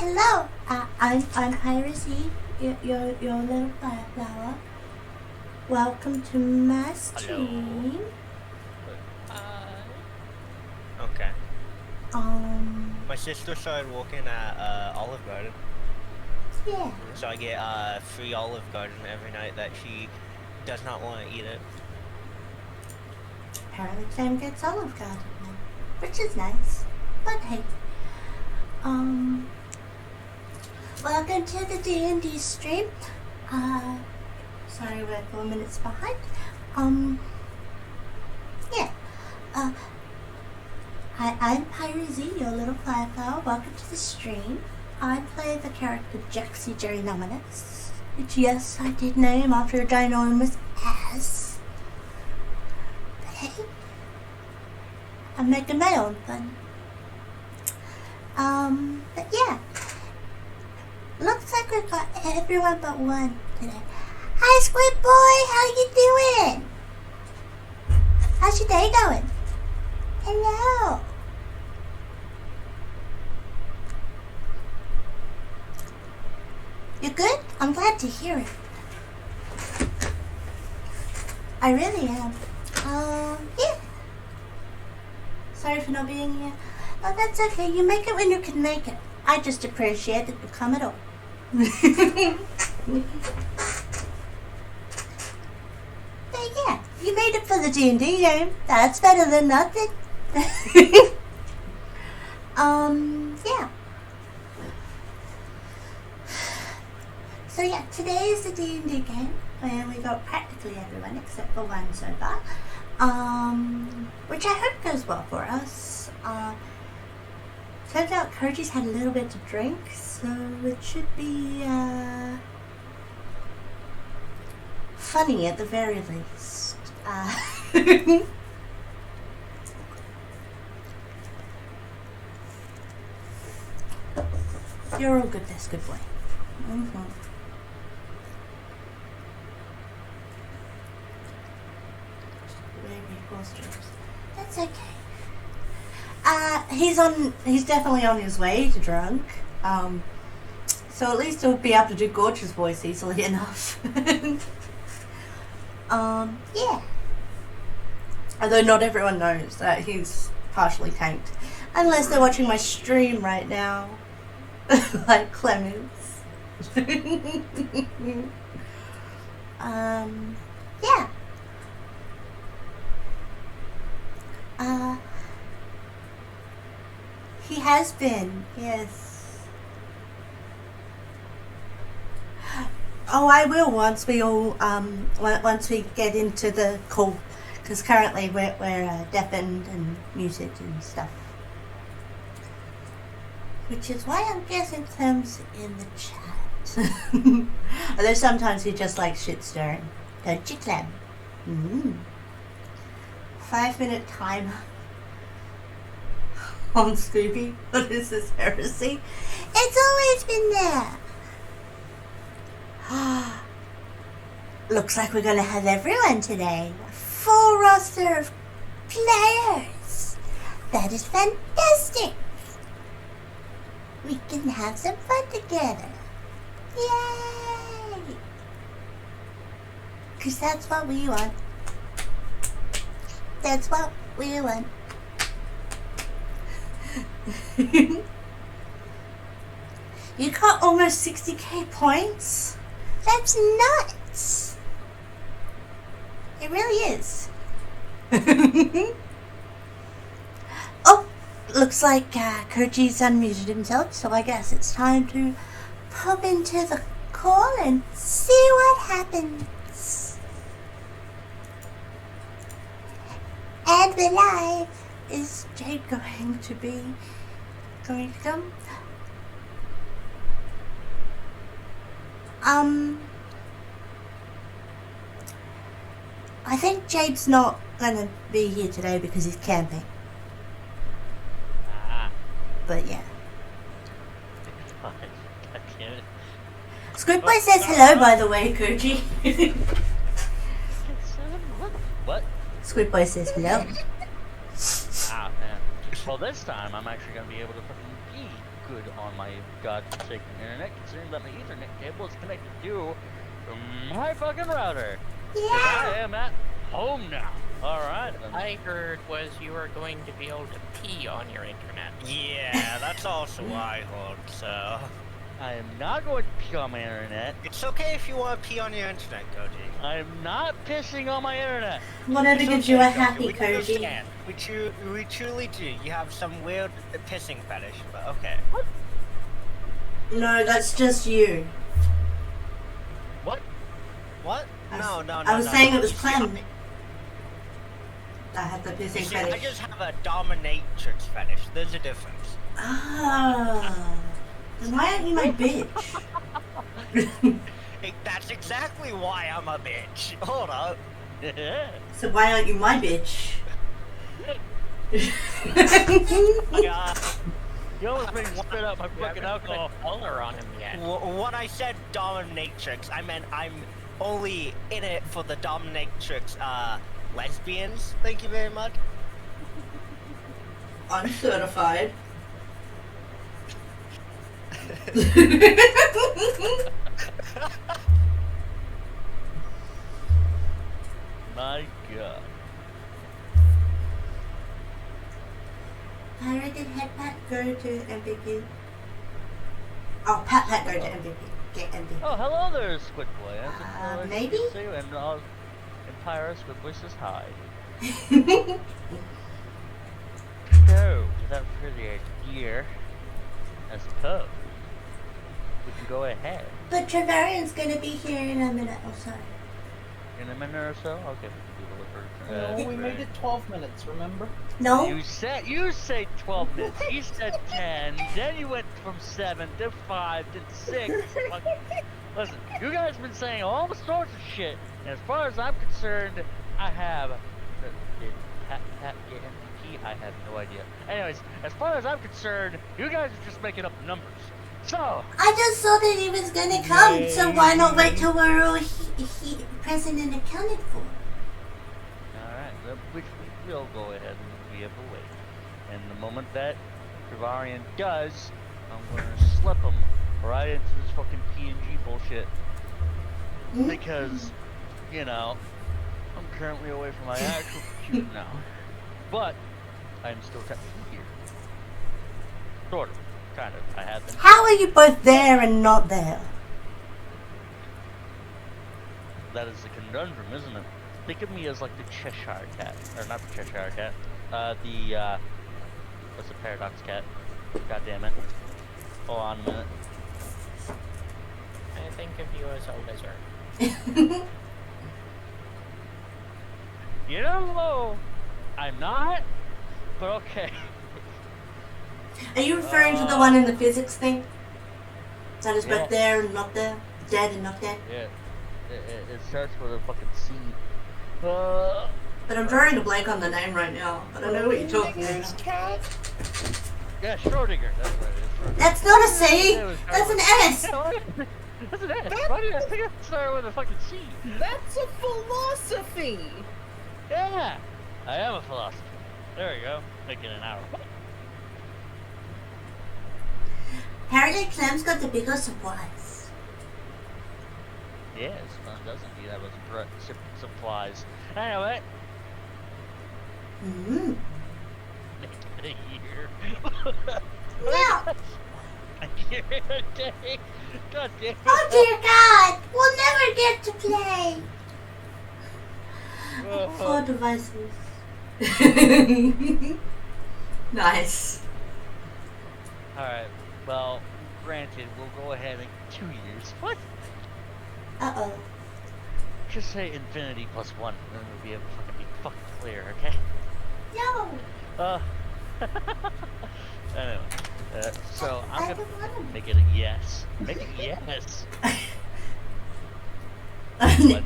hello. I'm Piracy, your little fireflower. Welcome to my stream. Okay. My sister started working at Olive Garden. Yeah. So I get free Olive Garden every night that she does not want to eat it. Apparently Clem gets Olive Garden now, which is nice. But hey, welcome to the D&D stream. Sorry we're 4 minutes behind. Yeah. Hi, I'm Piracy, your little fireflower. Welcome to the stream. I play the character Jaxie Jerrynominus, which, yes, I did name after a ginormous ass. But hey, I'm making my own fun. But yeah, looks like we've got everyone but one today. Hi, Squid Boy, how you doing? How's your day going? Hello. You good? I'm glad to hear it. I really am. Yeah. Sorry for not being here. Oh, that's okay. You make it when you can make it. I just appreciate that you come at all. But yeah, you made it for the D&D game. That's better than nothing. Yeah. So yeah, today is the D&D game where we got practically everyone except for one so far. Which I hope goes well for us. Turns out Koji's had a little bit to drink, so it should be funny at the very least. You're all good, that's good boy. That's okay. He's definitely on his way to drunk. So at least he'll be able to do Gorge's voice easily enough. Yeah. Although not everyone knows that he's partially tanked. Unless they're watching my stream right now. Like Clem is. Yeah. He has been, yes. Oh, I will once we all, once we get into the call, because currently we're deafened and muted and stuff. Which is why I'm guessing Clem's in the chat. Although sometimes he just likes shit stirring. Don't you, Clem? 5-minute timer on Scooby. What is this heresy? It's always been there. Looks like we're going to have everyone today. A full roster of players. That is fantastic. We can have some fun together. Yay! Because that's what we want. That's what we want. You got almost 60k points? That's nuts! It really is. Oh, looks like Koji's unmuted himself, so I guess it's time to pop into the call and see what happens. And we're live. Is Jade going to come? I think Jade's not gonna be here today because he's camping. But yeah. Squidboy says hello, by the way, Koji. What? Squidboy says hello. Ah, man. Well, this time I'm actually going to be able to fucking eat good on my godforsaken internet, considering that my Ethernet cable is connected to my fucking router. Because I Yeah. am at home now. Alright. I heard was you were going to be able to pee on your internet. Yeah, that's also what I heard, so... I am not going to pee on my internet. It's okay if you want to pee on your internet, Koji. I am not pissing on my internet. Whatever It's gives okay, you a Koji. happy, We Koji. understand. We truly do. You have some weird pissing fetish, but okay. No, that's just you. What? What? No. I was saying it was Clem. I have the You pissing see, I fetish. just have a dominatrix fetish. There's a difference. Ah. Then why aren't you my bitch? That's exactly why I'm a bitch. Hold up. So why aren't you my bitch? God. You almost made me spit out my You fucking haven't put alcohol. color on him yet. When I said dominatrix, I meant I'm only in it for the dominatrix lesbians. Thank you very much. Uncertified. My god. Pyra, did Headpat go to MVP? Oh, Pat go to MVP. Get MVP. Oh, hello there, Squid Boy. Maybe? See you, and Empire Squid Boy says hi. So, without further ado, I suppose we can go ahead. But Travarian's gonna be here in a minute or so. In a minute or so? Okay, we can do the No, we made it 12 minutes, remember? No? You say 12 minutes. You said 10. Then you went from 7 to 5 to 6. Listen, you guys have been saying all sorts of shit. And as far as I'm concerned, I have. Did Pat get MVP? I have no idea. Anyways, as far as I'm concerned, you guys are just making up numbers. So. I just saw that he was gonna come, so why not wait till we're all present and accounted for? Alright, we'll go ahead and we have to wait. And the moment that Travarian does, I'm gonna slip him right into this fucking PNG bullshit. Because, you know, I'm currently away from my actual computer now. But, I'm still technically here. Sort of. Kind of. I have been. How are you both there and not there? That is a conundrum, isn't it? Think of me as like the Cheshire Cat. Or not the Cheshire Cat. What's the Paradox Cat? God damn it. Hold on a minute. I think of you as a lizard. You know, I'm not, but okay. Are you referring to the one in the physics thing? That is Yeah. both there and not there? Dead and not dead? Yeah, it starts with a fucking C. Uh, But I'm drawing a blank on the name right now. I don't know what you're talking about. yeah, Schrodinger. That's what it is. That's not a C! That's an S! That's an S. Why did I think it started with a fucking C? That's a philosophy! Yeah, I am a philosopher. There we go. Making an hour. Apparently Clem's got the bigger surprise. Yes, one doesn't need that with supplies. Anyway, Mm-hmm. make it a year. No! A year and a day. God damn it. Oh dear God! We'll never get to play! Four devices. Nice. Alright, well, granted, we'll go ahead and 2 years. What? Uh-oh. Just say infinity plus 1, and then we'll be able to be fucking clear, okay? No! Anyway, so I I'm don't gonna want to. make it a yes. Make it yes.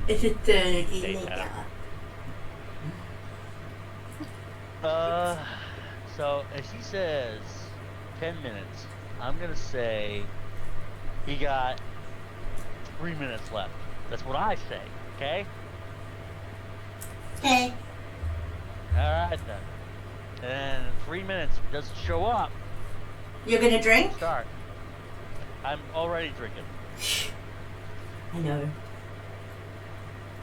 It's a third Hey, nigga. So as he says, 10 minutes. I'm gonna say he got 3 minutes left. That's what I say, okay? Okay. Alright then. And in 3 minutes, if he doesn't show up, You're gonna drink? Start. I'm already drinking. I know.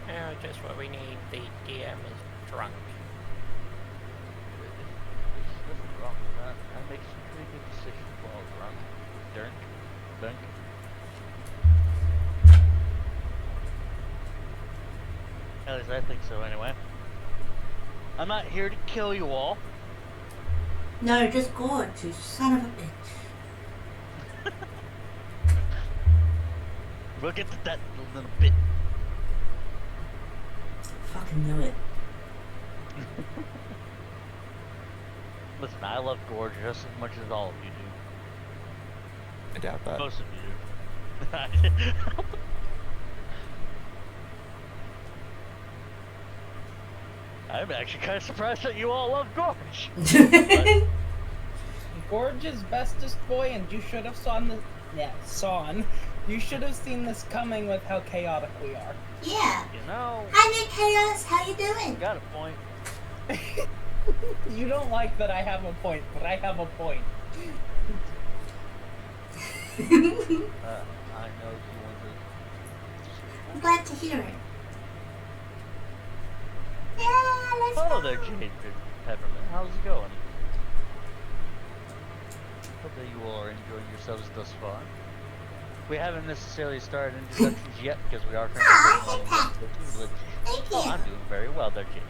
Yeah, just what we need. The DM is drunk. There's nothing wrong with that. I make some pretty good decisions while drunk. Drink. At least I think so anyway. I'm not here to kill you all. No, just gorge, you son of a bitch. We'll get to that in a little bit. Fucking knew it. Listen, I love Gorge just as much as all of you do. I doubt that. Most of you do. I'm actually kind of surprised that you all love Gorge. But Gorge is bestest boy, and you should have You should have seen this coming with how chaotic we are. Yeah. you know, Hi, Nick Chaos. How you doing? you got a point. You don't like that I have a point, but I have a point. I know you want to. I'm glad to hear it. Yeah, let's Hello go. there, Jade and Peppermint. How's it going? Hope that you all are enjoying yourselves thus far. We haven't necessarily started introductions yet because we are currently waiting on the Thank you. Oh, I'm doing very well there, Jade.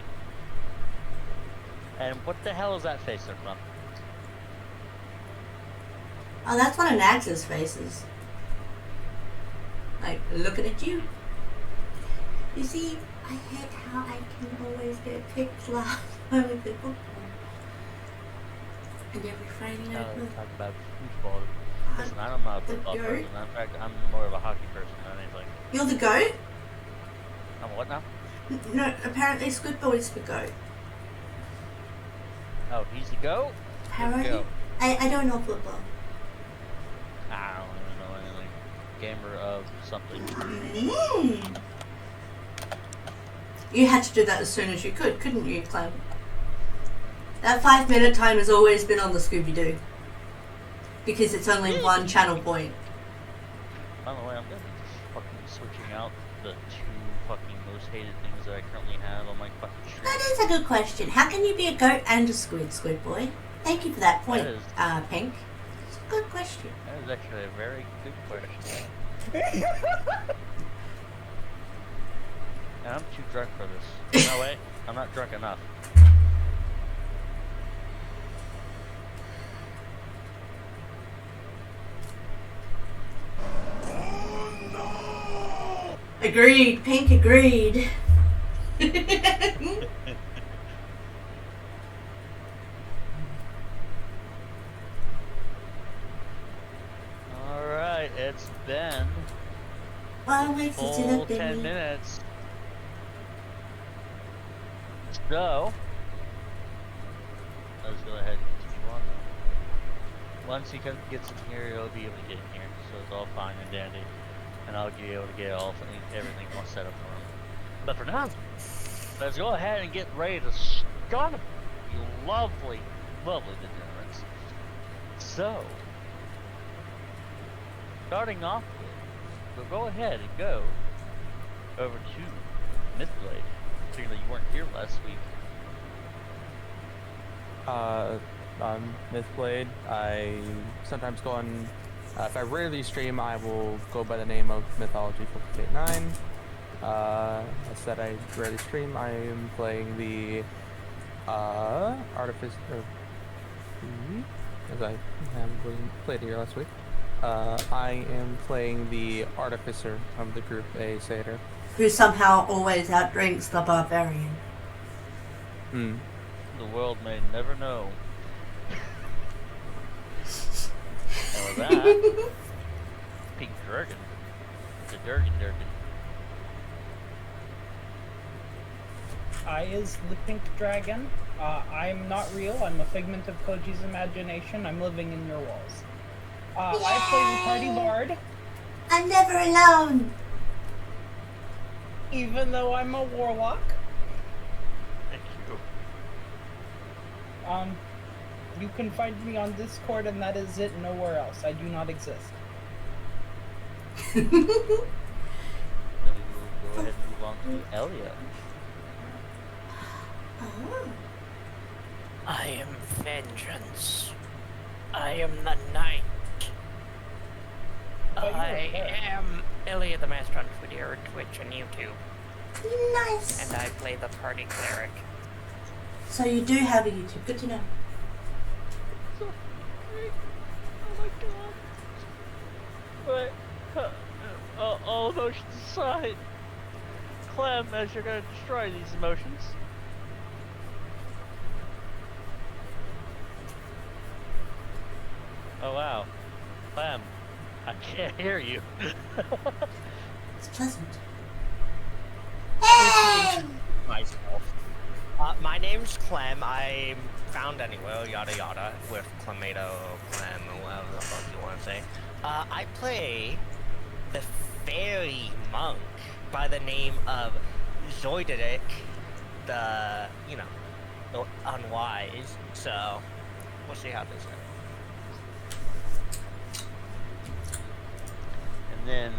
And what the hell is that face there, Clem? Oh, that's one of Nax's faces. Like, looking at you. You see, I hate how I can always get picked last by the football. And every Friday night. Let's talk about football. Listen, I'm not a football The goat? person. In fact, I'm more of a hockey person than anything. You're the goat? I'm a what now? No, apparently Squidball is the goat. Oh, he's the goat? Apparently. Goat. I don't know football. I don't even know anything. Gamer of something. Mm. You had to do that as soon as you could, couldn't you, Clem? That 5-minute time has always been on the Scooby-Doo. Because it's only one channel point. By the way, I'm gonna be fucking switching out the 2 fucking most hated things that I currently have on my fucking stream. That is a good question. How can you be a goat and a squid boy? Thank you for that point, That is- Pink. It's a good question. That is actually a very good question. And I'm too drunk for this. No, wait. I'm not drunk enough. Agreed. Pink agreed. Alright, it's been Well, wait to do full the 10 thingy. minutes. So, let's go ahead and continue on now. Once he gets in here, he'll be able to get in here, so it's all fine and dandy. And I'll be able to get everything all set up for him. But for now, let's go ahead and get ready to start you lovely, lovely degenerates. So, starting off with, we'll go ahead and go over to Mythblade. Seeing that you weren't here last week. I'm Mythblade. I sometimes go on, if I rarely stream, I will go by the name of Mythology5889. I said I rarely stream. I am playing the, Artificer, as I wasn't played here last week. I am playing the Artificer of the group, a satyr. Who somehow always outdrinks the barbarian. Hmm. The world may never know. And with that, Pink Durgan. The Durgan. I is the pink dragon. I'm not real. I'm a figment of Koji's imagination. I'm living in your walls. I play the party bard, I'm never alone. even though I'm a warlock. Thank you. You can find me on Discord, and that is it. Nowhere else. I do not exist. Then we will go ahead and move on to Elia. Oh. I am vengeance. I am the knight. Oh, you were I there. am Elliot the Master on Twitter, Twitch, and YouTube. Nice. And I play the party cleric. So you do have a YouTube. Good to know. So great. Oh my god. But, all emotions aside, Clem, as you're going to destroy these emotions. Oh wow. Clem, I can't hear you. It's pleasant. Hey! Myself. My name's Clem. I'm found anywhere, yada yada, with Clemato or Clem or whatever the fuck you want to say. I play the fairy monk by the name of Zoideric, the, the unwise. So, we'll see how this goes. And then,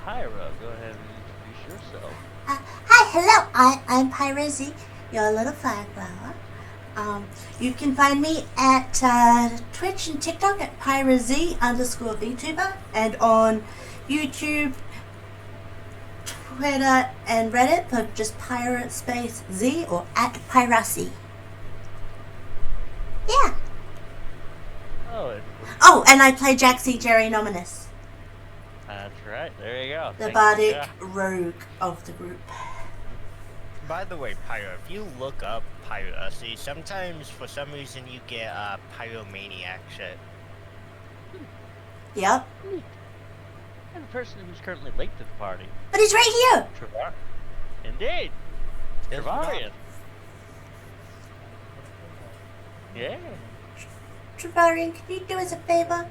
Pyra, go ahead and introduce yourself. Hi, hello. I'm Pyrazy, your little fireflower. You can find me at Twitch and TikTok at PyraZ_VTuber, and on YouTube, Twitter, and Reddit for just Pirate Space Z or at Piracy. Yeah. Oh, and I play Jaxie Jerry Nominus, That's right. There you go. the Thank bardic you. rogue of the group. By the way, Pyro, if you look up piracy, sometimes for some reason you get pyromaniac shit. Yep. And the person who's currently late to the party. But he's right here. Travar. Indeed. There's Travarian. Yeah. Travarian, can you do us a favor?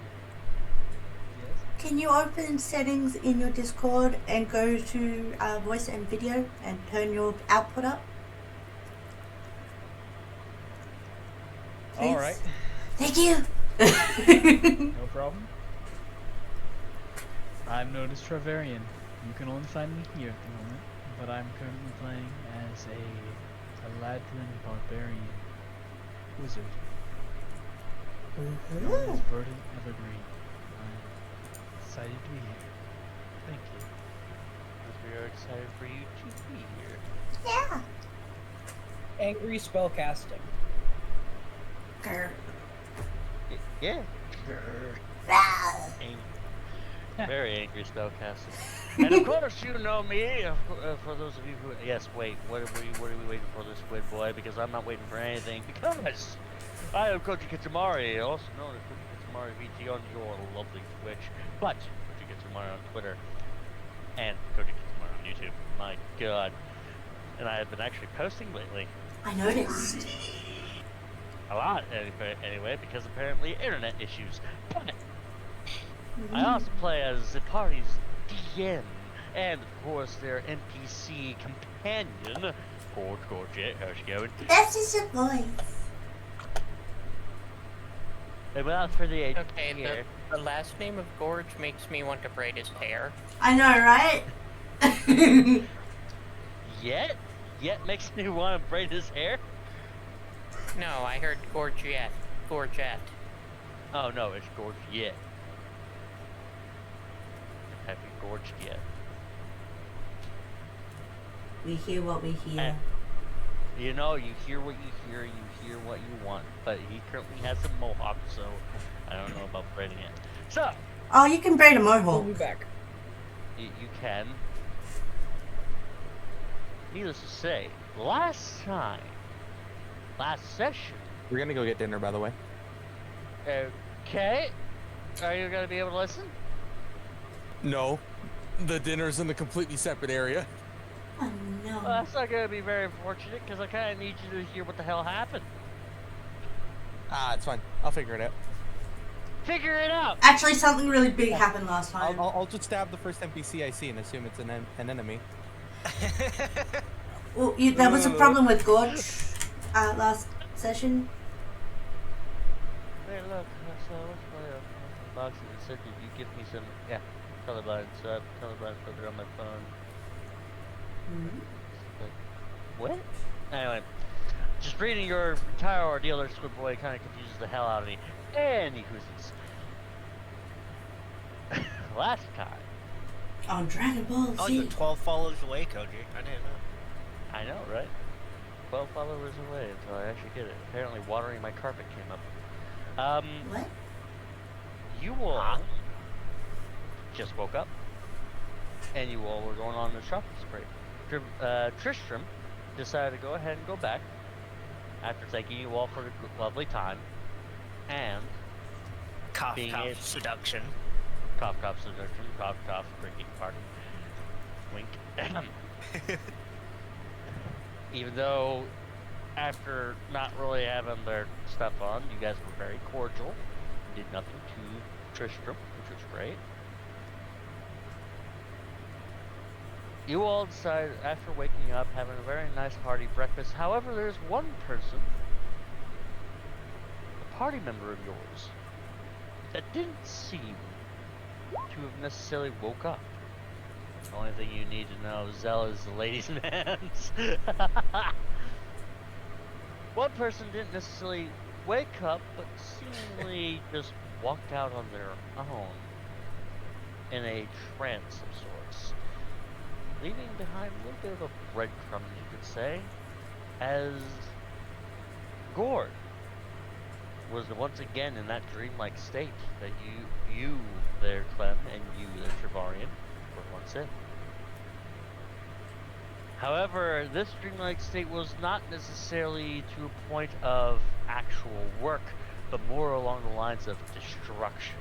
Can you open settings in your Discord and go to voice and video and turn your output up? Please? All right. Thank you. No problem. I'm known as Travarian. You can only find me here at the moment, but I'm currently playing as a Ladrin barbarian wizard known as Verdant Evergreen. I'm excited to be here. Thank you. We are excited for you to be here. Yeah. Angry spellcasting. Grr. Yeah. Ah. Very angry spellcaster. And of course you know me, for those of you who... Yes, wait, what are we waiting for this squid boy? Because I'm not waiting for anything, because I am Koji Kitsumari, also known as Koji Kitsumari VT on your lovely Twitch, but Koji Kitsumari on Twitter, and Koji Kitsumari on YouTube. My god. And I have been actually posting lately. I noticed. A lot, anyway, because apparently internet issues. But I also play as the party's DM, and of course their NPC companion. Gorge, how's it going? That's just a voice. And without further ado, Okay, here, the last name of Gorge makes me want to braid his hair. I know, right? Yet makes me want to braid his hair. No, I heard Gorgette. Gorgette. Oh no, it's Gorge yet. Have you gorged yet? We hear what we hear. You know, you hear what you hear what you want. But he currently has a mohawk, so I don't know about braiding it. So, Oh, you can braid a We'll mohawk. be back. you can. Needless to say, last session. We're gonna go get dinner, by the way. Okay. Are you gonna be able to listen? No, the dinner's in a completely separate area. Oh no. Well, that's not gonna be very fortunate because I kind of need you to hear what the hell happened. Ah, it's fine. I'll figure it out. Figure it out. Actually, something really big happened last time. I'll just stab the first NPC I see and assume it's an enemy. Well, there was a problem with Gorge last session. Hey, look, so what's my box and it said that you give me some, yeah, colorblind, so I have colorblind filter on my phone. Hmm? Like, what? Anyway, just reading your entire ordeal there, Squid Boy, kind of confuses the hell out of me. Any whoosies. Last time. On Dragon Ball Oh, Z. you're 12 followers away, Koji. I didn't know. I know, right? 12 followers away until I actually get it. Apparently watering my carpet came up. What? You all just woke up, and you all were going on a shopping spree. Tristram decided to go ahead and go back after taking you all for a lovely time, and Cough, being cough, it- seduction. cough, seduction, cough, drinking party, wink. Even though, after not really having their stuff on, you guys were very cordial, did nothing to Tristram, which was great. You all decided, after waking up, having a very nice hearty breakfast. However, there's one person, a party member of yours, that didn't seem to have necessarily woke up. The only thing you need to know, Zell is the ladies' man's. One person didn't necessarily wake up, but seemingly just walked out on their own in a trance of sorts, leaving behind a little bit of a breadcrumb, you could say, as Gord was once again in that dreamlike state that you there, Clem, and you there, Trevarian, were once in. However, this dreamlike state was not necessarily to a point of actual work, but more along the lines of destruction.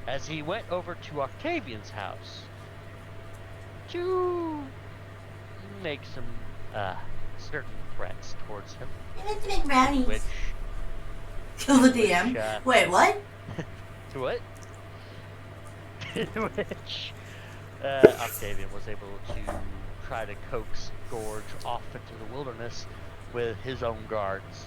As he went over to Octavian's house to make some certain threats towards him, You meant to make brownies. which Kill the DM. Wait, what? to what? Which Octavian was able to try to coax Gorge off into the wilderness with his own guards.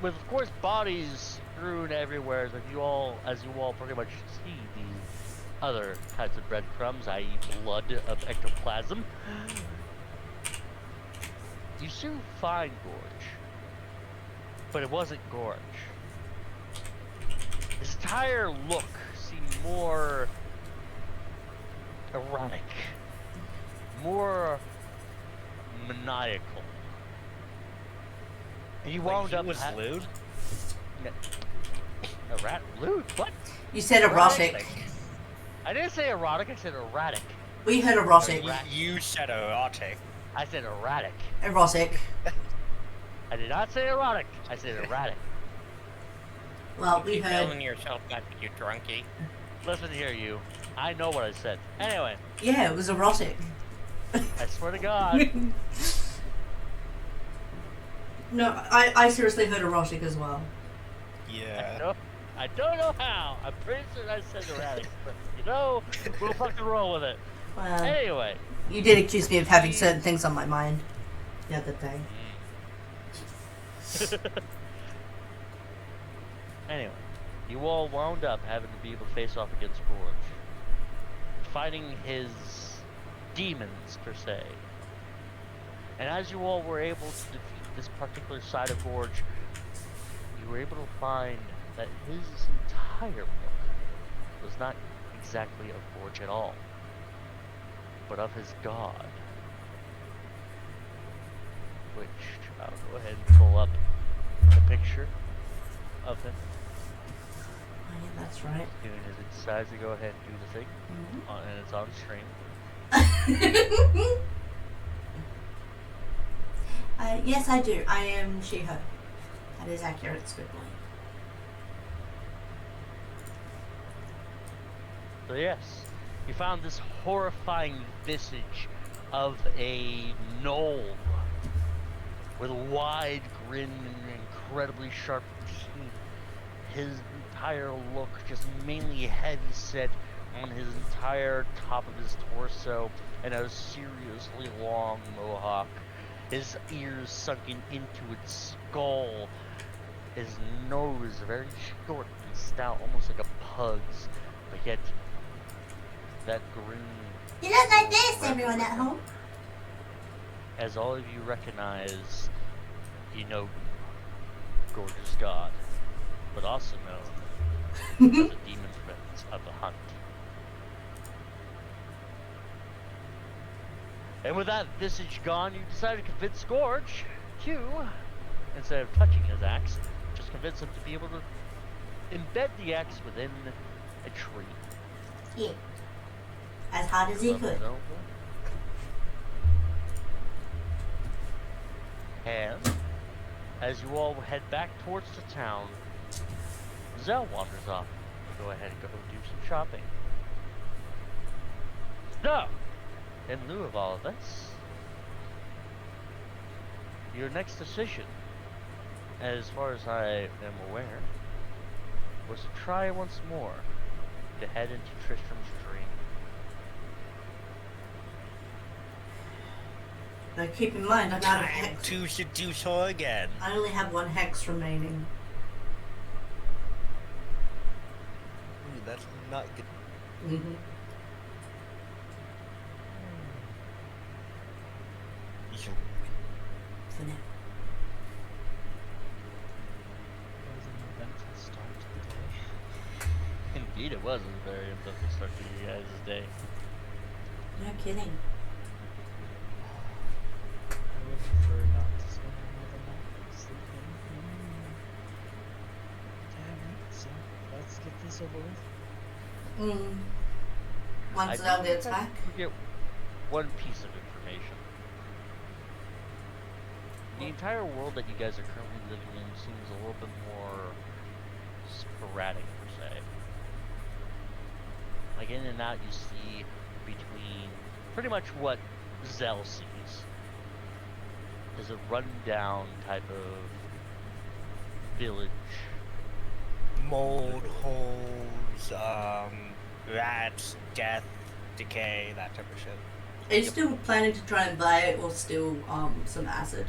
With, of course, bodies strewn everywhere, as you all pretty much see these other types of breadcrumbs, i.e. blood of ectoplasm. You soon find Gorge, but it wasn't Gorge. His entire look seemed more erotic, more maniacal. And you wound up was lewd? Lewd? What? You said erotic. I didn't say erotic, I said erratic. We heard erotic. You said erotic. I said erratic. Erotic. I did not say erotic, I said erratic. Well, we Keep heard. telling yourself that, you drunkie. Listen here, you. I know what I said. Anyway, Yeah, it was erotic. I swear to God. No, I seriously heard erotic as well. Yeah. I don't know how. I'm pretty sure I said erratic, but you know, we'll fucking roll with it. Well, Anyway. you did accuse me of having certain things on my mind the other day. Anyway, you all wound up having to be able to face off against Gorge, fighting his demons, per se. And as you all were able to defeat this particular side of Gorge, you were able to find that his entire look was not exactly of Gorge at all, but of his god. Which, I'll go ahead and pull up the picture of him. Oh, yeah, that's right. Doing his decides to go ahead and do the thing, and it's on stream. Yes, I do. I am she/her. That is accurate, Squidboy. So yes, you found this horrifying visage of a gnome with a wide grin and incredibly sharp teeth. His entire look just mainly heavy set on his entire top of his torso and a seriously long mohawk. His ears sunken into its skull, His nose is very short and stout, almost like a pug's, but yet that green. You look like this, everyone at home. As all of you recognize, you know, gorgeous god, but also know as a demon prince of the hunt. And with that visage gone, you decide to convince Scourge to, instead of touching his axe, just convince him to be able to embed the axe within a tree. Yeah. As hard as he could. And as you all head back towards the town, Zell wanders off to go ahead and go do some shopping. So, in lieu of all of this, your next decision, as far as I am aware, was to try once more to head into Tristram's dream. Now keep in mind, I'm out of Time hex. to seduce her again. I only have 1 hex remaining. Ooh, that's not good. Mm-hmm. You For now. It was an eventful start to the day. Indeed, it was a very eventful start to you guys' day. No kidding. I would prefer not to spend another night sleeping. Alright, so let's get this over with. Once Zell gets back. You get one piece of information. The entire world that you guys are currently living in seems a little bit more sporadic, per se. Like in and out, you see between pretty much what Zell sees is a rundown type of village. mold, holes, rats, death, decay, that type of shit. Are you still planning to try and buy it or still some acid?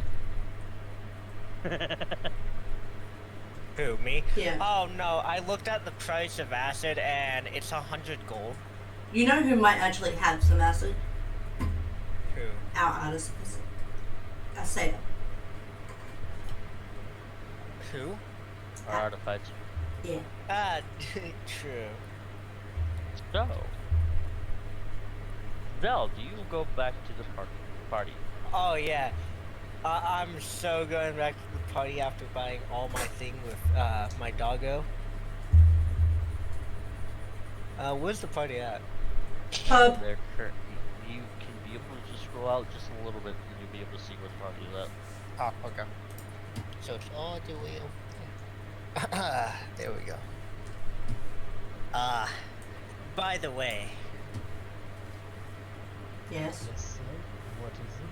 Who, me? Yeah. Oh no, I looked at the price of acid and it's 100 gold. You know who might actually have some acid? Who? Our artist. I say that. Who? Our artifacts. Yeah. True. So, Zell, do you go back to the party? Oh yeah. I'm so going back to the party after buying all my thing with my doggo. Where's the party at? Pub. They're you can be able to just scroll out just a little bit and you'll be able to see where the party is at. Oh, okay. So it's all the way over. There we go. By the way, Yes. Yes, sir. What is it?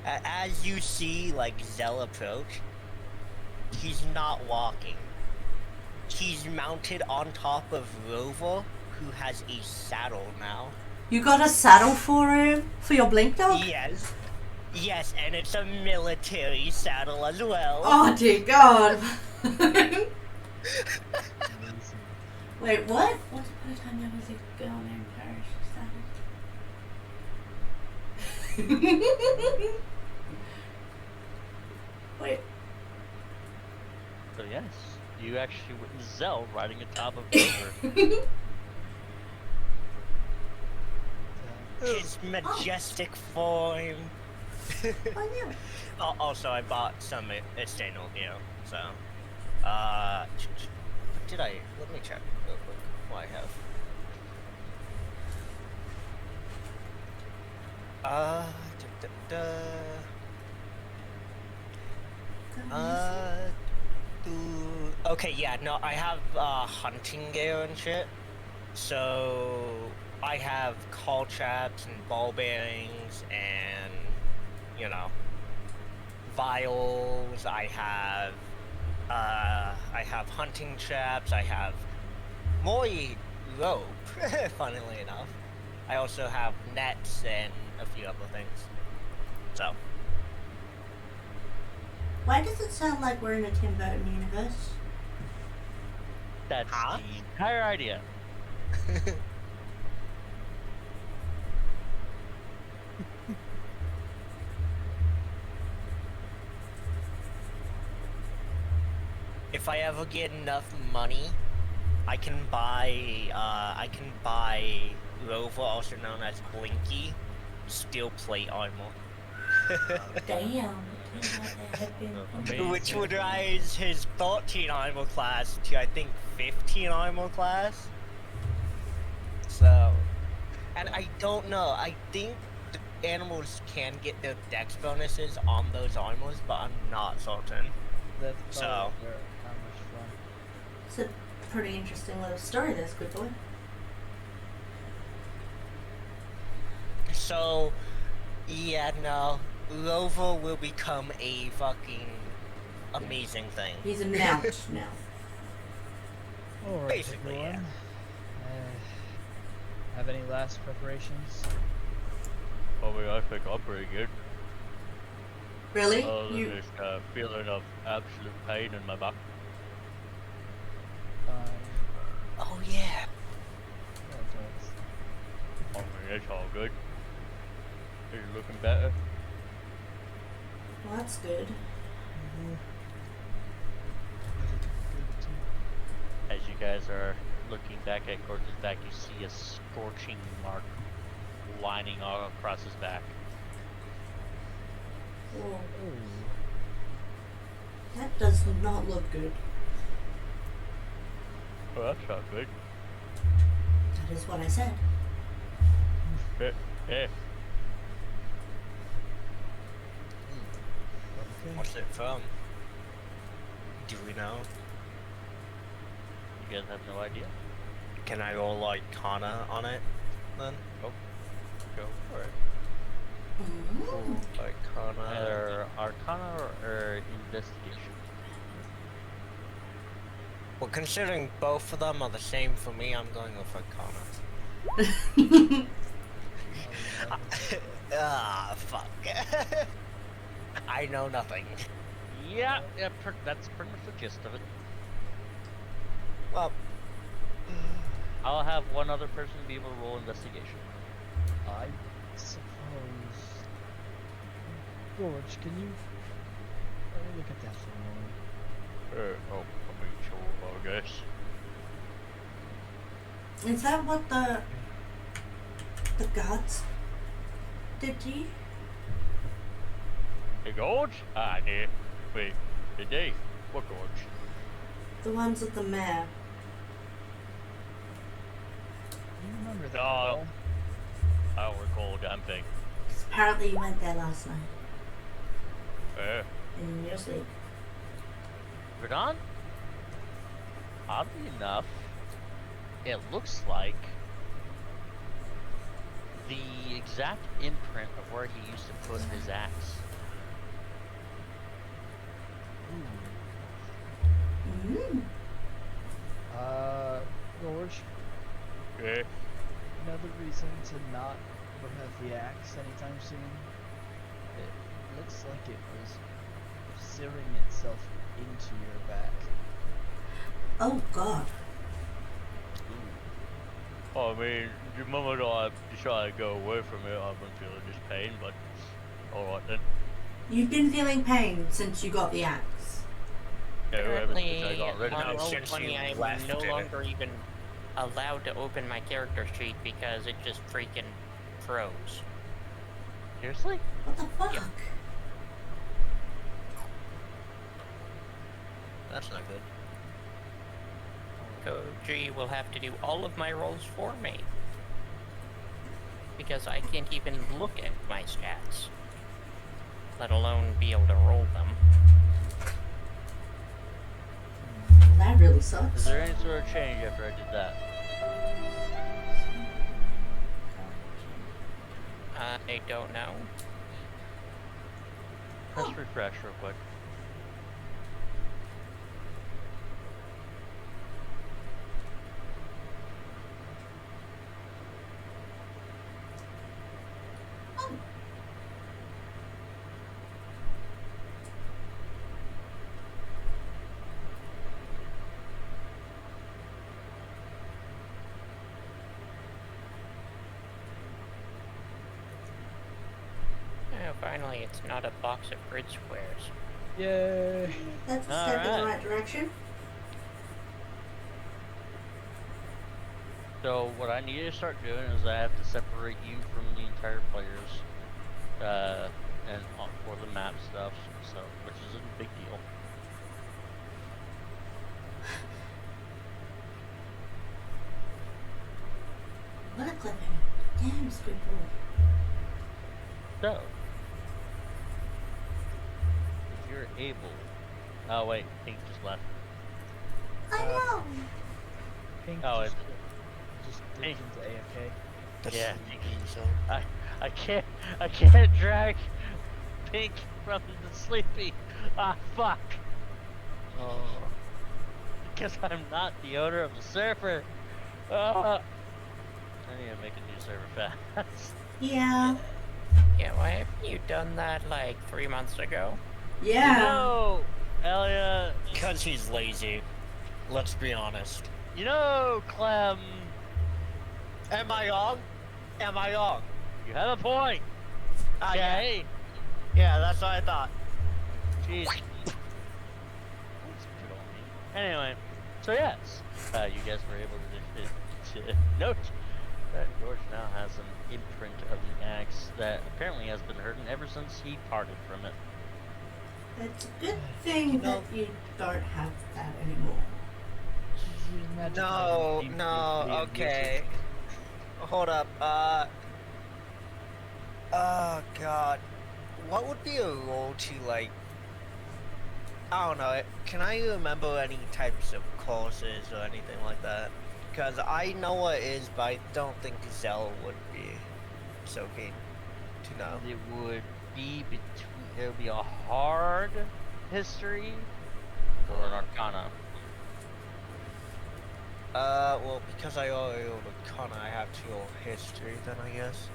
as you see, like, Zell approach, he's not walking. He's mounted on top of Rover, who has a saddle now. You got a saddle for him? For your blink dog? Yes. Yes, and it's a military saddle as well. Oh dear God. Amazing. Wait, what? Once upon a time there was a girl named Parrish Saddle. Wait. So yes, you actually witness Zell riding atop of Rover. His majestic form. Oh yeah. Also, I bought some external here, so. Did I? Let me check real quick what I have. Okay, yeah, no, I have hunting gear and shit. So I have call traps and ball bearings and, you know, vials. I have hunting traps. I have more rope, funnily enough. I also have nets and a few other things. So Why does it sound like we're in a Tim Burton universe? That's Huh? the entire idea. If I ever get enough money, I can buy Rover, also known as Blinky, steel plate armor. Damn. It seems like there have been Amazing. Which would raise his 13 armor class to, I think, 15 armor class. So, and I don't know, I think the animals can get their dex bonuses on those armors, but I'm not certain. That's So- probably where how much fun. It's a pretty interesting little story there, Squid Boy. So, yeah, no, Rover will become a fucking amazing thing. He's a mount now. Alright, Basically, everyone. Have any last preparations? I mean, I think I'm pretty good. Really? Other than You this feeling of absolute pain in my back. Oh yeah. I mean, it's all good. Are you looking better? well, that's good. As you guys are looking back at Gordon's back, you see a scorching mark lining all across his back. Whoa. That does not look good. Oh, that's not good. That is what I said. Eh. What's it from? Do we know? You guys have no idea? Can I roll like Kana on it then? Go for it. Mm. Like Kana. Either Arcana or Investigation. Well, considering both of them are the same for me, I'm going with Arcana. Fuck. I know nothing. Yeah, that's pretty much the gist of it. Well, I'll have one other person be able to roll Investigation. I suppose. George, can you let me look at that for a moment? I mean, sure, I guess. Is that what the gods did to you? The gorge? Ah, no. Wait, did they? What gorge? The ones with the mare. Do you remember that? No. at all? I don't recall a damn thing. 'Cause apparently you went there last night Eh. in your sleep. Verdon? Oddly enough, it looks like the exact imprint of where he used to put his axe. Mm. George, Eh? another reason to not have the axe anytime soon. It looks like it was searing itself into your back. Oh God. I mean, the moment I decided to go away from it, I've been feeling this pain, but alright then. You've been feeling pain since you got the axe. Yeah, ever since I Currently, got rid of on it. since Roll20, you I'm left no it. longer even allowed to open my character sheet because it just freaking froze. Seriously? What the fuck? Yep. that's not good. Koji will have to do all of my rolls for me. Because I can't even look at my stats. Let alone be able to roll them. That really sucks. Is there any sort of change after I did that? I don't know. Press refresh real quick. finally, it's not a box of grid squares. Yay! That's a step in the Alright. right direction. So what I need to start doing is I have to separate you from the entire players, and for the map stuff. So, which is a big deal. What a clever, damn sweet boy. So, if you're able, oh wait, Pink just left. I know. Pink Oh, just dipped Pink. into AFK. Yeah, Pink. I can't drag Pink from the sleepy. Ah, fuck. Oh, because I'm not the owner of the server. I need to make a new server fast. Yeah. Yeah, why haven't you done that like 3 months ago? Yeah. No, Elia. Because he's lazy. Let's be honest. You know, Clem. Am I wrong? Am I wrong? You have a point. Okay. Yeah, that's what I thought. Jeez. That's good on me. Anyway, so yes, you guys were able to note that George now has an imprint of the axe that apparently has been hurting ever since he parted from it. It's a good thing that you don't have that anymore. No, okay. Hold up, oh god. What would be a role to, like, I don't know, can I remember any types of courses or anything like that? Because I know what it is, but I don't think Zell would be so keen to know. It would be it would be a hard history or an arcana. Well, because I already rolled Arcana, I have to roll history then, I guess.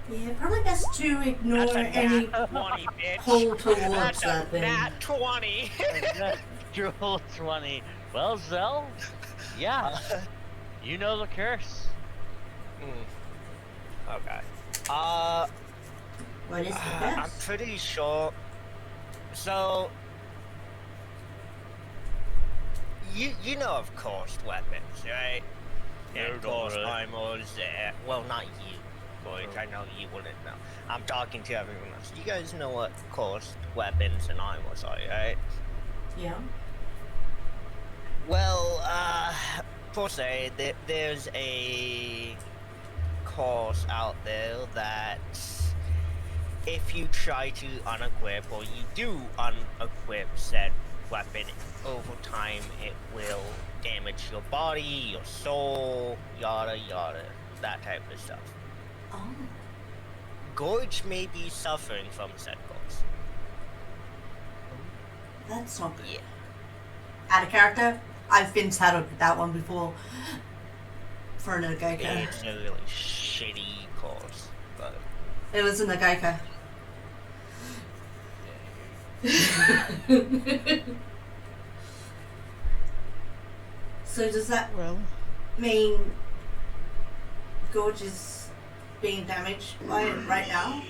Yeah, probably best to ignore That's a any nat 20, bitch. pull towards That's that a thing. nat 20! Natural 20. Well, Zell, yeah, you know the curse. Okay. What is the I'm best? pretty sure. So, you know of course weapons, right? And course armors. Well, not you, George. I know you wouldn't know. I'm talking to everyone else. You guys know what course weapons and armors are, right? Yeah. Well, per se, there's a course out there that if you try to unequip or you do unequip said weapon, over time it will damage your body, your soul, yada yada, that type of stuff. Oh. Gorge may be suffering from said course. That's not good. Yeah. Out of character, I've been saddled with that one before. For a Nagaika. It's a really shitty course, but It was a Nagaika. So does that Well, mean Gorge is being damaged by it right now?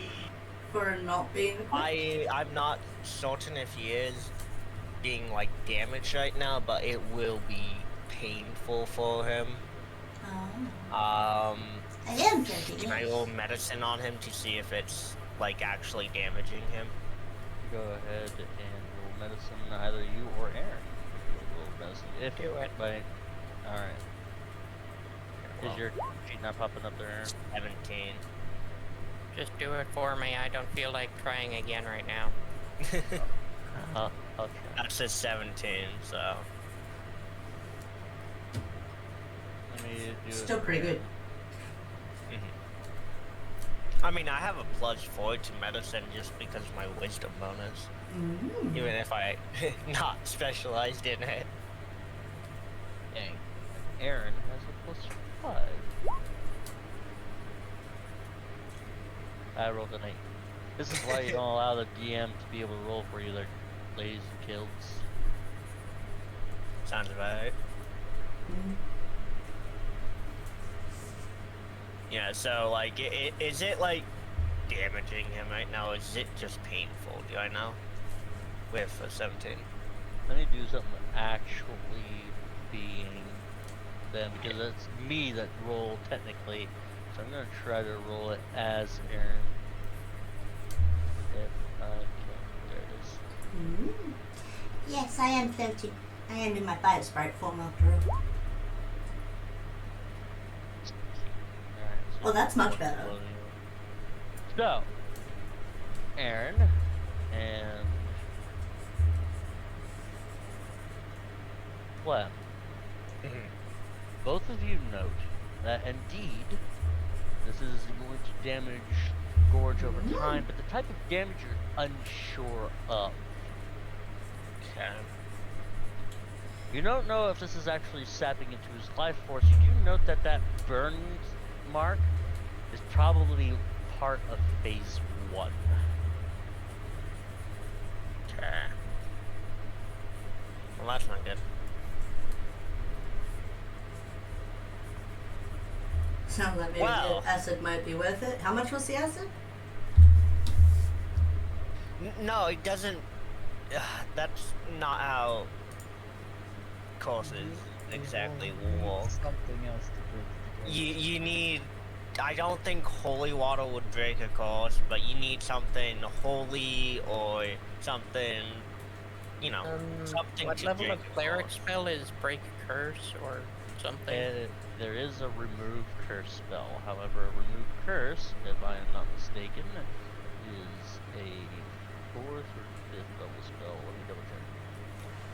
For not being equipped? I'm not certain if he is being like damaged right now, but it will be painful for him. Oh. I am joking. Can I roll medicine on him to see if it's like actually damaging him? Go ahead and roll medicine, either you or Aaron. Roll medicine. If Do it. Right. Alright. Is your sheet not popping up there, Aaron? 17. Just do it for me. I don't feel like trying again right now. Okay. That's a 17, so. Let me do Still it pretty here. good. I mean, I have a +4 to medicine just because of my wisdom bonus. Mm. Even if I not specialized in it. Dang. Aaron has a +5. I rolled an 8. This is why you don't allow the DM to be able to roll for you, there, ladies and kills. Sounds about right. Mm. Yeah, so like, is it like damaging him right now? Is it just painful? Do I know? With a 17. Let me do something actually being them, because that's me that roll technically. So I'm gonna try to roll it as Aaron. If I can. There it is. Yes, I am floating. I am in my fire sprite form after all. Alright, so Well, that's much better. So, Aaron and Clem, both of you note that indeed this is going to damage Gorge over time, but the type of damage you're unsure of. Okay. You don't know if this is actually sapping into his life force. You do note that that burn mark is probably part of phase 1. Okay. Well, that's not good. Sounds like maybe Wow. the acid might be worth it. How much was the acid? No, it doesn't. That's not how courses exactly work. Something else to break the curse. You need. I don't think holy water would break a course, but you need something holy or something. You know, something. What to level break of a cleric course. spell is break a curse or something? There is a remove curse spell. However, a remove curse, if I am not mistaken, is a 4th or 5th level spell. Let me double check.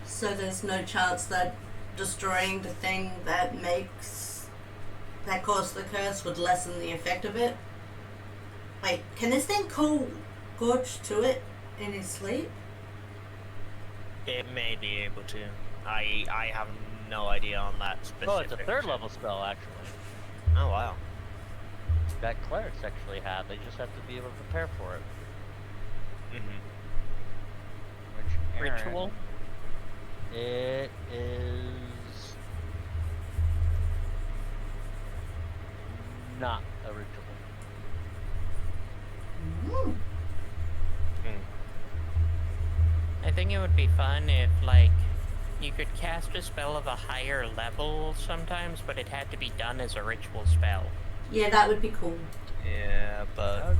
So there's no chance that destroying the thing that caused the curse would lessen the effect of it? Wait, can this thing call Gorge to it in his sleep? It may be able to. I have no idea on that specific. Oh, it's a 3rd level spell, actually. Oh wow. That clerics actually have. They just have to be able to prepare for it. Which Aaron, Ritual? It is not a ritual. I think it would be fun if, like, you could cast a spell of a higher level sometimes, but it had to be done as a ritual spell. Yeah, that would be cool. Yeah, but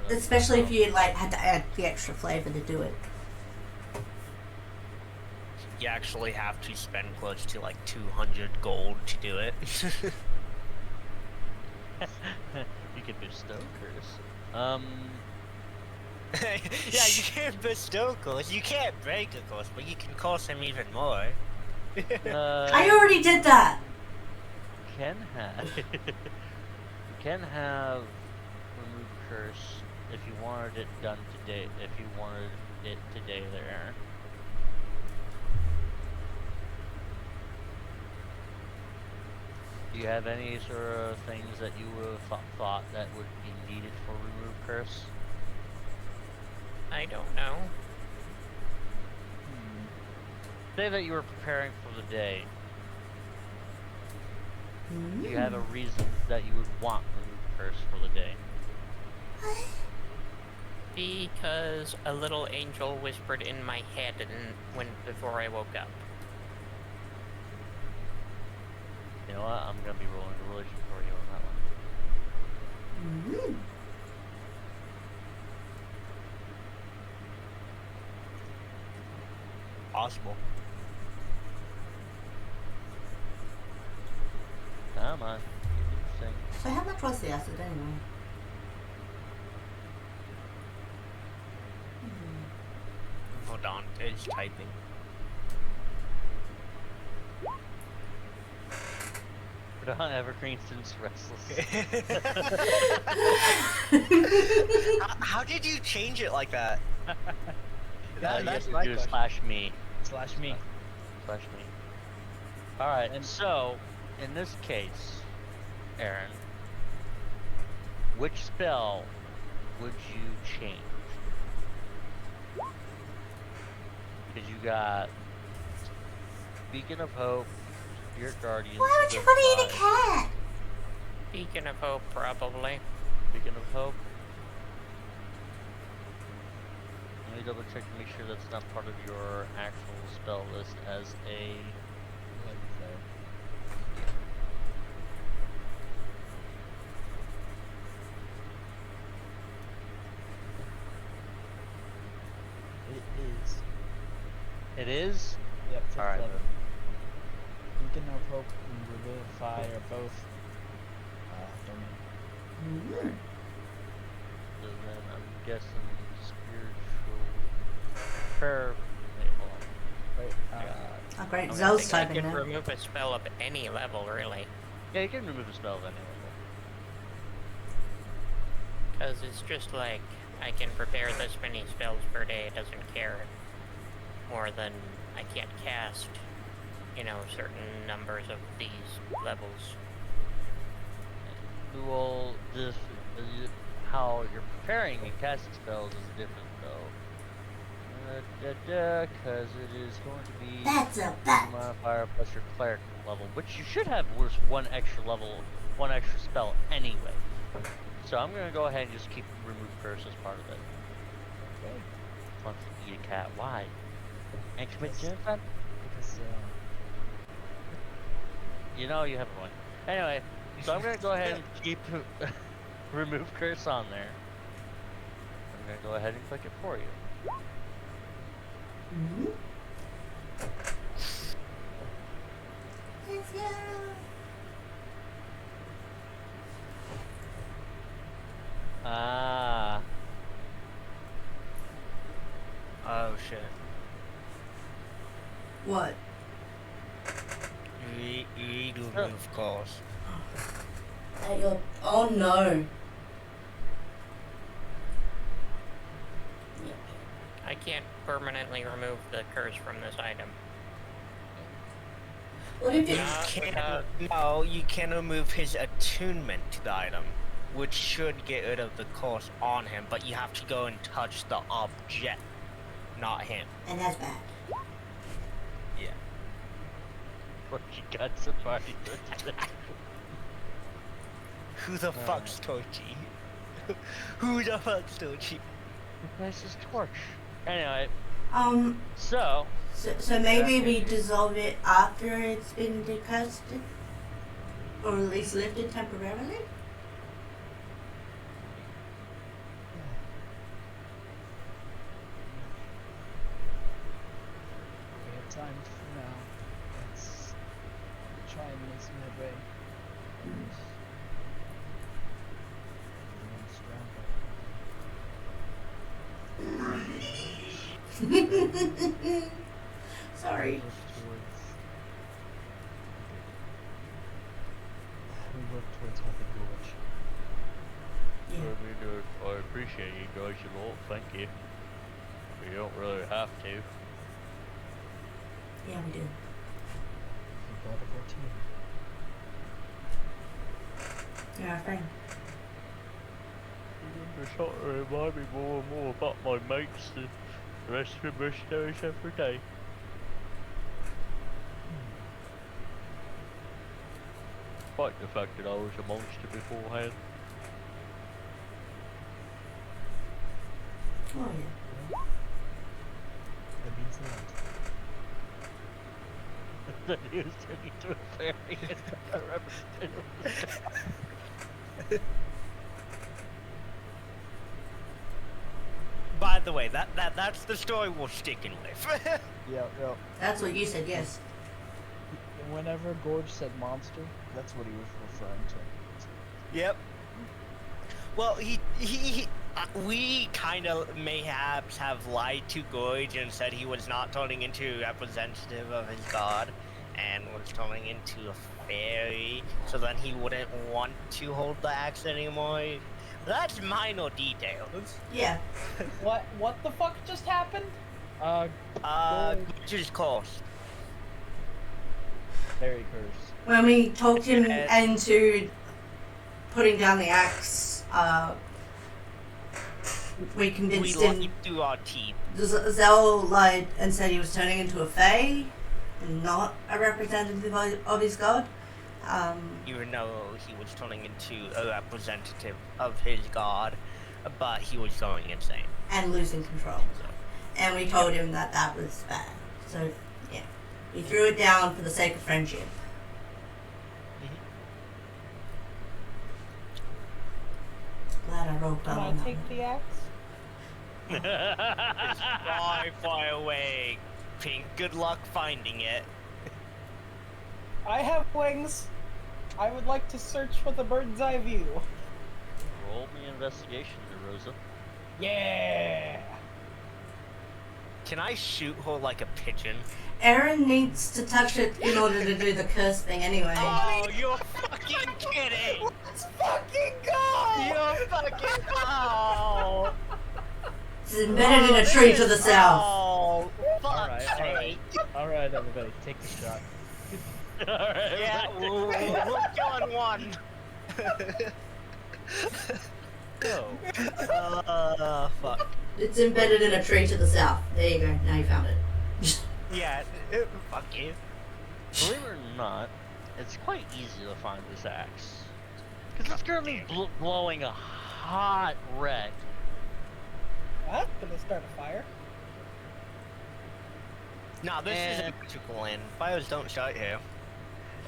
Especially if you had to add the extra flavor to do it. you actually have to spend close to like 200 gold to do it. You could bestow curse. Yeah, you can bestow course. You can't break a course, but you can course him even more. I already did that! Can have can have remove curse if you wanted it done today. If you wanted it today, there. Do you have any sort of things that you would have thought that would be needed for remove curse? I don't know. Say that you were preparing for the day. Do you have a reason that you would want remove curse for the day? Because a little angel whispered in my head before I woke up. You know what? I'm gonna be rolling a religion for you on that one. Possible. Come on. Interesting. So how much was the acid anyway? Hold on, it's typing. Put on Evergreen since Restless. How did you change it like that? You That's have my to do question. /me. Slash me. /me. Alright, and so, in this case, Aaron, which spell would you change? Because you got Beacon of Hope, Spirit Guardian. Why would you want to eat a cat? Beacon of Hope, probably. Beacon of Hope. Let me double check to make sure that's not part of your actual spell list as a. Blood cleric. It is. It is? Yep, fifth Alright. level. Weaken or poke and revivify are both domain. So then I'm guessing spiritual prayer. Wait, hold on. Wait, Oh, great. I Zell's think I typing can now. remove a spell of any level, really. Yeah, you can remove a spell of any level. Because it's just like, I can prepare this many spells per day, it doesn't care more than I can't cast, you know, certain numbers of these levels. Well, this how you're preparing and casting spells is different though. Because it is going to be That's a your fact. modifier plus your cleric level, which you should have worth one extra level, one extra spell anyway. So I'm gonna go ahead and just keep remove curse as part of it. okay. Wants to eat a cat. Why? And commit Yes. genocide? Because You know you have one. Anyway, so I'm gonna go ahead and keep remove curse on there. I'm gonna go ahead and click it for you. Mm-hmm. Yes, yeah. Ah. Oh shit. What? You need to remove calls. Oh no. I can't permanently remove the curse from this item. What if you? No, you can remove his attunement to the item, which should get rid of the curse on him, but you have to go and touch the object, not him. And that's bad. Yeah. What you got somebody with Who the fuck's Torchy? Who the fuck's Torchy? Nice as torch. Anyway, So so maybe we dissolve it after it's been decasted, or at least lifted temporarily. we have time for now. Let's try and make some headway. Everyone's Sorry. We work towards having gorge. Yeah. I appreciate you guys a lot, thank you. We don't really have to. Yeah, we do. We're part of our team. You're our friend. You're starting to remind me more and more about my mates the rest of the mercenaries every day. Despite the fact that I was a monster beforehand. Oh yeah. That means a lot. That he was turning into a fairy and a representative. By the way, that's the story we're sticking with. Yep. That's what you said. Yes. Whenever Gorge said monster, that's what he was referring to. Yep. Well, we kind of mayhaps have lied to Gorge and said he was not turning into a representative of his god and was turning into a fairy, so then he wouldn't want to hold the axe anymore. That's minor details. Yeah. What the fuck just happened? Gorge's cost. Fairy curse. When we talked him into putting down the axe, we convinced We him. lied through our teeth. Zell lied and said he was turning into a fae and not a representative of his god. Even though he was turning into a representative of his god, but he was going insane. And losing control. and we told him that that was bad. So, yeah. We threw it down for the sake of friendship. Glad I rolled well Can I on that take one. the axe? It's far away. Pink, good luck finding it. I have wings. I would like to search with a bird's eye view. Roll me investigation, DeRosa. Yeah. Can I shoot her like a pigeon? Aaron needs to touch it in order to do the curse thing anyway. Oh, you're fucking kidding! Let's fucking go! You're fucking oh! It's embedded in a tree to the south. Oh, fuck's Alright, sake! alright, everybody, take the shot. Alright, Yeah, we'll kill on one. go. Fuck. It's embedded in a tree to the south. There you go. Now you found it. Yeah, fuck you. Believe it or not, it's quite easy to find this axe. Because it's currently glowing a hot red. What? Gonna start a fire? No, this is And- a magical land. Fires don't start here.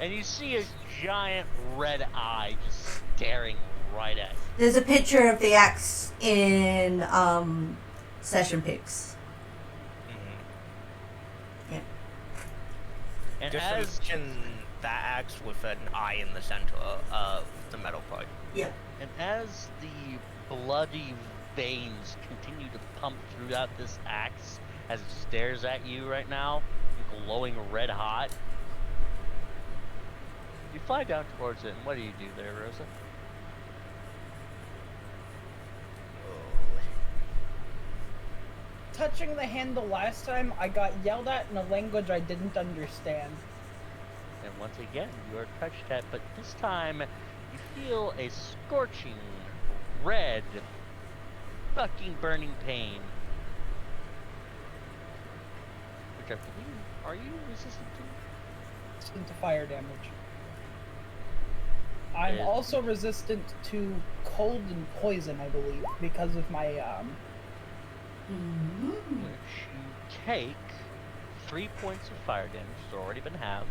And you see a giant red eye just staring right at you. There's a picture of the axe in session pics. Yeah. And Just as imagine that axe with an eye in the center of the metal part. Yep. And as the bloody veins continue to pump throughout this axe as it stares at you right now, glowing red hot, you fly down towards it, and what do you do there, Rosa? Touching the handle last time, I got yelled at in a language I didn't understand. And once again, you are touched at, but this time you feel a scorching red, fucking burning pain. Which I believe, are you resistant to? Resistant to fire damage. I'm Yeah. also resistant to cold and poison, I believe, because of my Mm-hmm. Which you take 3 points of fire damage, it's already been halved,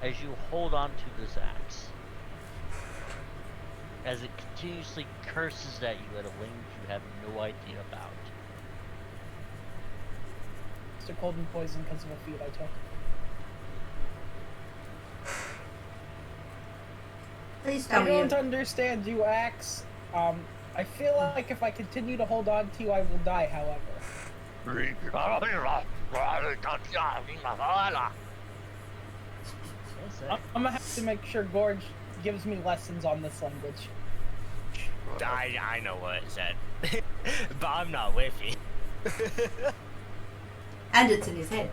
as you hold on to this axe. As it continuously curses at you at a language you have no idea about. it's a cold and poison because of a feat I took. Please tell I me. don't understand you, Axe. I feel like if I continue to hold on to you, I will die, however. What's that? I'm gonna have to make sure Gorge gives me lessons on this language. I know what it said. But I'm not with you. And it's in his head.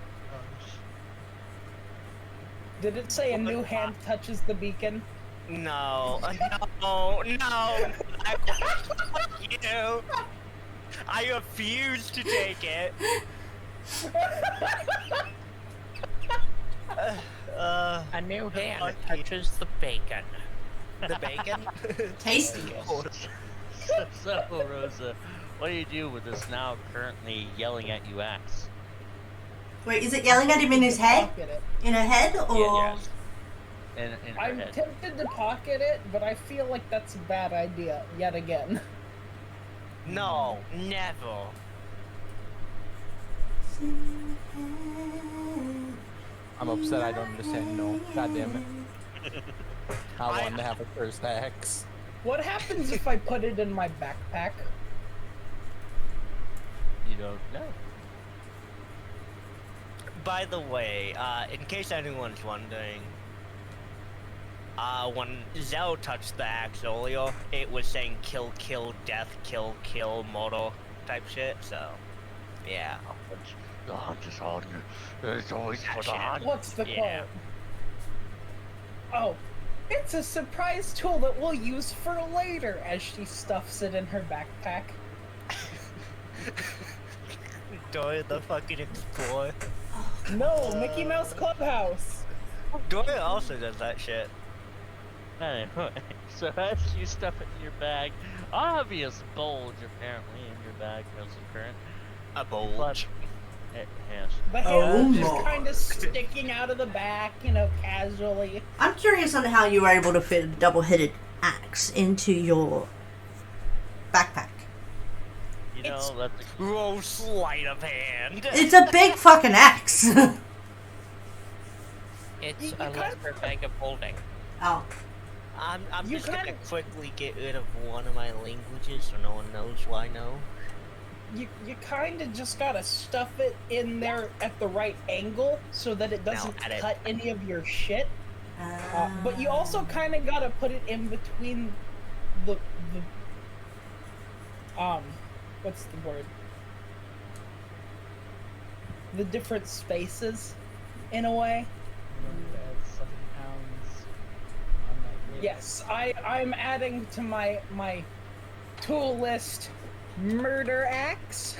Did it say a new hand touches the beacon? No, no, fuck you. I refuse to take it. A new hand fuck you. touches the bacon. The bacon? Tasty. So, Rosa, what do you do with this now currently yelling at you axe? Wait, is it yelling at him in his head? Pocket it. In her head, or? Yes. In her I'm head. tempted to pocket it, but I feel like that's a bad idea yet again. No, never. I'm upset I don't understand no. God damn it. I wanted to have a cursed axe. What happens if I put it in my backpack? You don't know. By the way, in case anyone's wondering, when Zell touched the axe earlier, it was saying kill, kill, death, kill, mortal type shit, so, yeah. The hunt is on. It's always for the Gotcha. hunt. What's the Yeah. quote? Oh, it's a surprise tool that we'll use for later, as she stuffs it in her backpack. Dora the fucking Explorer. No, Mickey Mouse Clubhouse. Dora also does that shit. Anyway, so as you stuff it in your bag, obvious bulge apparently in your bag, Mr. Current. A bulge. Yes. The Oh hand just my. kind of sticking out of the back, casually. I'm curious on how you were able to fit a double-headed axe into your backpack. You know, It's- that's a Gross sleight of hand. It's a big fucking axe. It's You a kinda- lesser bag of holding. Oh. I'm You just gonna kinda- quickly get rid of one of my languages so no one knows why I know. You kind of just gotta stuff it in there at the right angle so that it doesn't Now, edit. cut any of your shit. But you also kind of gotta put it in between the what's the word? The different spaces, in a way. Remember to add 7 pounds on that list. Yes, I'm adding to my tool list murder axe.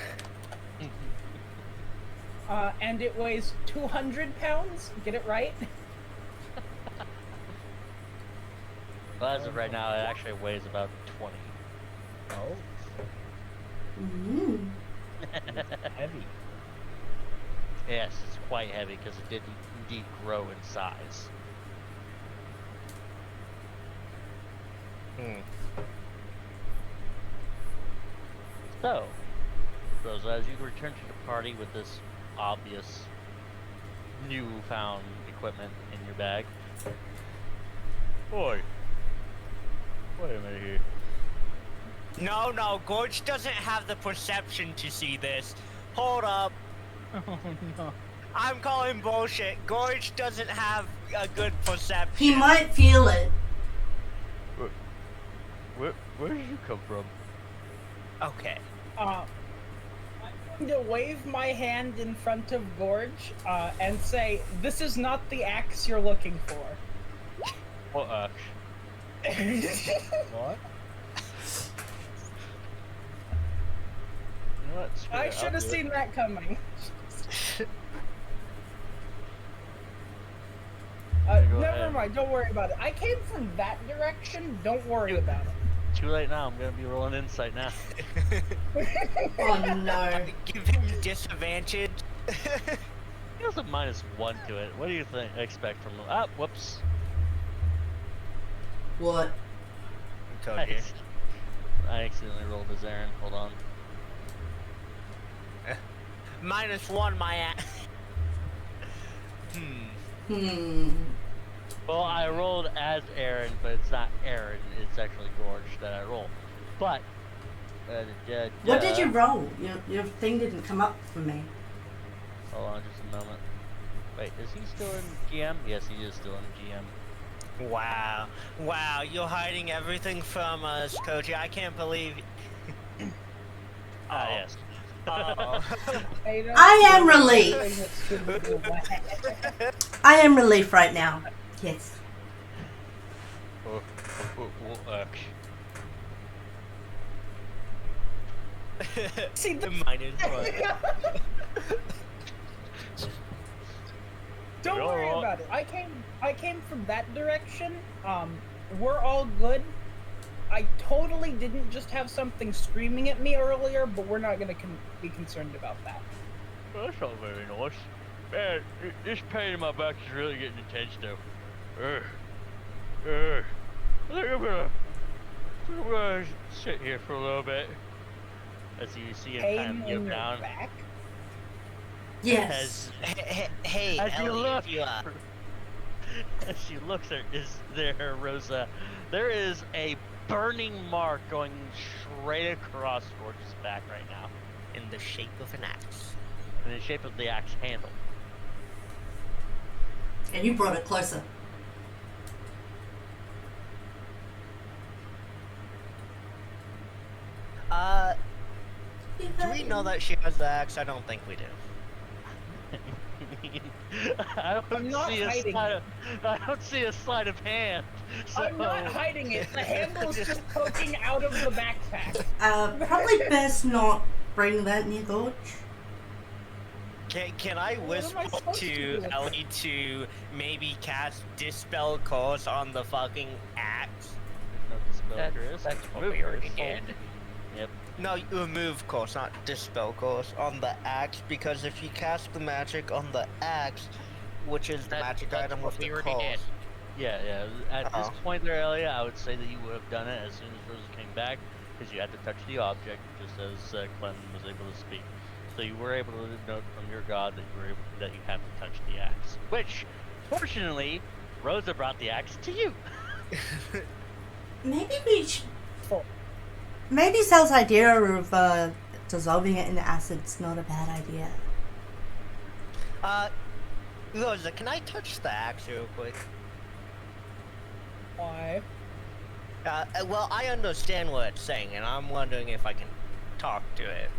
And it weighs 200 pounds. Get it right? well, as of right now, it actually weighs about 20. Oh, Mm. heavy. Yes, it's quite heavy because it did indeed grow in size. So, Rosa, as you return to the party with this obvious newfound equipment in your bag. Boy, wait a minute here. No, Gorge doesn't have the perception to see this. Hold up. Oh no. I'm calling bullshit. Gorge doesn't have a good perception. He might feel it. Where did you come from? Okay. I'm going to wave my hand in front of Gorge and say, "This is not the axe you're looking for." What axe? What? You know what? Screw I it, should I'll have do it. seen that coming. Go Never ahead. mind, don't worry about it. I came from that direction, don't worry about it. Too late now. I'm gonna be rolling insight now. Oh no. Give him disadvantage. He has a -1 to it. What do you expect from him? Ah, whoops. What? Told you. I accidentally rolled his errand. Hold on. -1, my ass. Well, I rolled as Aaron, but it's not Aaron. It's actually Gorge that I rolled. But What did you roll? Your thing didn't come up for me. Hold on, just a moment. Wait, is he still in GM? Yes, he is still in GM. Wow, you're hiding everything from us, Koji. I can't believe. Ah, yes. I am relieved. I am relieved right now. Yes. See, the -1. Don't You're worry all- about it. I came from that direction. We're all good. I totally didn't just have something screaming at me earlier, but we're not gonna be concerned about that. Well, that's not very nice. Man, this pain in my back is really getting intense though. I think I'm gonna sit here for a little bit. As you see him Pain kind of in give your down. back. Yes. Hey, As you Ellie, look, if you, as she looks there, Rosa, there is a burning mark going straight across Gorge's back right now, in the shape of an axe. in the shape of the axe handle. And you brought it closer. Do we know that she has the axe? I don't think we do. I I'm not hiding I don't see a sleight of hand. So I'm not hiding it. The handle's just poking out of the backpack. Probably best not bring that near Gorge. Can I What am I whisper supposed to do to with Ellie to maybe cast Dispel Curse on the fucking axe? Chris. That's what Remove we already course. did. Yep. No, you remove course, not dispel course on the axe, because if you cast the magic on the axe, which is the magic That's item what with we the already did. course. Yeah. At this Oh. point there, Elia, I would say that you would have done it as soon as Rosa came back, because you had to touch the object, just as Clem was able to speak. So you were able to note from your god that that you have to touch the axe. Which, fortunately, Rosa brought the axe to you. Maybe we should. Full. Maybe Sal's idea of dissolving it in acid's not a bad idea. Rosa, can I touch the axe real quick? Why? Well, I understand what it's saying, and I'm wondering if I can talk to it.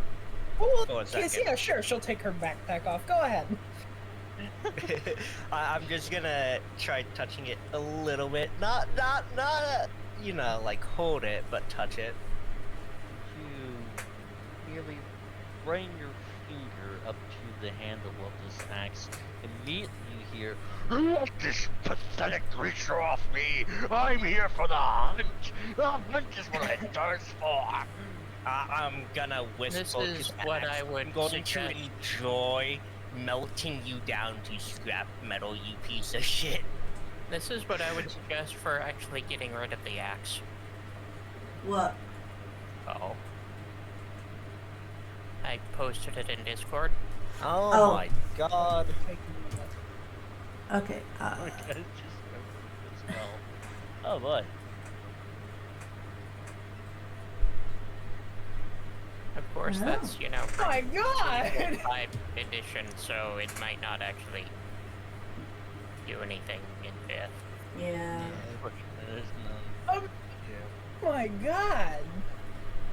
Well, For a yes, second. yeah, sure. She'll take her backpack off. Go ahead. I'm just gonna try touching it a little bit. Not, you know, like hold it, but touch it. You merely bring your finger up to the handle of this axe. Immediately you hear, "Let this pathetic creature off me! I'm here for the hunt! The hunt is what I thirst for!" I'm gonna whisper. This is to the what axe, I would I'm going suggest. to enjoy melting you down to scrap metal, you piece of shit. This is what I would suggest for actually getting rid of the axe. What? Oh. I posted it in Discord. Oh my god. Okay. Okay, just smell. Oh boy. Of course, Oh. that's, you know, Oh my god! 5 edition, so it might not actually do anything in 5th. Yeah. There's none. Oh my god!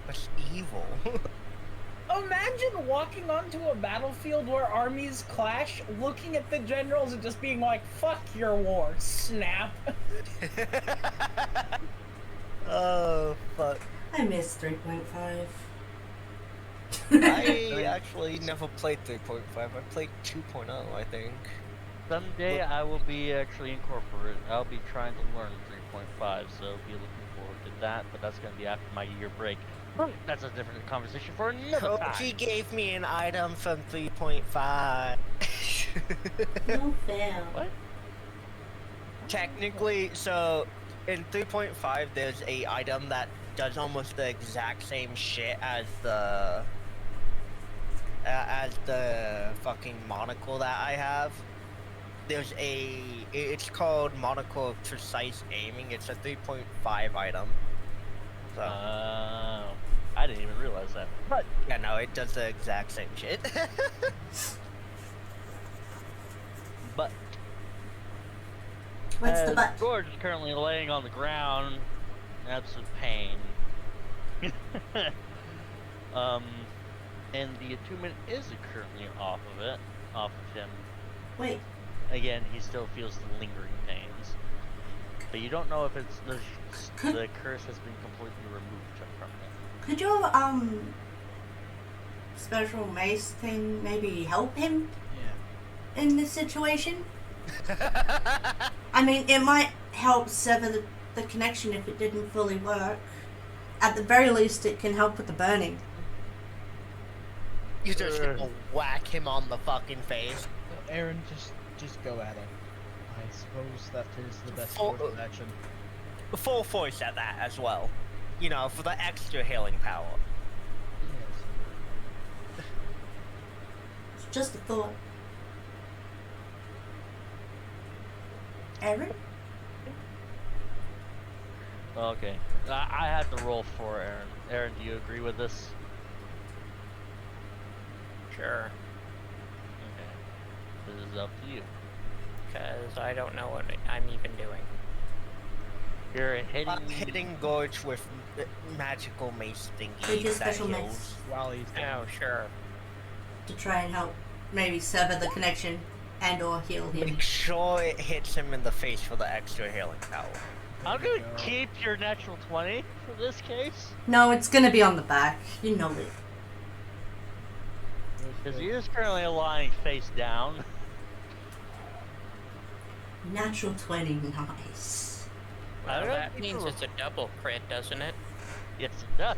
That's evil. Imagine walking onto a battlefield where armies clash, looking at the generals and just being like, "Fuck your war, snap." Oh fuck. I missed 3.5. I actually never played 3.5. I played 2.0, I think. Someday I will be actually incorporate. I'll be trying to learn 3.5, so be looking forward to that. But that's gonna be after my year break. That's a different conversation for another time. She gave me an item from 3.5. No fail. What? Technically, so in 3.5, there's a item that does almost the exact same shit as the fucking monocle that I have. There's it's called Monocle of Precise Aiming. It's a 3.5 item. So I didn't even realize that. But yeah, no, it does the exact same shit. but What's the butt? George is currently laying on the ground in absolute pain. And the attunement is currently off of him. Wait. Again, he still feels the lingering pains. But you don't know if it's the curse has been completely removed from him. Could your special mace thing maybe help him Yeah. in this situation? I mean, it might help sever the connection if it didn't fully work. At the very least, it can help with the burning. You just gonna whack him on the fucking face. Well, Aaron, just go at him. I suppose that is the best Full- course of action. Full force at that as well. You know, for the extra healing power. Yes. It's just a thought. Aaron? Okay. I had to roll for Aaron. Aaron, do you agree with this? Sure. Okay. This is up to you. Because I don't know what I'm even doing. You're hitting Hitting Gorge with magical mace With thingy your that special heals. mace. While he's down. Oh, sure. To try and help maybe sever the connection and or heal him. Make sure it hits him in the face for the extra healing power. I'm There you gonna go. keep your natural 20 for this case. No, it's gonna be on the back. You know it. Because he is currently lying face down. Natural 20, nice. I Well, don't that think means so. it's a double crit, doesn't it? Yes, it does.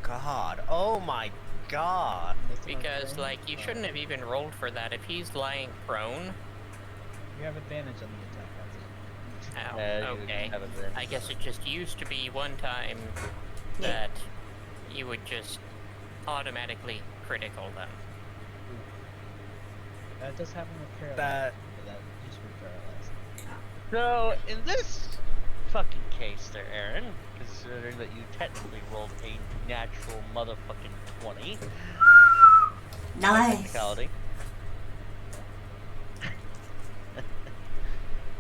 God. Oh my God. That's what I'm Because, saying. like, you shouldn't have even rolled for that. If he's lying prone, You have advantage on the attack. That's it. oh, Yeah, you okay. have it there. I guess it just used to be one time Yeah. that you would just automatically critical them. That does happen with Paralyze. That- but that used to be Paralyzed. So, in this fucking case there, Aaron, considering that you technically rolled a natural motherfucking 20. Nice. Technicality.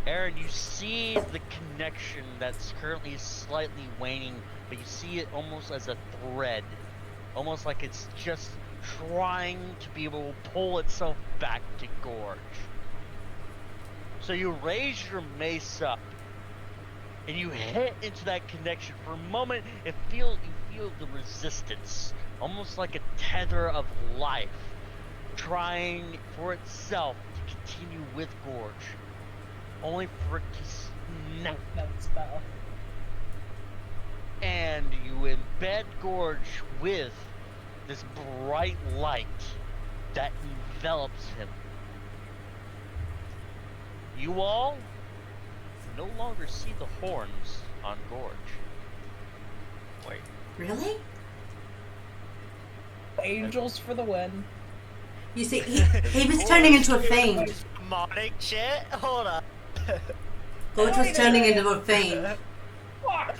Aaron, you see the connection that's currently slightly waning, but you see it almost as a thread. Almost like it's just trying to be able to pull itself back to Gorge. So you raise your mace up, and you hit into that connection. For a moment, you feel the resistance, almost like a tether of life, trying for itself to continue with Gorge, only for it to snap. That spell. And you embed Gorge with this bright light that envelops him. You all no longer see the horns on Gorge. Wait. Really? Angels for the win. You see, he was turning into a fiend. Demonic shit? Hold up. Gorge was turning into a fiend. Fuck!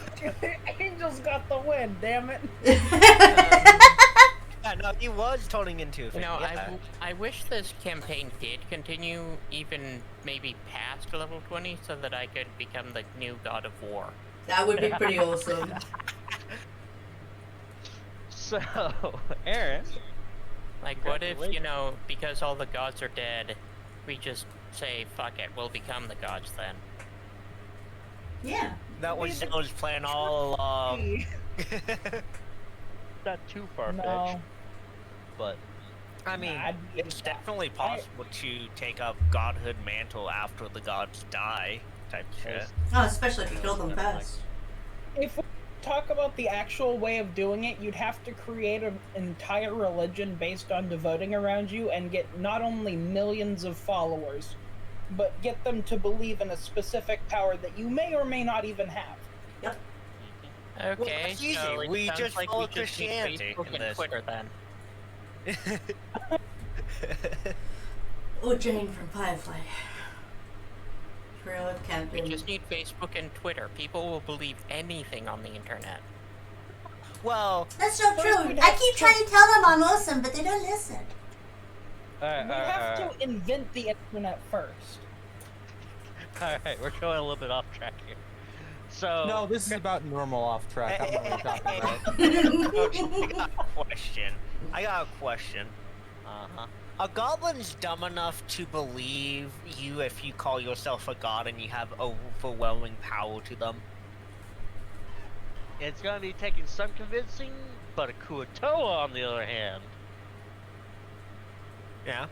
Angels got the win, damn it. Yeah, no, he was turning into a You thing. know, yeah. I wish this campaign did continue even maybe past level 20 so that I could become the new god of war. That would be pretty awesome. So, Aaron, Like, what if, you know, because all the gods are dead, we just say, fuck it, we'll become the gods then. Yeah. That was Zillow's plan all along. not too far-fetched, No. but I mean, Nah, it's definitely possible to take up godhood mantle after the gods die, type shit. Oh, especially if you kill them first. If we talk about the actual way of doing it, you'd have to create an entire religion based on devoting around you and get not only millions of followers, but get them to believe in a specific power that you may or may not even have. Yep. Okay, that's easy. so it We sounds just like follow we just need Christianity Facebook in and this. Twitter then. Or Jane from Firefly. Trail of We Captain. just need Facebook and Twitter. People will believe anything on the internet. Well, That's not First true. we'd I have keep to- trying to tell them I'm awesome, but they don't listen. We have to invent the internet first. Alright, we're going a little bit off track here. So, No, this is about normal off track. I don't know what you're talking about. I got a question. uh-huh. Are goblins dumb enough to believe you if you call yourself a god and you have overwhelming power to them? It's gonna be taking some convincing, but a Kuatoa, on the other hand, Yeah.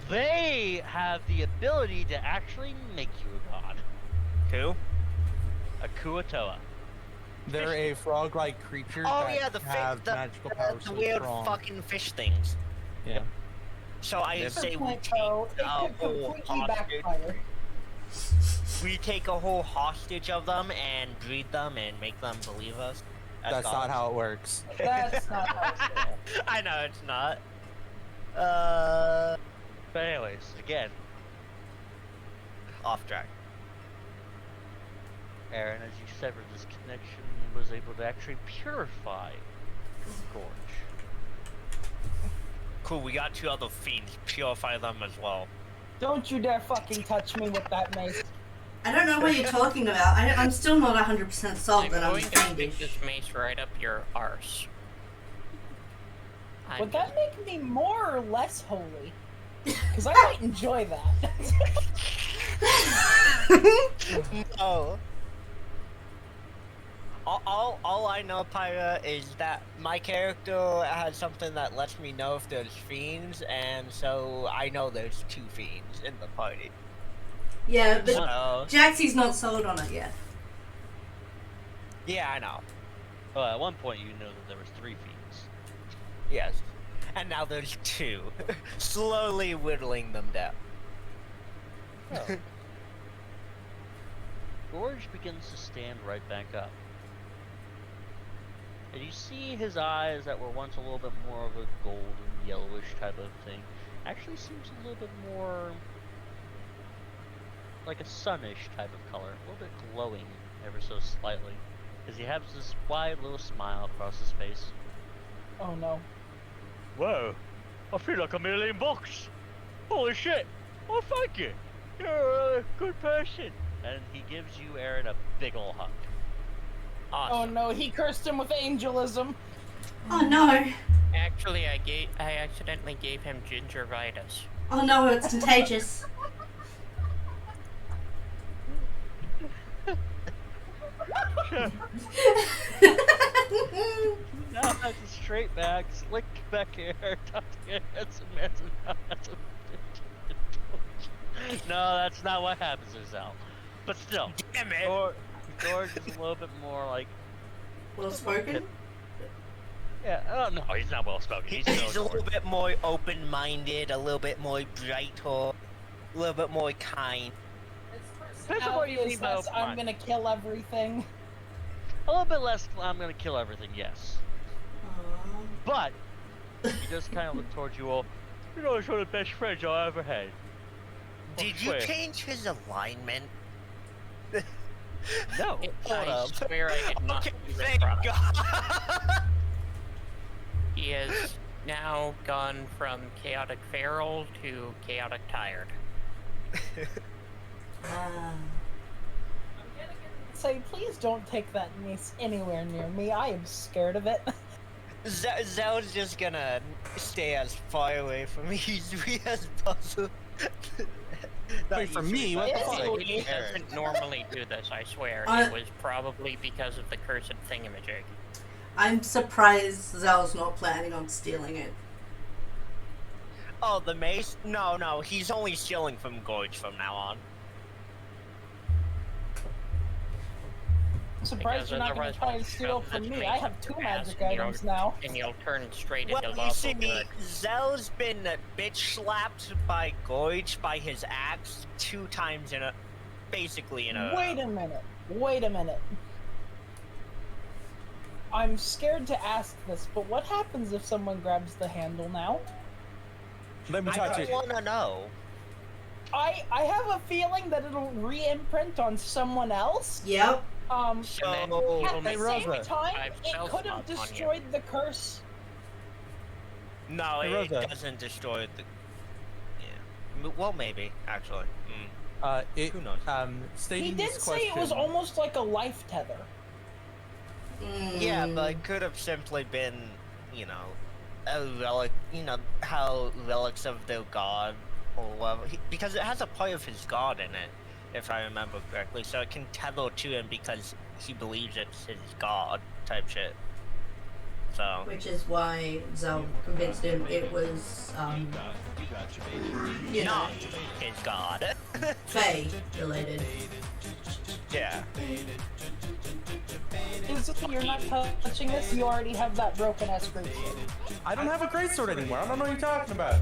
they have the ability to actually make you a god. Who? A Kuatoa. They're a frog-like creature Oh that yeah, the have magical powers the so weird strong. fucking fish things. Yeah. So I Yeah. say we Point, take though, it a could whole completely hostage. backfire. We take a whole hostage of them and breed them and make them believe us. as That's not gods. how it works. That's not how it's done. I know it's not. But anyways, again, Off track. Aaron, as you severed this connection, was able to actually purify Gorge. Cool, we got 2 other fiends. Purify them as well. Don't you dare fucking touch me with that mace. I don't know what you're talking about. I'm still not 100% sold I'm that I'm going to stick fiendish. this mace right up your arse. I'm Would that just- make me more or less holy? Because I might enjoy that. No. All I know, Pyra, is that my character has something that lets me know if there's fiends, and so I know there's 2 fiends in the party. Yeah, but So, Jaxie's not sold on it yet. Yeah, I know. Well, at one point you know that there was 3 fiends. Yes. And now there's 2. Slowly whittling them down. Oh. Gorge begins to stand right back up. And you see his eyes that were once a little bit more of a golden yellowish type of thing actually seems a little bit more like a sunnish type of color, a little bit glowing ever so slightly, because he has this wide little smile across his face. Oh no. Whoa, I feel like $1 million bucks. Holy shit! Oh, thank you. You're a good person. And he gives you, Aaron, a big ol' hug. Oh Awesome. no, he cursed him with angelism. Oh no. Actually, I accidentally gave him gingivitis. Oh no, it's contagious. Now that's a straight back, slick back hair, talking handsome man. No, that's not what happens to Zell. But still, Damn it! George is a little bit more like, Well spoken? yeah, oh no, he's not well spoken. He's He's still a little George. bit more open-minded, a little bit more bright-eyed, a little bit more kind. Depends on what you mean by Less, I'm open-minded. gonna kill everything. A little bit less, I'm gonna kill everything, yes. But, he does kind of look towards you all, you know, he's one of the best friends I ever had. Did you swear. change his alignment? No. I swear I did not Okay, do this thank product. God. He has now gone from chaotic feral to chaotic tired. Say, please don't take that niece anywhere near me. I am scared of it. Zell's just gonna stay as far away from me as possible. Wait, for me? What the It's fuck? okay. He doesn't normally do this, I swear. I- It was probably because of the cursed thingamajig. I'm surprised Zell's not planning on stealing it. Oh, the mace? No, he's only stealing from Gorge from now on. I'm surprised Because you're not gonna otherwise try we'll and steal shove from this me. mace I have up 2 your ass magic and items now. And you'll turn straight Well, into you lawful see, good. Zell's been bitch slapped by Gorge by his axe 2 times in a... basically in a... Wait a minute. Wait a minute. I'm scared to ask this, but what happens if someone grabs the handle now? Let me I touch don't it. wanna know. I have a feeling that it'll re-imprint on someone else. Yep. So... At Hey, the same Rosa. time, I've it spell could have slots on you. destroyed the curse. No, Hey, it Rosa. doesn't destroy the... Yeah. Well, maybe, actually. Who knows? He Stating did this say it was question- almost like a life tether. Yeah, but it could have simply been, you know, a relic, you know, how relics of their god, or whatever, because it has a part of his god in it, if I remember correctly, so it can tether to him because he believes it's his god, type shit. So, Which is why Zell convinced him it was, you know, not his god. Fae related. Yeah. Is it you're not touching this? You already have that broken ass great sword. I don't have a greatsword anymore. I don't know what you're talking about.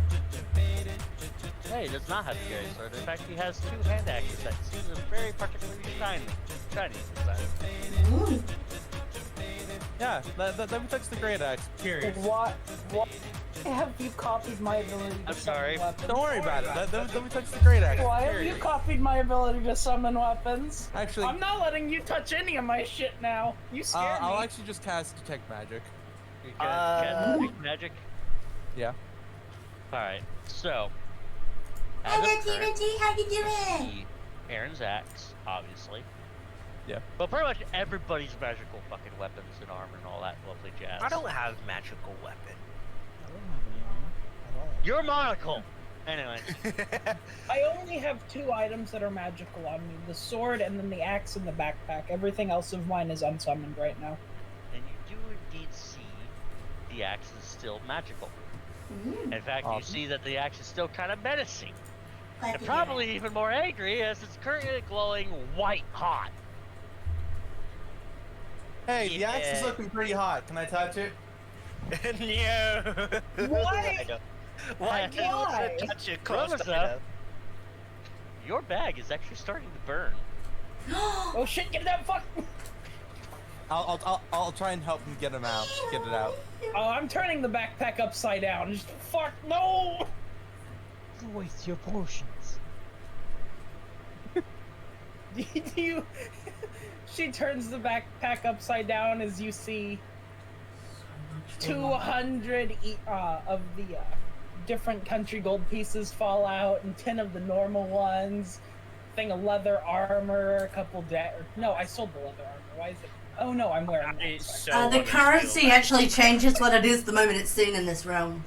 Hey, he does not have a great sword. In fact, he has 2 hand axes that seem very particularly shiny this time. Ooh. Yeah, let me touch the great axe. Period. What have you copied my ability to I'm summon sorry. weapons? Don't worry about it. Let me touch the great axe. Why have you Period. copied my ability to summon weapons? Actually, I'm not letting you touch any of my shit now. You scared me. I'll actually just cast detect magic. You can detect magic. Yeah. Alright, so. Hi as there, of current, TNT, how you doing? see Aaron's axe, obviously. Yeah. But pretty much everybody's magical fucking weapons and armor and all that lovely jazz. I don't have magical weapon. I don't have any armor at all. You're monocle! Anyway. I only have 2 items that are magical on me. The sword and then the axe in the backpack. Everything else of mine is unsummoned right now. And you do indeed see the axe is still magical. Mm, In fact, you Awesome. see that the axe is still kind of menacing. glad And to probably even more angry as it's currently glowing white hot. Hey, the axe is Yeah. looking pretty hot. Can I touch it? No. Why? I don't- Why do you want Why? to touch your Rosa, cursed item? your bag is actually starting to burn. Oh shit! Get that fuck! I'll try and help him get him out. Get it out. Oh, I'm turning the backpack upside down. Just fuck no! Waste your potions. you. She turns the backpack upside down as you see 200 of the different country gold pieces fall out, and 10 of the normal ones. Thing of leather armor, a couple No, I sold the leather armor. Why is it? Oh no, I'm wearing that. It's Sorry. so The understood. currency actually changes what it is the moment it's seen in this realm.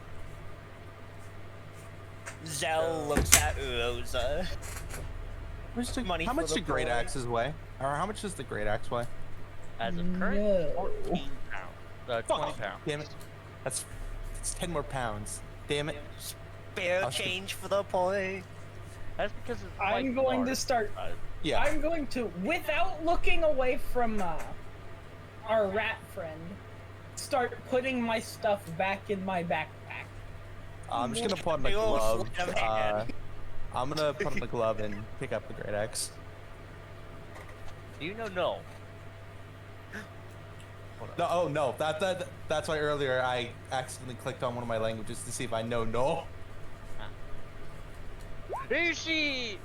Zell looks at Rosa. Money How for much the do great boy. axes weigh? Or how much does the great axe weigh? As of current, No. 14 pounds. 20 pounds. Damn it. That's 10 more pounds. Damn it. Spare I'll change for the boy. That's because it's I'm quite going to large. start. Yeah. I'm going to, without looking away from our rat friend, start putting my stuff back in my backpack. I'm just gonna put on a Big ol' glove. sleight of hand. I'm gonna put on a glove and pick up the great axe. Do you know no? No, oh no, that's why earlier I accidentally clicked on one of my languages to see if I know no. You see,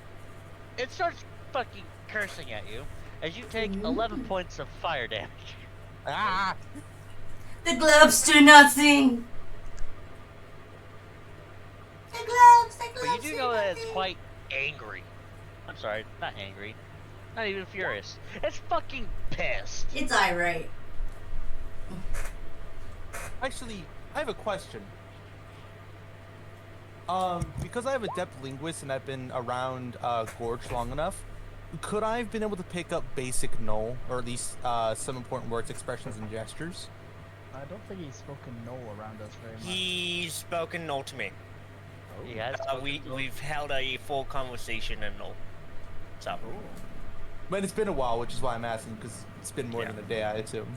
it starts fucking cursing at you as you take 11 points of fire damage. Ah! The gloves do nothing. The gloves But you do know that it's quite angry. I'm sorry, not angry. Not even furious. It's fucking pissed. It's irate. Actually, I have a question. Because I have adept linguist and I've been around Gorge long enough, could I have been able to pick up basic null, or at least some important words, expressions, and gestures? I don't think he's spoken no around us very much. He's spoken no to me. He has We've held a full conversation and no. So. But it's been a while, which is why I'm asking, because it's been more Yeah. than a day, I assume.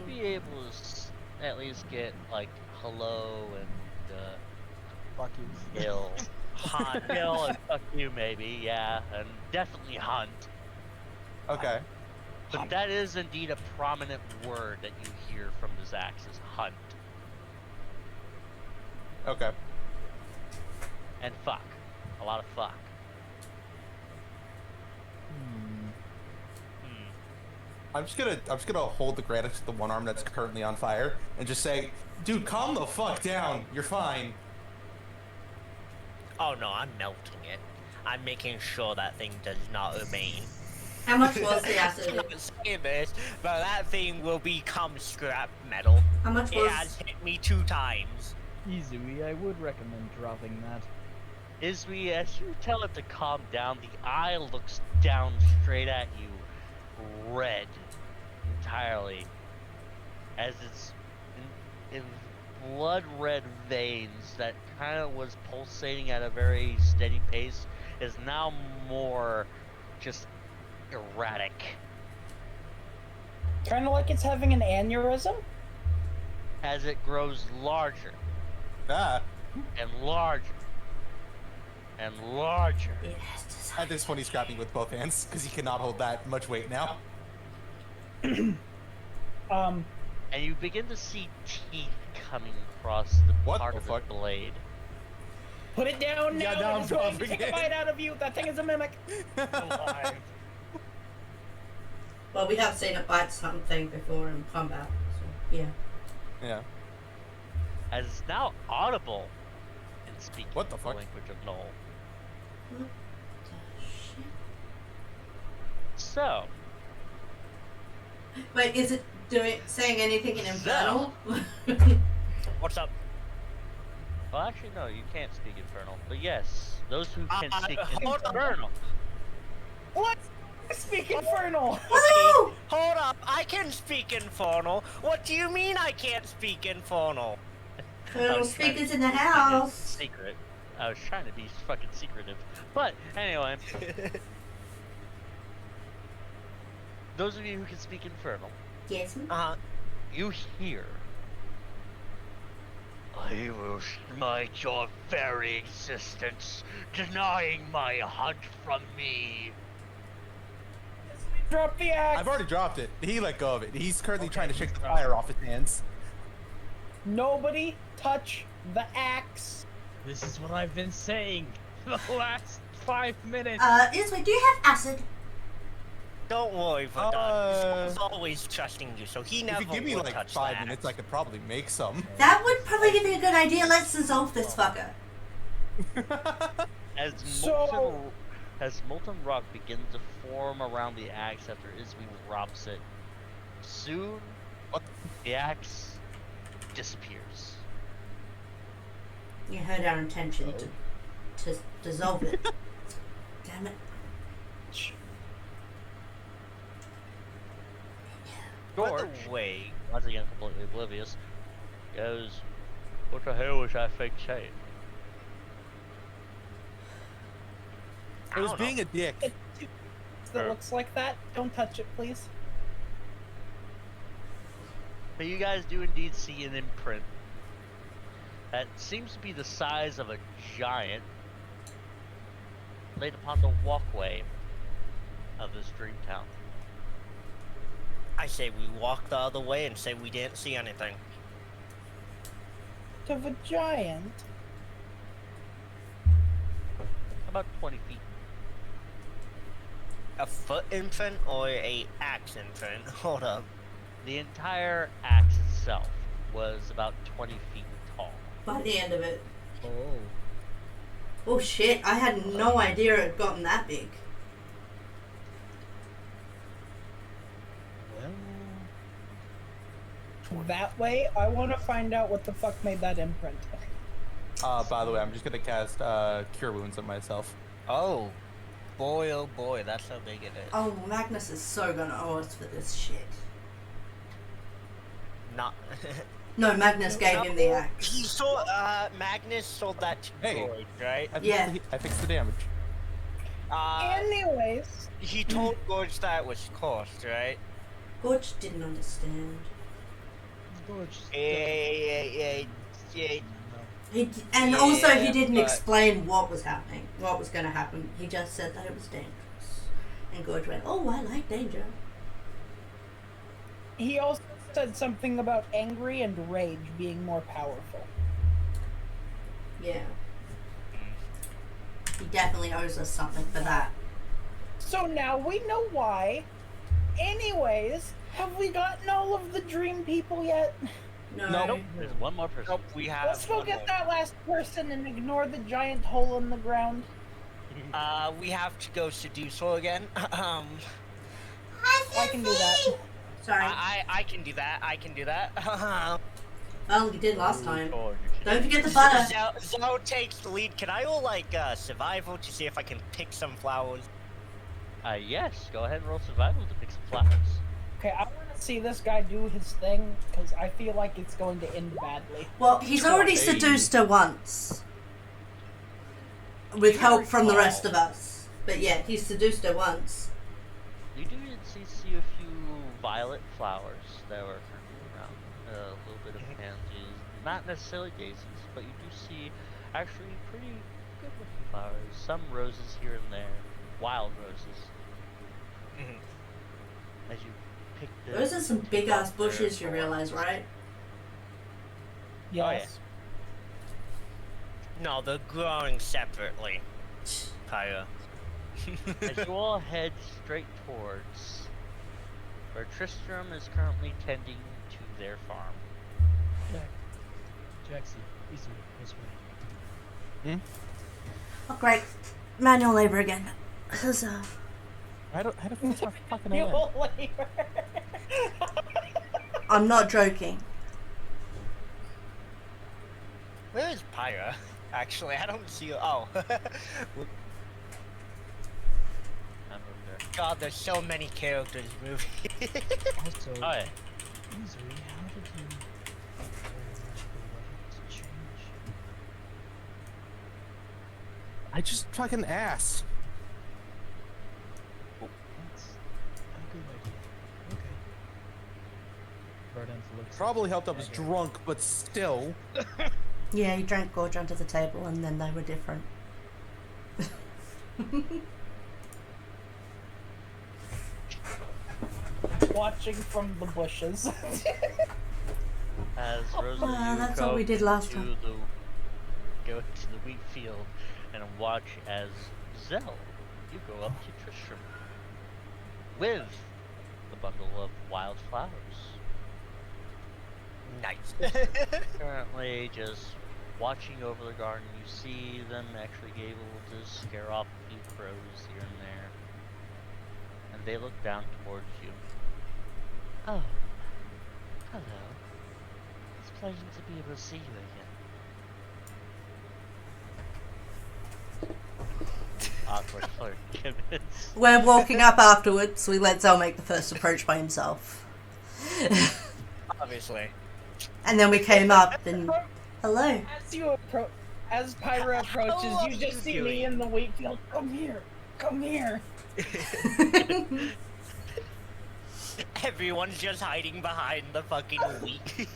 be able to at least get like hello and Fuck you. kill. Hunt, kill and fuck you maybe, yeah, and definitely hunt. Okay. But that is indeed a prominent word that you hear from the Zax is hunt. Okay. And fuck. A lot of fuck. I'm just gonna hold the great axe with the one arm that's currently on fire and just say, dude, calm the fuck down. You're fine. Oh no, I'm melting it. I'm making sure that thing does not remain. How much was the I'm acid? not saying this, but that thing will become scrap metal. How much It was? has hit me 2 times. Izui, I would recommend dropping that. Izui, as you tell it to calm down, the eye looks down straight at you, red entirely, as it's in blood red veins that kind of was pulsating at a very steady pace is now more just erratic. Kind of like it's having an aneurysm. As it grows larger Ah. and larger and larger. It has to. At this point, he's grabbing with both hands because he cannot hold that much weight now. And you begin to see teeth coming across the What part the of fuck? the blade. Put it down now. Yeah, now I'm It's going to dropping take a it. bite out of you. That thing is a mimic. Alive. Well, we have seen it bite something before in combat, so yeah. Yeah. As it's now audible in speaking What the fuck? language of Null. What the shit? So, Wait, is it saying anything in Infernal? What's up? well, actually, no, you can't speak Infernal. But yes, those who can speak hold on. Infernal. What? Speak infernal. Woo! Hold up, I can speak Infernal. What do you mean I can't speak Infernal? Infernal was trying to speakers in the keep it house. Secret. I was trying to be fucking secretive. But, anyway. those of you who can speak Infernal, Yes. you hear. I will smite your very existence, denying my hunt from me. Drop the axe. I've already dropped it. He let go of it. He's currently Okay, trying to shake he's the dropped fire it. off his hands. Nobody touch the axe. This is what I've been saying for the last 5 minutes. Iswe, do you have acid? Don't worry, Verdun. He's always trusting you, so he never If you give me would like touch 5 that. minutes, I could probably make some. That would probably be a good idea. Let's dissolve this fucker. As molten rock begins to form around the axe after Izzy drops it, soon the axe disappears. You heard our intention to dissolve it. Damn it. By George, the way, once again completely oblivious, goes, "What the hell was I fake saying?" It was being a dick. That looks like that. Don't touch it, please. But you guys do indeed see an imprint that seems to be the size of a giant laid upon the walkway of this dream town. I say we walk the other way and say we didn't see anything. Of a giant. About 20 feet. A foot infant or a axe infant? Hold up. The entire axe itself was about 20 feet tall. By the end of it. Oh. Oh shit, I had no idea it had gotten that big. Well, That way, I want to find out what the fuck made that imprint. By the way, I'm just gonna cast Cure Wounds on myself. Oh boy, that's how big it is. Oh, Magnus is so gonna owe us for this shit. Not. No, Magnus gave him the axe. He sold. Magnus sold that to Hey. George, right? I fixed the damage. Anyways, He told George that was cost, right? Gorge didn't understand. Gorge. Yeah. And also he Yeah, didn't but- explain what was happening, what was going to happen. He just said that it was dangerous. And Gorge went, oh, I like danger. he also said something about angry and rage being more powerful. Yeah. He definitely owes us something for that. So now we know why. Anyways, have we gotten all of the dream people yet? No. Nope. There's one more person. Nope, we have. Let's go one get more. that last person and ignore the giant hole in the ground. We have to go seduce her again. I can do that. Sorry. I can do that. I can do that. Well, you did last time. George. Don't forget the butter. Zo takes the lead. Can I roll like survival to see if I can pick some flowers? Yes, go ahead and roll survival to pick some flowers. Okay, I want to see this guy do his thing, because I feel like it's going to end badly. Well, he's already seduced her once. With help from the rest of us. But yeah, he's seduced her once. You do see a few violet flowers that were currently around. A little bit of pansies. Not necessarily daisies, but you do see actually pretty good looking flowers. Some roses here and there. Wild roses. As you pick the... Those are some big ass bushes, you realize, right? Yes. No, they're growing separately. Pyra. As you all head straight towards where Tristram is currently tending to their farm. Jaxie, easy, this way. Oh, great. Manual labor again. Huzzah. I don't finish my fucking You hand. will labor. I'm not joking. Where is Pyra? Actually, I don't see her. Oh. I'm over there. God, there's so many characters moving. Also, Oh yeah. easy, how did you to change? I just fucking asked. That's a good idea. Cardent looks. Probably at helped I was Dagger. drunk, but still. Yeah, he drank Gorge under the table and then they were different. Watching from the bushes. As Rosa, Well, you that's go all we did last to time. go to the wheat field and watch as Zell, you go up to Tristram with the bundle of wildflowers. Nice. Currently just watching over the garden. You see them actually able to scare off a few crows here and there. And they look down towards you. Oh, hello. It's pleasant to be able to see you again. Awkward flirt gibbets. We're walking up afterwards. We let Zell make the first approach by himself. Obviously. And then we came up and, hello. As Pyra approaches, How you are just you see me doing? in the wheat field. Come here. Come here. Everyone's just hiding behind the fucking wheat.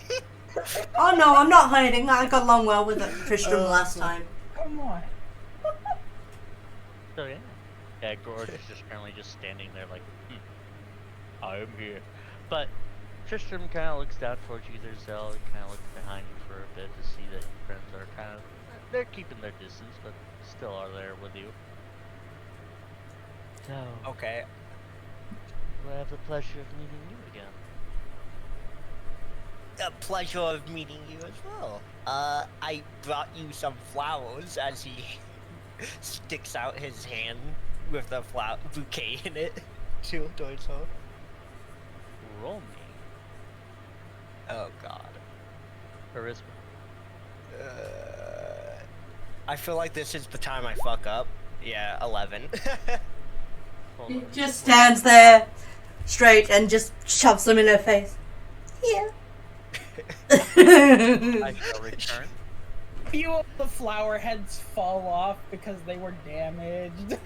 Oh no, I'm not hiding. I got along well with Tristram last time. Come on. So yeah. Yeah, Gorge is just currently just standing there like, I am here. But Tristram kind of looks down towards you there, Zell, and kind of looks behind you for a bit to see that your friends are kind of, they're keeping their distance, but still are there with you. So, Okay. I have the pleasure of meeting you again. A pleasure of meeting you as well. I brought you some flowers as he sticks out his hand with a flower bouquet in it towards her. Roll me. Oh god. Charisma. I feel like this is the time I fuck up. Yeah, 11. Hold He on. just stands there straight and just shoves them in her face. Yeah. I shall return. Few of the flower heads fall off because they were damaged.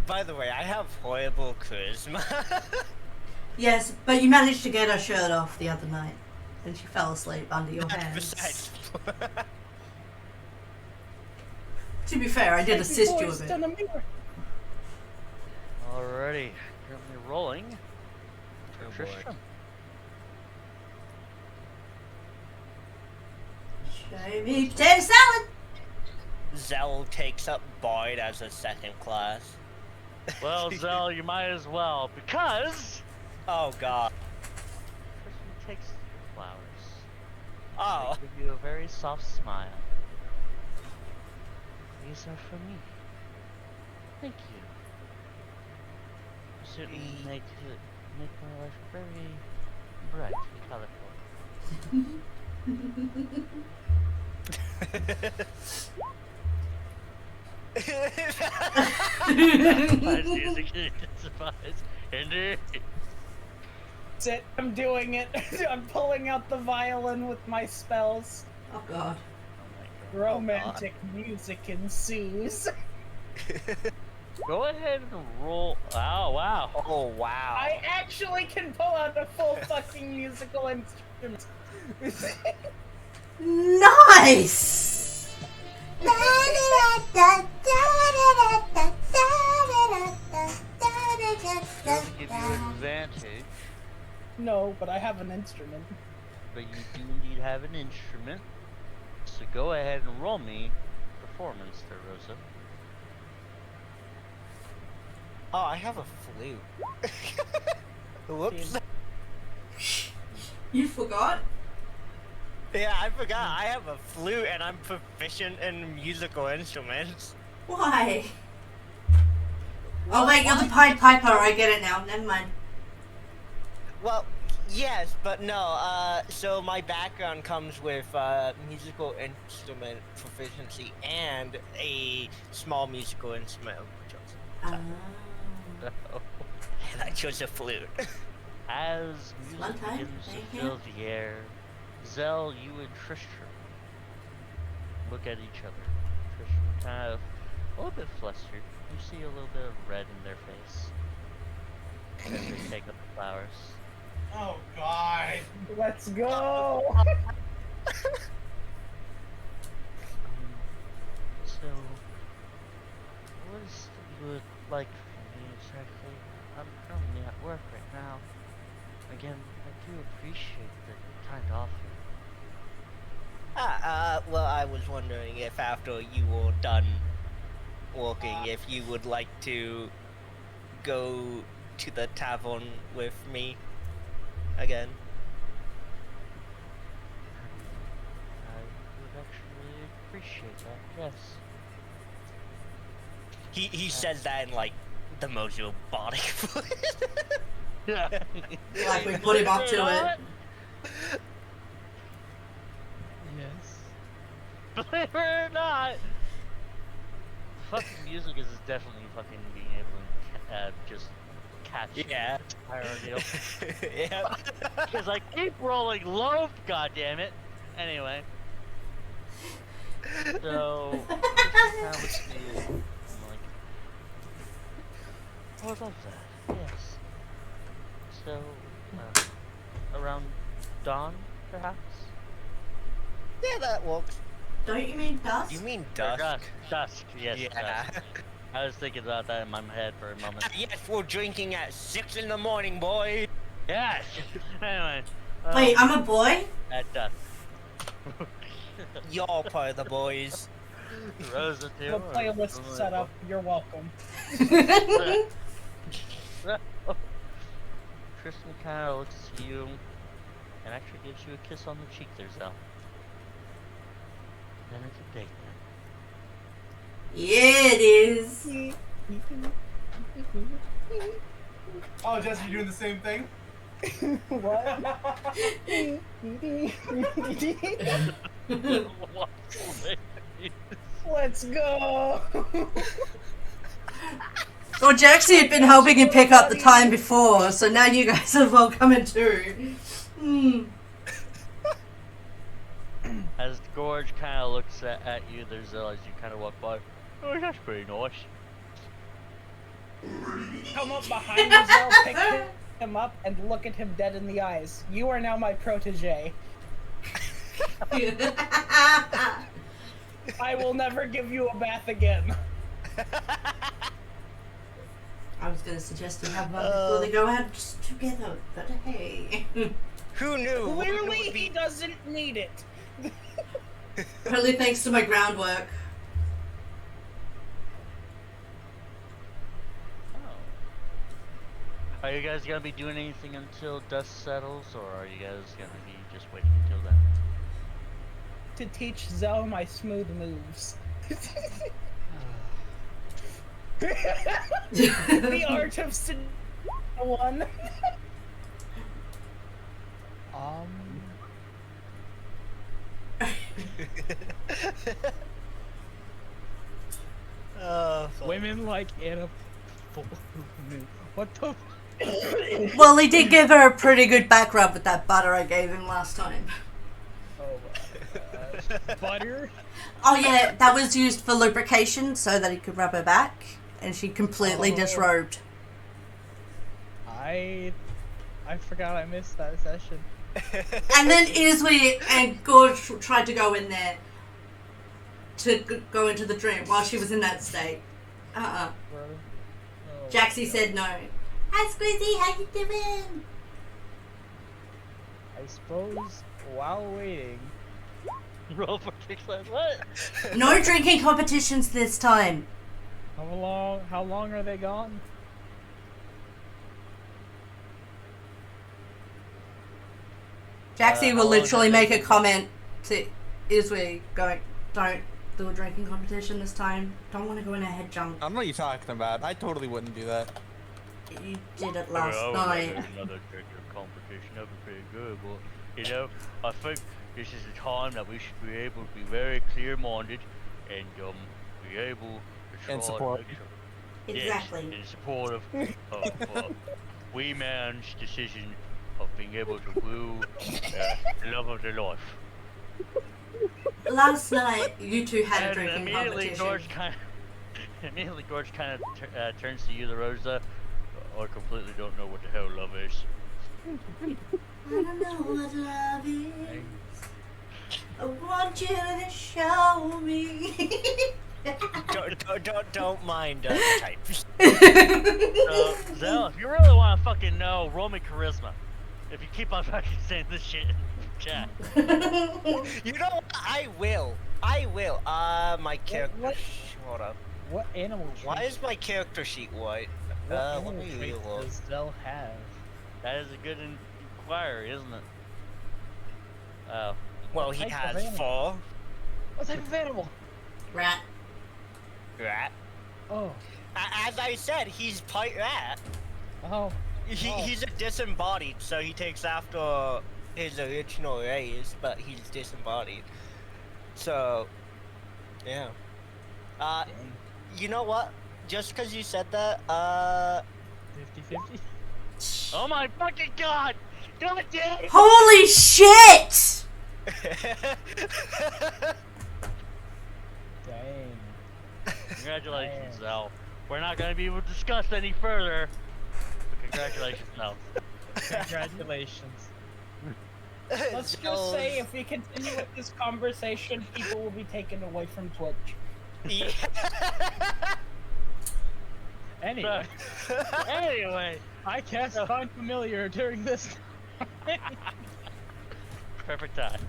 By the way, I have horrible charisma. Yes, but you managed to get her shirt off the other night. And she fell asleep under your hands. Besides. To be fair, I did assist you a bit. Alrighty. Currently rolling. Oh, boy. Tristram. Show me potato salad! Zell takes up Boyd as a second class. Well, Zell, you might as well, because Oh god. Tristan takes your flowers. Oh. They give you a very soft smile. These are for me. Thank you. You certainly make my life very bright and colorful. My music intensifies. Indeed. That's it. I'm doing it. I'm pulling out the violin with my spells. Oh god. Oh Romantic music ensues. Go ahead and roll. Oh, wow. Oh wow. I actually can pull out a full fucking musical instrument. Nice! Doesn't give you advantage, No, but I have an instrument. but you do indeed have an instrument. So go ahead and roll me performance there, Rosa. Oh, I have a flute. Whoops. You forgot? Yeah, I forgot. I have a flute and I'm proficient in musical instruments. Why? Oh wait, you're the Pied Piper, I get it now, never mind. Well, yes, but no. So my background comes with musical instrument proficiency and a small musical instrument of choice. And I chose a flute. As music One time, begins to thank you. fill the air, Zell, you and Tristram look at each other. Tristram kind of a little bit flustered. You see a little bit of red in their face as they take up the flowers. Oh God. Let's go. So, what is you would like from me exactly? I'm currently at work right now. Again, I do appreciate the kind offer. Well, I was wondering if after you were done walking, if you would like to go to the tavern with me again. I would actually appreciate that, yes. He says that in like the most robotic voice. Yeah. Like we put him up to it. Yes. Believe it or not! Fucking music is definitely fucking being able to just catch Yeah. the entire deal. Yeah. Because I keep rolling low, goddammit. Anyway. So, just with me, I'm like, oh, I love that, yes. So, around dawn, perhaps? Yeah, that works. Don't you mean dust? You mean Or dusk? Dusk, yes, Yeah. dusk. I was thinking about that in my head for a moment. Yes, we're drinking at 6 in the morning, boy. Yes! Anyway. Wait, I'm a boy? At dusk. Y'all part of the boys. Rosa too. The playlist set up. You're welcome. Tristan kind of looks at you and actually gives you a kiss on the cheek there, Zell. Then it's a date Yeah, it is. Oh, Jess, you doing the same thing? What? then. Let's go. Well, Jaxie had been helping him pick up the time before, so now you guys are all coming too. As Gorge kind of looks at you, there's as you kind of walk by. Oh, that's pretty nice. Come up behind Giselle, pick him up, and look at him dead in the eyes. You are now my protege. I will never give you a bath again. I was going to suggest you have one before they go out together, but hey. Who knew? Clearly, Would he doesn't need it. Only thanks to my groundwork. Are you guys gonna be doing anything until dust settles, or are you guys gonna be just waiting until then? To teach Zell my smooth moves. The art of one. fuck. Women like Anna. What the? Well, he did give her a pretty good back rub with that butter I gave him last time. Oh my gosh. Butter? Oh yeah, that was used for lubrication so that he could rub her back, and she completely disrobed. I forgot I missed that session. And then Isley and Gorge tried to go in there to go into the dream while she was in that state. Oh, Jaxie said no. Hi Squizzy, how you doing? I suppose while waiting. Roll for kickflip. What? No drinking competitions this time. How long are they gone? Jaxie how will long literally has make it a comment to Isley going, don't do a drinking competition this time. Don't want to go in a head jump. I don't know what you're talking about. I totally wouldn't do that. You did it last I would night. like another drinking competition. That'd be pretty good, but you know, I think this is a time that we should be able to be very clear-minded and be able to try And to support. make sure. Exactly. Yes, in support of Wee Man's decision of being able to woo the love of their life. Last night, you two had a And drinking immediately competition. George kind Immediately, Gorge kind of turns to you, the Rosa. I completely don't know what the hell love is. I don't know what love is. I want you to show me. Don't mind the types. So, Zell, if you really want to fucking know, roll me charisma. If you keep on fucking saying this shit in chat. You know what? I will. My character. what- Hold up. What animal trait? Why is my character sheet white? What Let animal me trait look. does Zell have? That is a good inquiry, isn't it? Oh. Well, What he type of has animal? 4. What type of animal? Rat. Rat. Oh. As I said, he's part rat. Oh. He's a disembodied, so he takes after his original race, but he's disembodied. So, yeah. Dang. You know what? Just because you said that, 50-50? Oh my fucking god! God damn it! Holy shit! Dang. Congratulations, Man. Zell. We're not gonna be able to discuss any further. But congratulations, Zell. Congratulations. Let's just say if we continue with this conversation, people will be taken away from Twitch. Yeah. Anyway, Anyway, I cast Find Familiar during this. perfect time.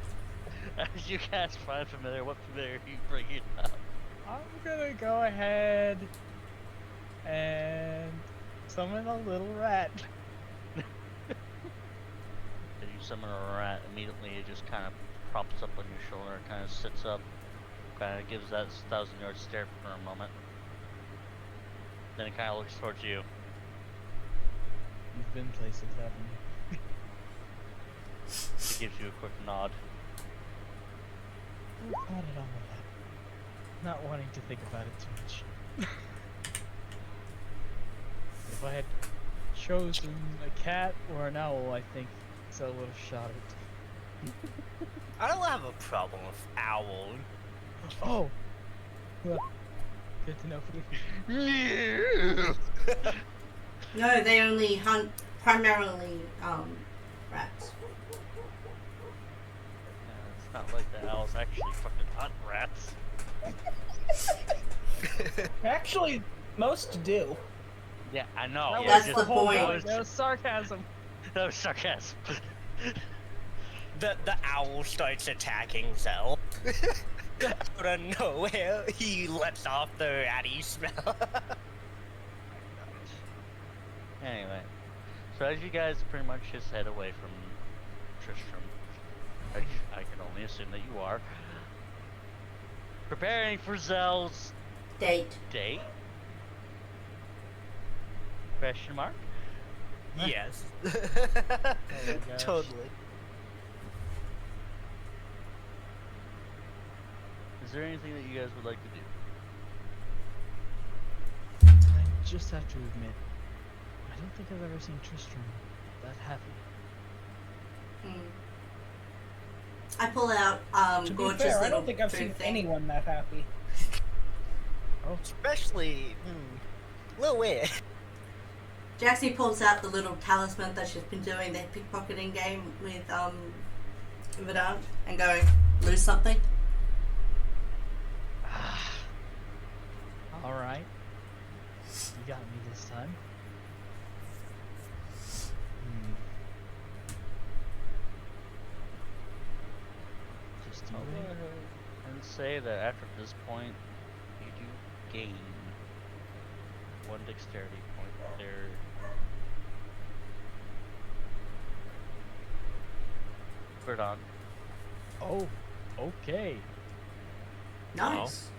As you cast Find Familiar, what familiar are you bringing up? I'm gonna go ahead and summon a little rat. As you summon a rat, immediately it just kind of props up on your shoulder, kind of sits up, kind of gives that 1,000-yard stare for a moment. Then it kind of looks towards you. You've been places, haven't you? It gives you a quick nod. Pat it on the lap. Not wanting to think about it too much. If I had chosen a cat or an owl, I think Zell would have shot it. I don't have a problem with owl. Oh! Well, good to know for you. No, they only hunt primarily rats. It's not like the owls actually fucking hunt rats. Actually, most do. Yeah, I know. That yeah, That's just- the point. That was sarcasm. That was sarcasm. The owl starts attacking Zell. Out of nowhere, he lets off the ratty smell. Anyway, so as you guys pretty much just head away from Tristram, I can only assume that you are, preparing for Zell's Date. date? Question mark? Yes. my gosh. Totally. Is there anything that you guys would like to do? I just have to admit, I don't think I've ever seen Tristram that happy. I pull out To be gorgeous fair, I little don't think I've food seen thing. anyone that happy. Especially, a little weird. Jaxie pulls out the little talisman that she's been doing the pickpocketing game with Vidant and go, lose something. Alright. You got me this time. Just you I'll go wait. ahead and say that after this point, you do gain 1 dexterity point there. Verdant. Oh, okay. Nice.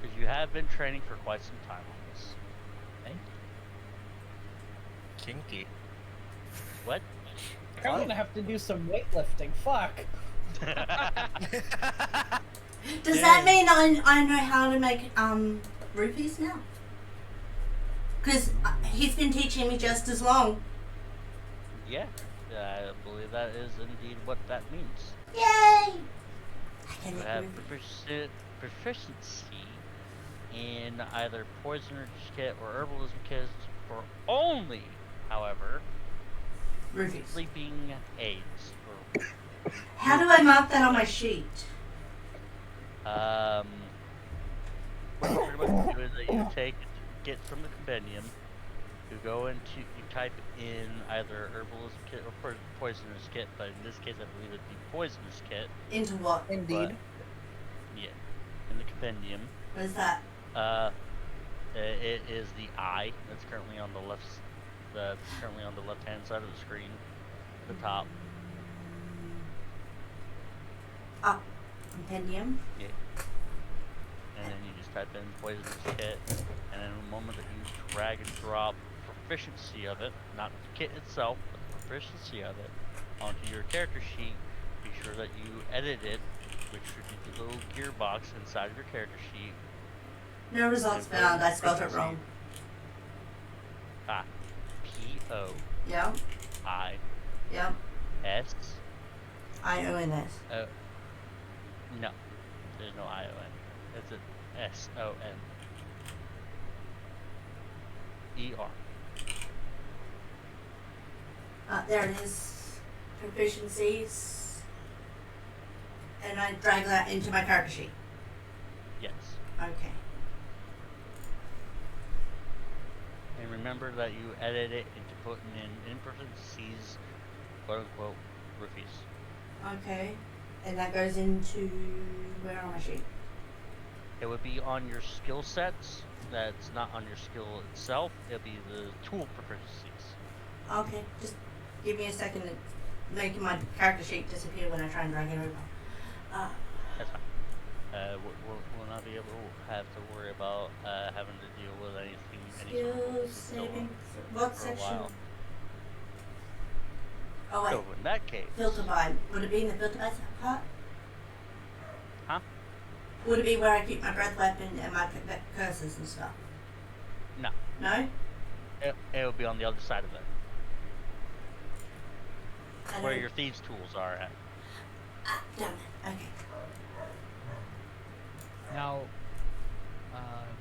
Because you have been training for quite some time on this. Thank you. Kinky. What? I'm gonna have to do some weightlifting. Fuck. Does that mean I know how to make rupees now? Because he's been teaching me just as long. Yeah, I believe that is indeed what that means. Yay! I Can You it have be- proficiency in either poisoner's kit or herbalism kits for only, however, Roofies. sleeping aids. How do I mark that on my sheet? What you pretty much do is that you get from the compendium, you go into, you type in either herbalist kit or poisoner's kit, but in this case I believe it'd be poisoner's kit. Into what? Indeed. But, yeah, in the compendium. What is that? It is the eye that's currently on the left hand side of the screen, at the top. Ah, compendium. Yeah. And then you just type in poisonous kit, and in the moment that you drag and drop proficiency of it, not the kit itself, but the proficiency of it, onto your character sheet, be sure that you edit it, which should be the little gearbox inside of your character sheet. No results found. I spelled it wrong. P-O-I-S. Yep. Yep. IONS. No, there's no I-O-N. It's an S-O-N. E-R. There it is. Proficiencies. And I drag that into my character sheet. Yes. Okay. And remember that you edit it into putting in parentheses, quote unquote, roofies. Okay. And that goes into where on my sheet? It would be on your skill sets. That's not on your skill itself. It'll be the tool proficiencies. Okay. Just give me a second to make my character sheet disappear when I try and drag it over. That's fine. We'll not be able to have to worry about having to deal with anything. Skills, saving. What for a section? while. Oh wait. So in that case, Filter by. Would it be in the filter by part? huh? Would it be where I keep my breath weapon and my cursors and stuff? No, No? it'll be on the other side of it, I where don't- your thieves' tools are at. Damn it. Okay. Now,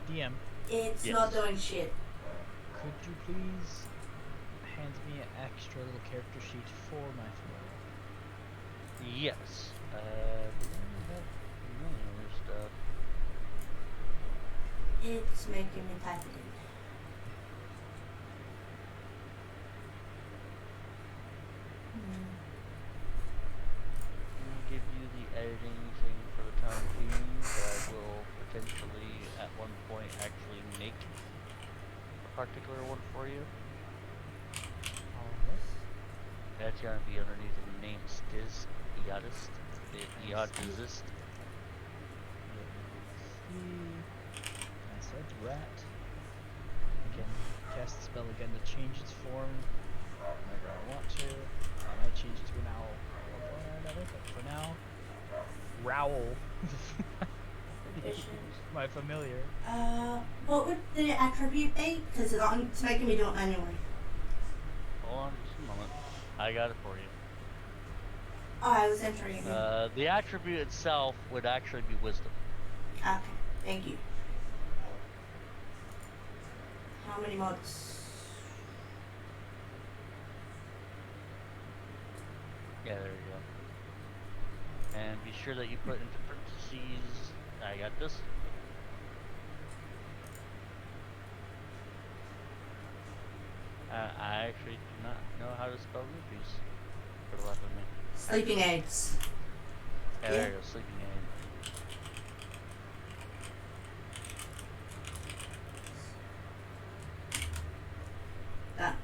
DM, It's Yes. not doing shit. could you please hand me an extra little character sheet for my familiar? Yes. Familiar stuff. It's making me type it in. I'll give you the editing thing for the time being, but I will potentially at one point actually make a particular one for you. Alright. That's gonna be underneath the name Stiz Iodist. Iodist. I said rat. Again, cast the spell again to change its form whenever I want to. I might change it to an owl at one point or another, but for now, Rowl. My familiar. What would the attribute be? Because it's making me do it manually. Hold on just a moment. I got it for you. Oh, I was entering it. The attribute itself would actually be wisdom. Okay, thank you. How many mods? Yeah, there you go. And be sure that you put into parentheses, I got this. I actually do not know how to spell rupees for the life of me. Sleeping aids. Yeah, there you go, sleeping aid. Done.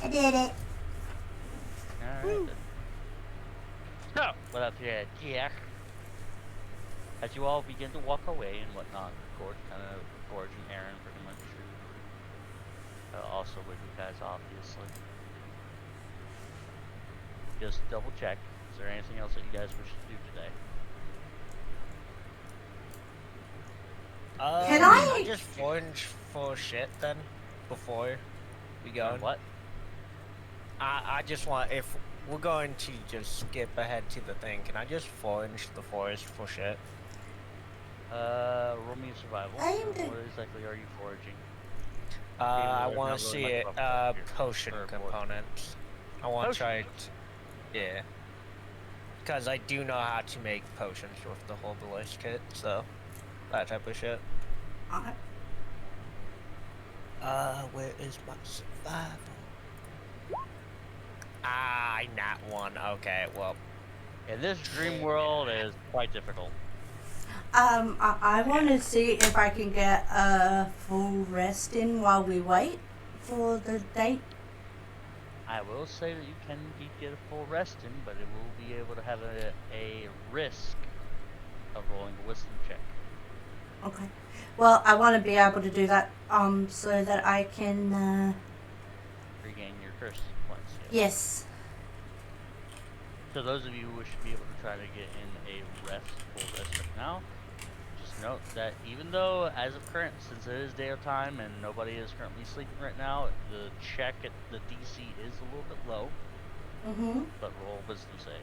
I did it. Alright then. So, without further ado, as you all begin to walk away and whatnot, Gorge kind of Gorge and Aaron pretty much. Also with you guys, obviously. Just double check. Is there anything else that you guys wish to do today? Can I- just forge for shit then before we go? What? I just want, if we're going to just skip ahead to the thing, can I just forage the forest for shit? Roll me a survival. I am What exactly are you foraging? I there's want not to really see much it, of a here, potion or components. I want to Potion? try it, yeah. Because I do know how to make potions with the whole Bliss kit, so that type of shit. I, Where is my survival? Ah, not one. Okay, well, In this dream world is quite difficult. I want to see if I can get a full rest in while we wait for the date. I will say that you can indeed get a full rest in, but it will be able to have a risk of rolling a wisdom check. Okay. Well, I want to be able to do that so that I can. Regain your curse points. Yes. So those of you who should be able to try to get in a full rest right now, just note that even though, as of current, since it is daytime and nobody is currently sleeping right now, the check at the DC is a little bit low. Mhm. But roll wisdom save.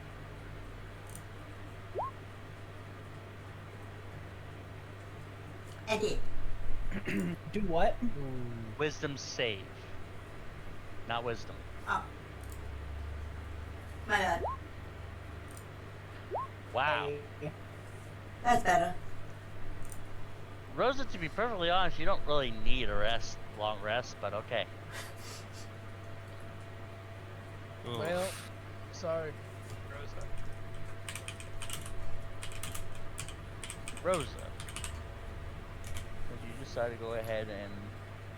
I did. Do what? Wisdom save, not wisdom. Oh. My bad. Wow. That's better. Rosa, to be perfectly honest, you don't really need a long rest, but okay. Well, sorry, Rosa. Rosa, would you decide to go ahead and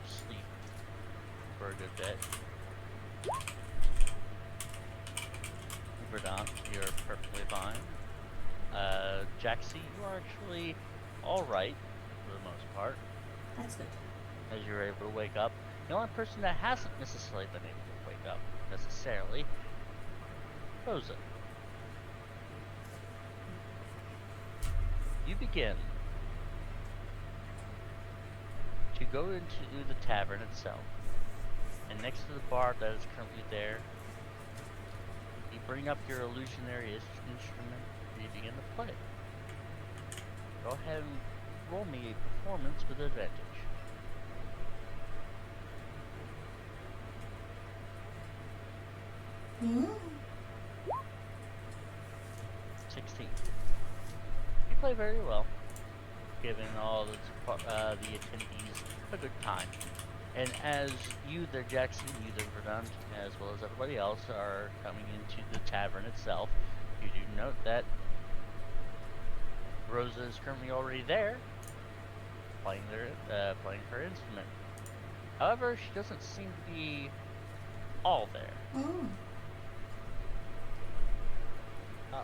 sleep for a good bit? Verdant, you're perfectly fine. Jaxie, you are actually alright for the most part, That's good. as you're able to wake up. The only person that hasn't necessarily been able to wake up, necessarily, Rosa. You begin to go into the tavern itself, and next to the bar that is currently there, you bring up your illusionary instrument and you begin to play. Go ahead and roll me a performance with advantage. Hmm. 16. You play very well, giving all the attendees a good time. And as you there, Jackson, you there, Verdant, as well as everybody else are coming into the tavern itself, you do note that Rosa is currently already there, playing her instrument. However, she doesn't seem to be all there. Mm. Uh-oh.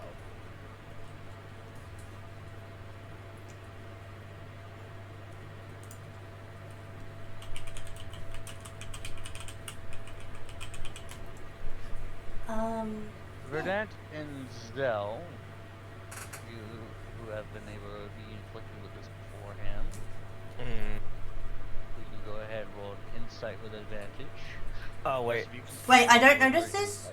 Verdant and Zell, you who have been able to be inflicted with this beforehand, we can go ahead and roll an insight with advantage. Oh, wait. Wait, I don't notice this?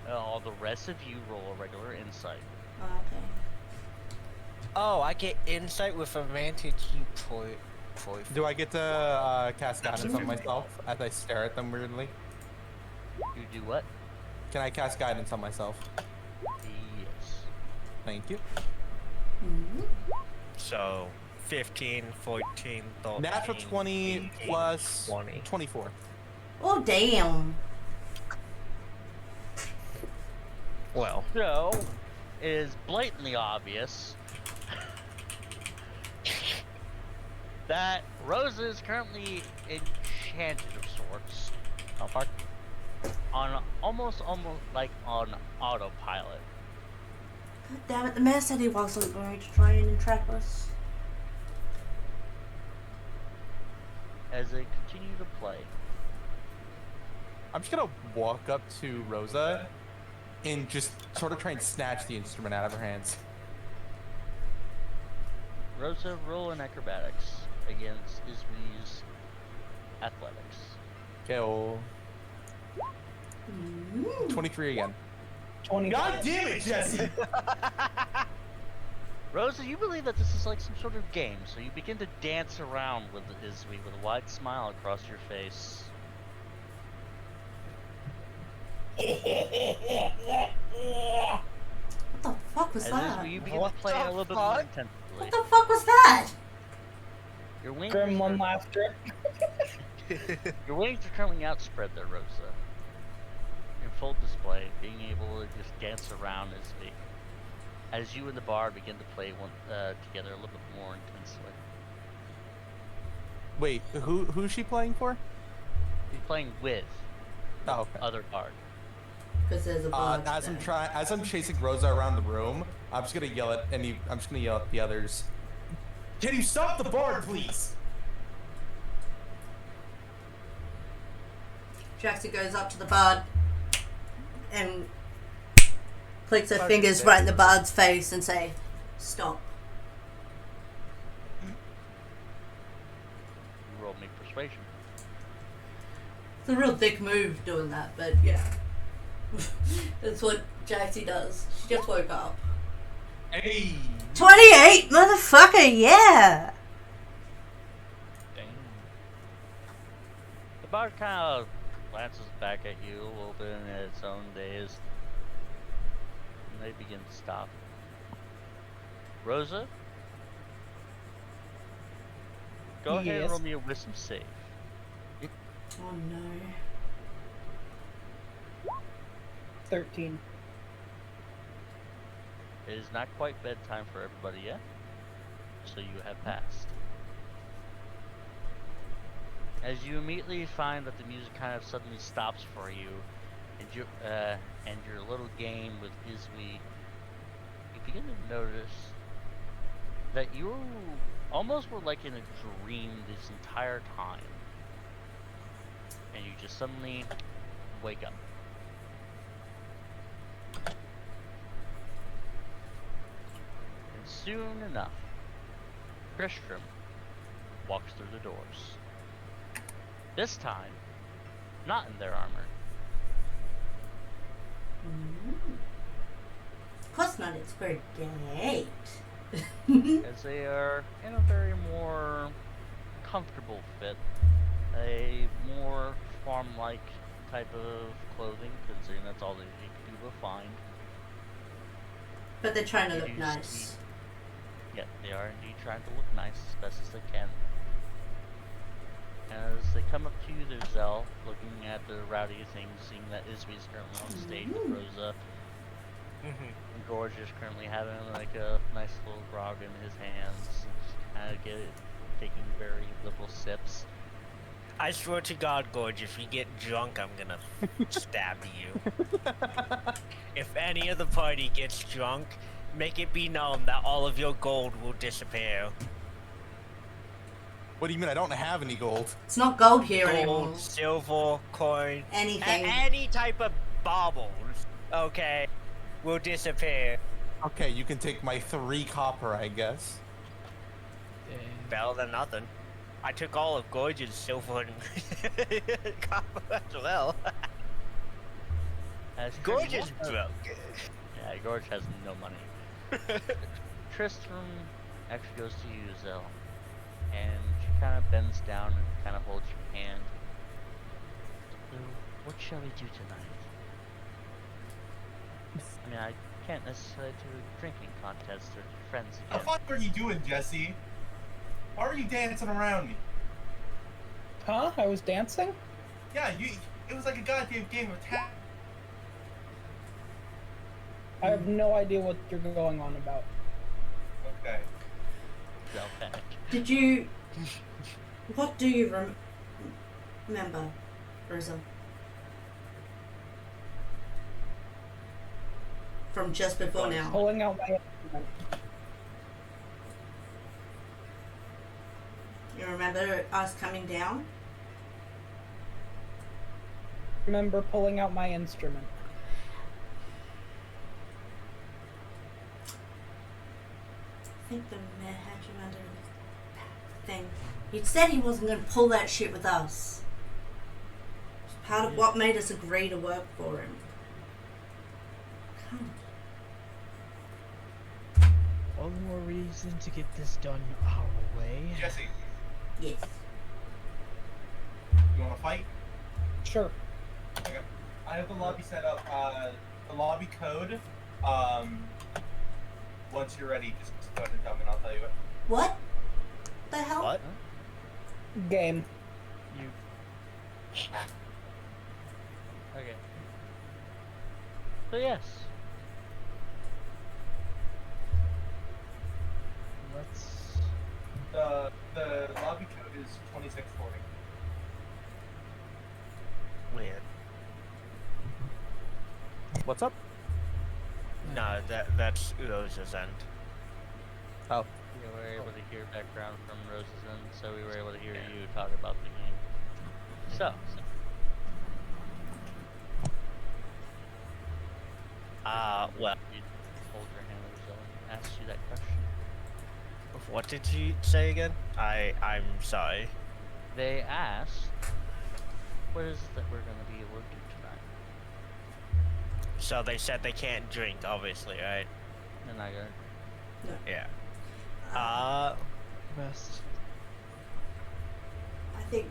All the rest of you roll a regular insight. Oh, okay. Oh, I get insight with advantage, you toy. Do I get to cast guidance on myself as I stare at them weirdly? You do what? Can I cast guidance on myself? Yes. Thank you. Mm-hmm. So, 15, 14, 13, Natural 20 18, plus 20. 24. Oh, damn. Well, So, it is blatantly obvious that Rosa is currently enchanted of sorts. Oh, fuck. On almost like on autopilot. God damn it, the man said he wasn't going to try and entrap us. As they continue to play. I'm just gonna walk up to Rosa and just sort of try and snatch the instrument out of her hands. Rosa, roll in acrobatics against Ismi's athletics. Okay, well, Mm. 23 again. 20. God damn it, Jesse! Rosa, you believe that this is like some sort of game, so you begin to dance around with Izwi with a wide smile across your face. What the fuck was As that? Izwi, you begin What to play the a little bit fuck? more intensely. What the fuck was that? Your wings, Gremlin laughter. your wings are currently outspread there, Rosa. In full display, being able to just dance around Izwi. As you and the bard begin to play together a little bit more intensely. Wait, who's she playing for? You're playing with Oh, okay. other bard. Because there's a bug. As I'm chasing Rosa around the room, I'm just gonna yell at the others. Can you stop the bard, please? Jaxie goes up to the bard and clicks her fingers right in the bard's face and say, "Stop." Roll me persuasion. It's a real dick move doing that, but yeah. That's what Jaxie does. She just woke up. Hey! 28, motherfucker, yeah! Dang. The bard kind of glances back at you a little bit in its own daze. And they begin to stop. Rosa? Go ahead and Yes. roll me a wisdom save. Oh no. 13. It is not quite bedtime for everybody yet, so you have passed. As you immediately find that the music kind of suddenly stops for you, and your little game with Izwi, you begin to notice that you almost were like in a dream this entire time, and you just suddenly wake up. And soon enough, Tristram walks through the doors. This time, not in their armor. Of course not, it's for a date. As they are in a very more comfortable fit, a more farm-like type of clothing, considering that's all that you can do to find. But they're trying to You look do nice. see- Yeah, they are indeed trying to look nice as best as they can. As they come up to you, there's Zell, looking at the rowdy things, seeing that Izwi's currently on stage with Rosa. And Gorge is currently having like a nice little grog in his hands, kind of taking very liberal sips. I swear to God, Gorge, if you get drunk, I'm gonna stab you. If any of the party gets drunk, make it be known that all of your gold will disappear. What do you mean? I don't have any gold. It's not gold here anymore. Gold, silver, coin, Anything. any type of baubles, okay, will disappear. Okay, you can take my 3 copper, I guess. Dang. Better than nothing. I took all of Gorge's silver and copper as well. As Gorge is Tristram- broke. Yeah, Gorge has no money. Tristram actually goes to you, Zell, and she kind of bends down and kind of holds your hand. So, what shall we do tonight? I mean, I can't necessarily do a drinking contest or friends The again. fuck are you doing, Jesse? Why are you dancing around me? Huh? I was dancing? Yeah, it was like a goddamn game of tag. I have no idea what you're going on about. Okay. Zell panic. Did you... What do you remember, Rosa? From just before now. Pulling out my instrument. You remember us coming down? Remember pulling out my instrument. I think the mayor had you under the thing. He said he wasn't going to pull that shit with us. Just What made us agree to work for him? All the more reason to get this done our way. Jesse, Yes. you want to fight? Sure. Okay. I have the lobby set up. The lobby code. Once you're ready, just go ahead and tell me, and I'll tell you it. What the hell? What? Game. You. Okay. So yes. Let's. The lobby code is 2640. Weird. What's up? No, that's Rose's end. Oh. We were able to hear background from Rose's end, so we were able to hear you talk about the game. So. Well, You hold your hand over Zoe and asked you that question. what did you say again? I'm sorry. They asked, what is it that we're going to be able to do tonight? So they said they can't drink, obviously, right? And I go, Yeah. Best. I think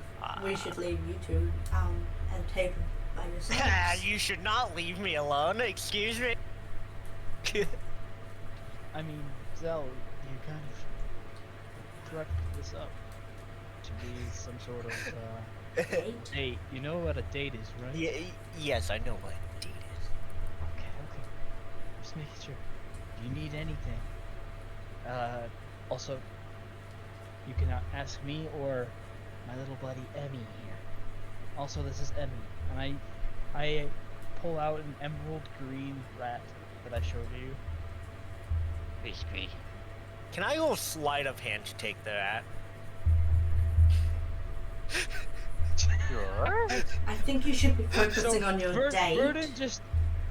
we should leave you two at a table by yourselves. You should not leave me alone, excuse me. I mean, Zell, you kind of directed this up to be some sort of Date? date. You know what a date is, right? Yes, I know what date is. Okay. Just making sure. If you need anything, also, you can ask me or my little buddy Emmy here. Also, this is Emmy, and I pull out an emerald green rat that I showed you. basically, Can I go sleight of hand to take the rat? sure. I think you should be focusing on your date.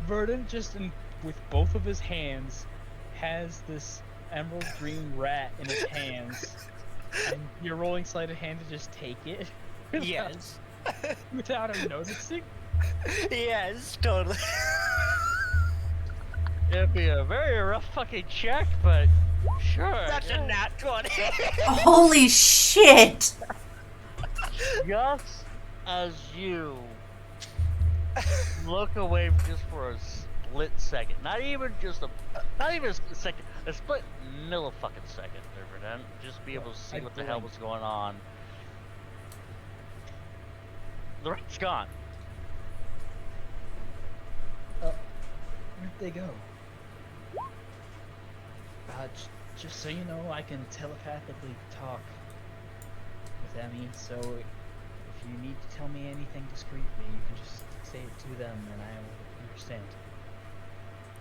Verdant just with both of his hands has this emerald green rat in his hands, and you're rolling sleight of hand to just take it. Yes. Without him noticing. Yes, totally. It'd be a very rough fucking check, but sure. That's a nat 20. Holy shit! Just as you look away just for a split second, not even a second, a split millifucking second, Verdant, just be able to see what the hell was going on. The rat's gone. Where'd they go? Just so you know, I can telepathically talk with Emmy, so if you need to tell me anything discreetly, you can just say it to them and I will understand.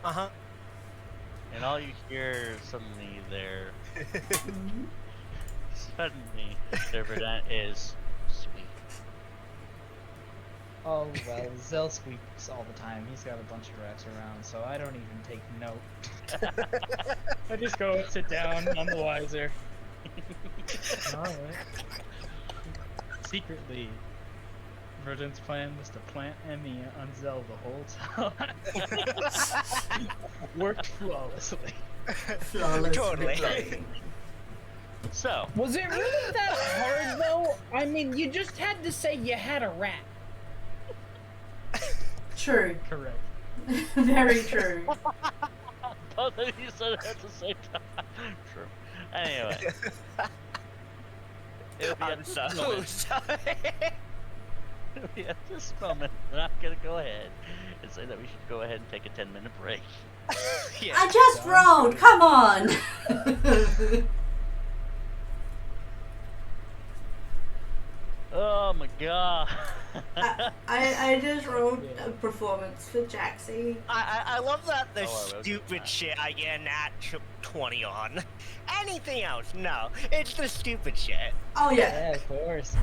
Uh-huh. And all you hear suddenly there, Verdant is sweet. Oh well, Zell squeaks all the time. He's got a bunch of rats around, so I don't even take note. I just go and sit down, none the wiser. Alright. Secretly, Verdant's plan was to plant Emmy on Zell the whole time. Worked flawlessly. Totally. So, Was it really that hard, though? I mean, you just had to say you had a rat. True. Correct. Very true. both of you said it at the same time. True. Anyway. It'll be I'm at this so moment. sorry. It'll be at this moment that I'm gonna go ahead and say that we should go ahead and take a 10-minute break. Yeah. I just rolled. Come on. Oh my god. I just rolled a performance for Jaxie. I love that the Oh, I wrote that stupid down. shit I get nat 20 on. Anything else? No. It's the stupid shit. Oh yeah. Yeah, of course.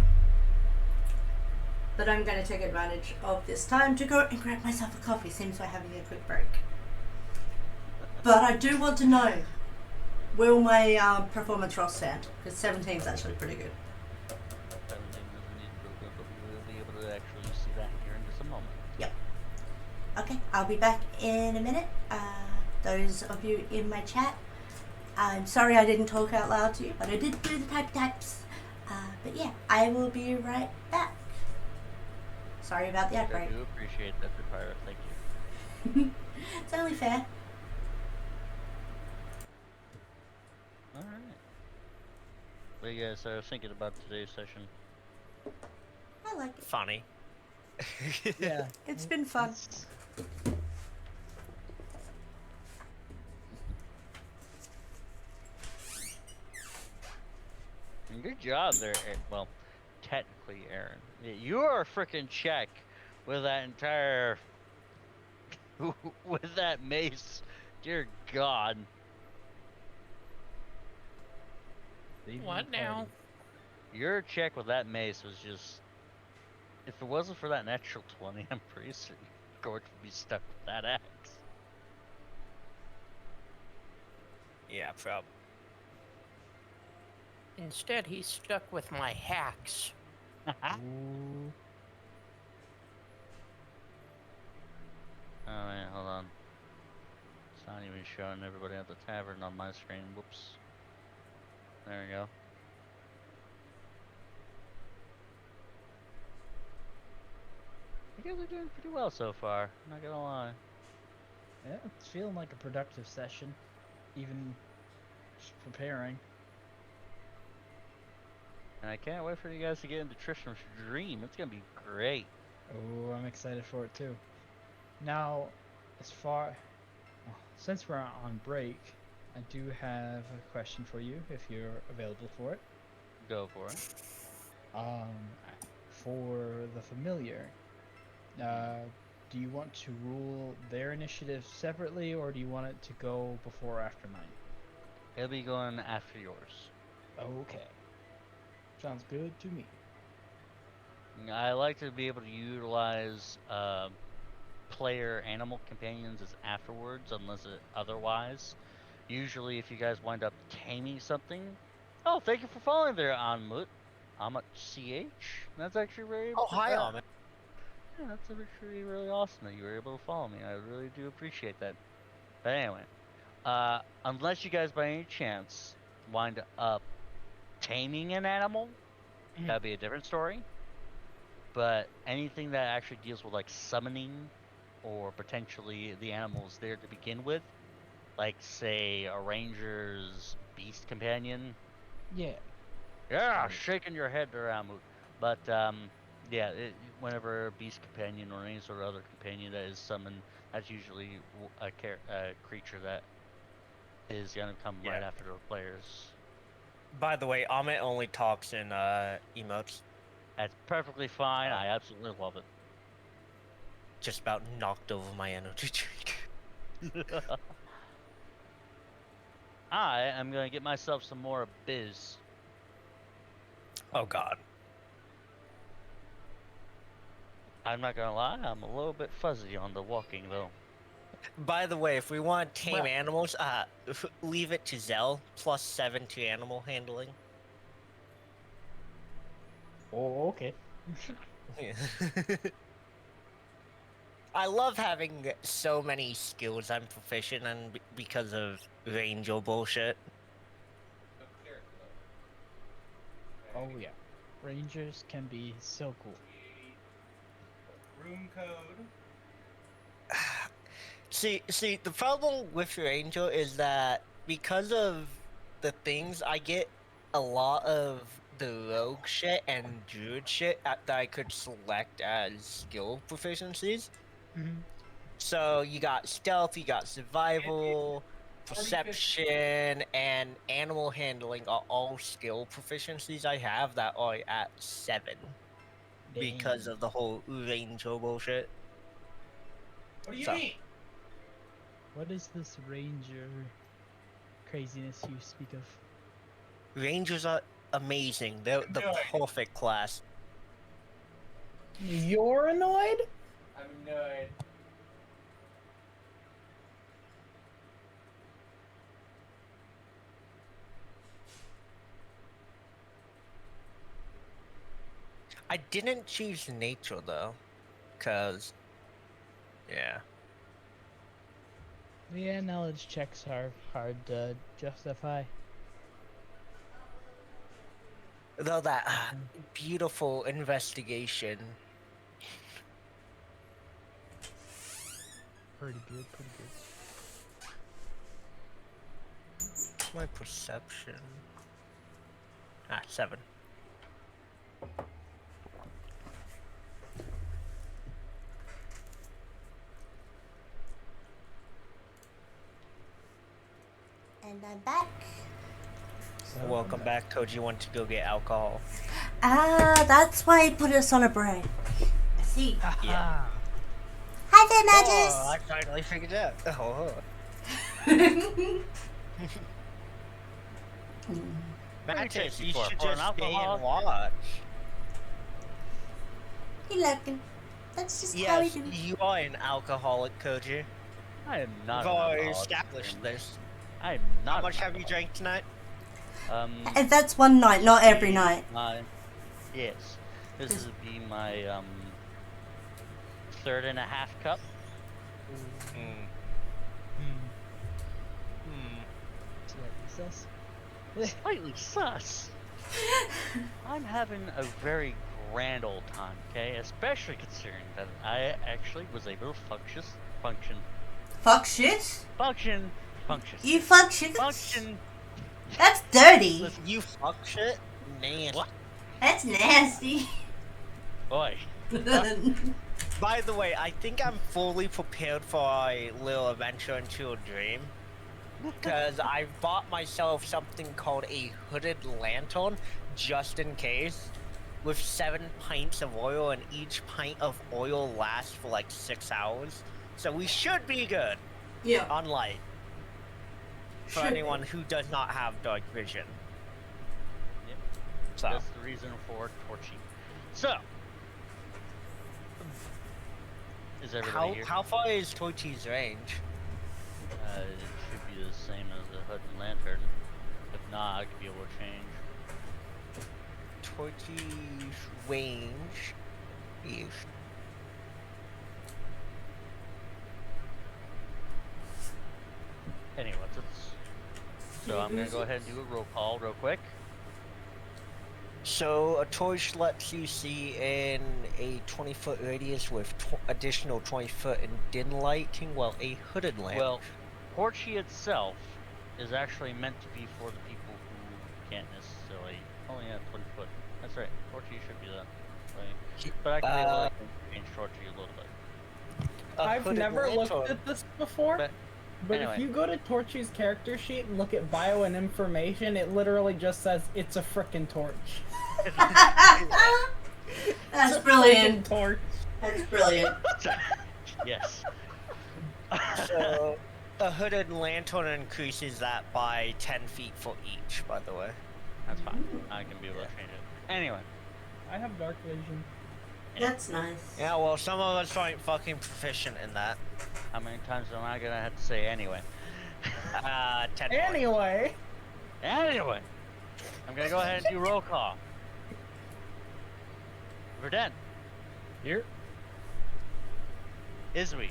But I'm going to take advantage of this time to go and grab myself a coffee. Seems we're having a quick break. But I do want to know, will my performance roll stand? Because 17 is actually pretty good. Everything doesn't need to go good, but we will be able to actually see that here in I'll be back in a minute. Those of you in my chat, I'm sorry I didn't talk out loud to you, but I did do the types. But yeah, I will be right back. Sorry about the I outbreak. do appreciate that, Pirate. Thank you. It's only fair. All right. What do you guys are thinking about today's session? I like it. Funny. Yeah. It's been fun. It's- And good job there. Well, technically, Aaron. You are a freaking check with that entire with that mace. Dear God. leaving What the now? party. Your check with that mace was just. If it wasn't for that natural 20, I'm pretty certain Gord would be stuck with that axe. Yeah, probably. Instead, he's stuck with my hacks. Ooh. Alright, hold on. It's not even showing everybody at the tavern on my screen. Whoops. There we go. You guys are doing pretty well so far, not gonna lie. Yeah, it's feeling like a productive session. Even just preparing. And I can't wait for you guys to get into Tristram's dream. It's gonna be great. Oh, I'm excited for it too. Now, since we're on break, I do have a question for you if you're available for it. Go for it. For the familiar, do you want to rule their initiative separately, or do you want it to go before or after mine? He'll be going after yours. Okay. Sounds good to me. I like to be able to utilize player animal companions as afterwards, unless otherwise. Usually, if you guys wind up taming something. Oh, thank you for following there, Anmut. I'm at CH. That's actually very. Oh, hi, Amit. Yeah, that's actually really awesome that you were able to follow me. I really do appreciate that. But anyway, unless you guys by any chance wind up taming an animal, that'd be a different story. But anything that actually deals with like summoning or potentially the animals there to begin with, like say a ranger's beast companion. Yeah. Yeah, shaking your head around. But yeah, whenever a beast companion or any sort of other companion that is summoned, that's usually a creature that is gonna come right after the players. By the way, Amit only talks in emotes. That's perfectly fine. I absolutely love it. Just about knocked over my energy drink. I am gonna get myself some more biz. Oh God. I'm not gonna lie, I'm a little bit fuzzy on the walking though. By the way, if we want to tame Well- animals, leave it to Zell, +7 to animal handling. Oh, okay. I love having so many skills I'm proficient in because of Ranger bullshit. Oh yeah. Rangers can be so cool. Room code. See, the problem with Ranger is that because of the things, I get a lot of the rogue shit and druid shit that I could select as skill proficiencies. Mhm. So you got stealth, you got survival, perception, and animal handling are all skill proficiencies I have that are at 7 because Dang. of the whole Ranger bullshit. What do you So- mean? What is this ranger craziness you speak of? Rangers are amazing. They're the Annoyed. perfect class. You're annoyed? I'm annoyed. I didn't choose nature though, cause yeah. Yeah, knowledge checks are hard to justify. Though that beautiful investigation. Pretty good, pretty good. What's my perception? 7. And I'm back. Welcome back, Koji. Want to go get alcohol? That's why he put us on a break. I see. Yeah. Hi there, Oh, I Magus. finally figured it out. Oh. Magus, you should For an just stay and alcoholic? watch. You looking? That's just how we Yes, do. you are an alcoholic, Koji. I am not. We've an already alcoholic, established friend. this. I am not. How much an have you drank tonight? alcoholic. And that's one night, not every night. Yes, this will be my 3.5 cup. Mm. Slightly sus. Slightly sus. I'm having a very grand old time, okay? Especially considering that I actually was able to function. You fuck shit? Function. That's dirty. Listen, you fuck shit? Man. What? That's nasty. Boy. By the way, I think I'm fully prepared for a little adventure into a dream. Because I bought myself something called a hooded lantern, just in case. With 7 pints of oil, and each pint of oil lasts for like 6 hours. So we should be good Yeah. on light. For Should anyone who does not have dark vision. Yep. So, That's the reason for torching. So, is everybody here? how far is Toichi's range? It should be the same as the hood and lantern. If not, I could be able to change. Toichi's range is... Anyway, so I'm gonna go ahead and do a roll call real quick. So a torch lets you see in a 20-foot radius with additional 20-foot in dim lighting, while a hooded lamp. Well, Torchy itself is actually meant to be for the people who can't necessarily. Oh yeah, 20 foot. That's right. Torchy should be that way. But I can be able to change Torchy a little bit. I've never looked at this before. But Anyway. if you go to Torchy's character sheet and look at bio and information, it literally just says it's a frickin' torch. That's It's a brilliant. frickin' torch. That's brilliant. Yes. So a hooded lantern increases that by 10 feet for each, by the way. That's fine. I can be able to change it. Anyway. I have dark vision. That's nice. Yeah, well, some of us aren't fucking proficient in that. How many times am I gonna have to say anyway? 10 more. Anyway, Anyway. I'm gonna go ahead and do roll call. Verdun. Here. Iswi.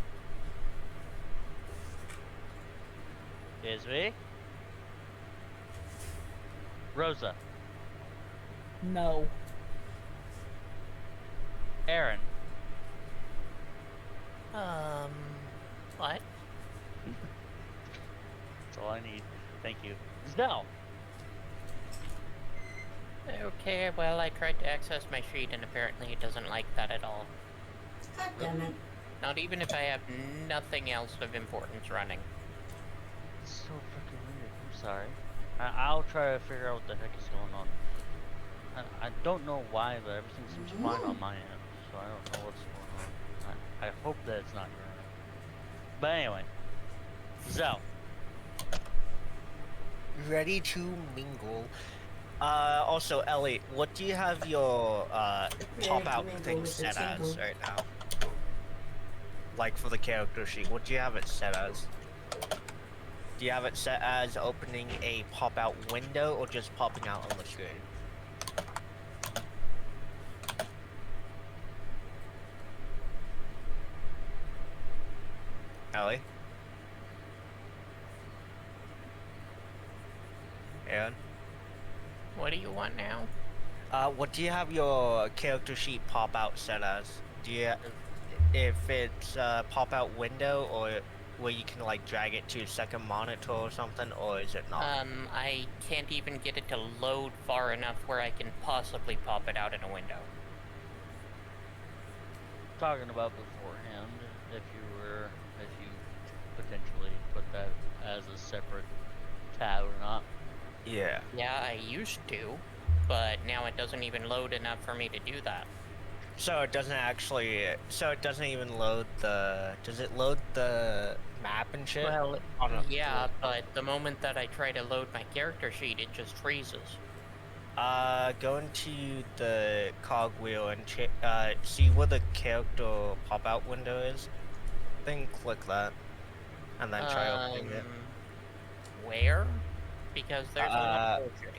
Iswi. Rosa. no. Aaron. What? That's all I need. Thank you. Zell. Okay, well, I tried to access my sheet and apparently it doesn't like that at all. God damn it. Not even if I have nothing else of importance running. It's so freaking weird. I'm sorry. I'll try to figure out what the heck is going on. I don't know why, but everything seems fine on my end, so I don't know what's going on. I hope that it's not your end. But anyway. Zell. Ready to mingle. Also, Ellie, what do you have your top out mingle thing with the set as tingle. right now? Like for the character sheet, what do you have it set as? Do you have it set as opening a pop out window or just popping out on the screen? Ellie? Aaron? What do you want now? What do you have your character sheet pop out set as? Do you, if it's pop out window or where you can like drag it to a second monitor or something, or is it not? I can't even get it to load far enough where I can possibly pop it out in a window. Talking about beforehand, if you potentially put that as a separate tab or not. Yeah. Yeah, I used to, but now it doesn't even load enough for me to do that. So it doesn't actually. So it doesn't even load the. Does it load the map and shit? Well, On a- yeah, but the moment that I try to load my character sheet, it just freezes. Go into the cogwheel and see where the character pop-out window is. Then click that, and then try opening it. Where? Because there's a lot Uh, of bullshit.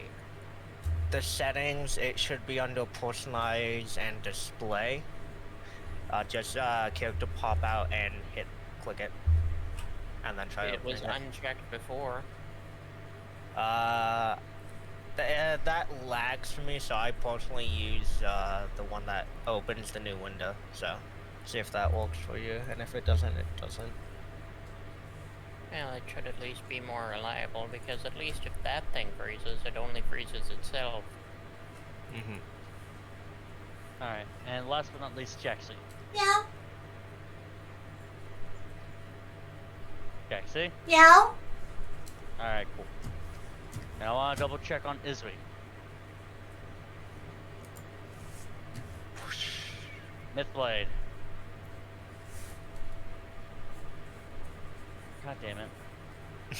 The settings, it should be under personalize and display. Just character pop out and click it, and then try It was opening it. unchecked before. That lags for me, so I personally use the one that opens the new window. So, see if that works for you, and if it doesn't, it doesn't. Well, it should at least be more reliable, because at least if that thing freezes, it only freezes itself. Mm-hmm. Alright, and last but not least, Jaxie. Yeah. Jaxie? Yeah. Alright, cool. Now I want to double check on Izwi. Mythblade. God damn it.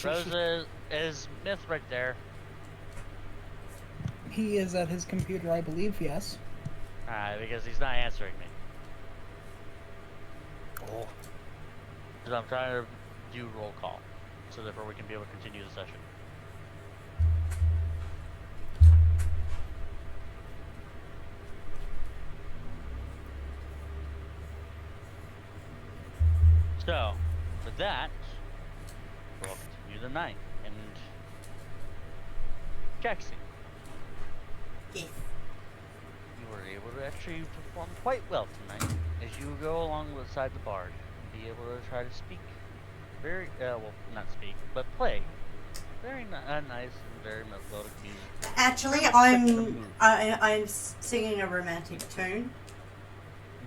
Rosa is Myth right there. He is at his computer, I believe, yes. Alright, because he's not answering me. Oh. Because I'm trying to do roll call. So therefore we can be able to continue the session. So, with that, we'll continue the night. And Jackson, Yes. you were able to actually perform quite well tonight as you go along beside the bard and be able to try to speak very, well, not speak, but play very nice and very melodic music. Actually, Pretty much set the I'm mood. I'm singing a romantic tune.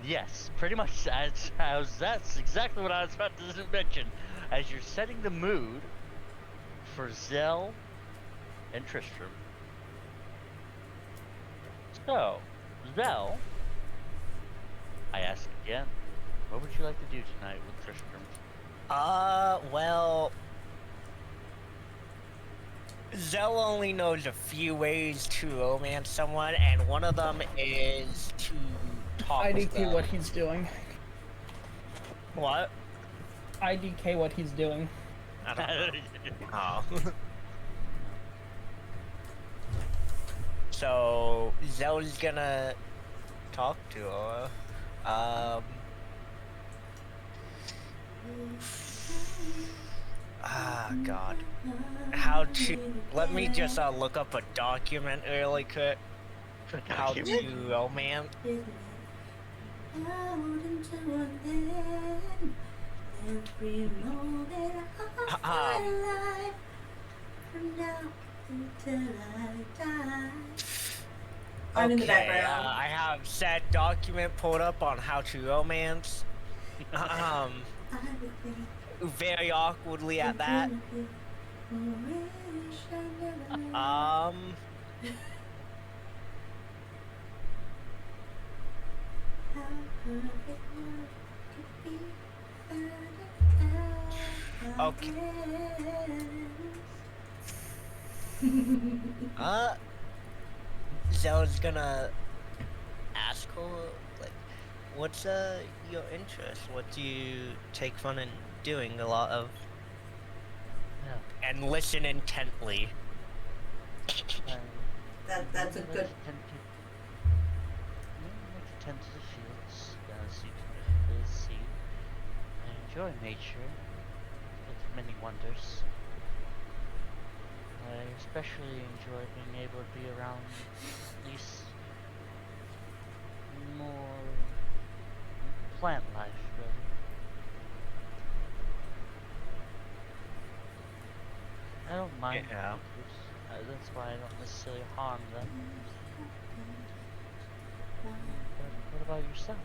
Yes, pretty much. That's exactly what I was about to mention. As you're setting the mood for Zell and Tristram. So, Zell, I ask again, what would you like to do tonight with Tristram? Well, Zell only knows a few ways to romance someone, and one of them is to talk to IDK them. what he's doing. What? IDK what he's doing. I don't know. Oh. So, Zell's gonna talk to her. God. How to... Let me just look up a document really quick. How to romance. Every moment of my life, from now until I die. I'm in the background. I have said document pulled up on how to romance. Very awkwardly at that. Okay. Zel's gonna ask her, like, what's your interest? What do you take fun in doing a lot of? Yeah. And listen intently. That's a good. Tend to the fields, see the sea. I enjoy nature. It's many wonders. I especially enjoy being able to be around at least more plant life, really. I don't mind Yeah. creatures. That's why I don't necessarily harm them. But what about yourself?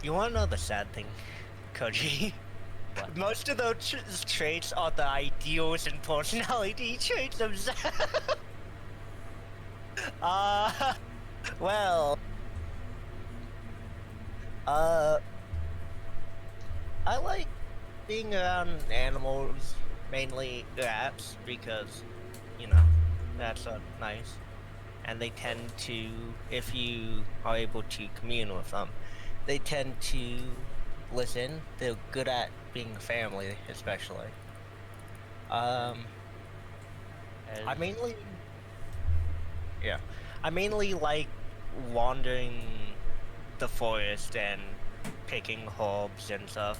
You wanna know the sad thing, Koji? What? Most of those traits are the ideals and personality traits themselves. uh, well, I like being around animals, mainly rats, because, you know, rats are nice. And they tend to, if you are able to commune with them, they tend to listen. They're good at being family, especially. I As mainly, yeah, I mainly like wandering the forest and picking herbs and stuff.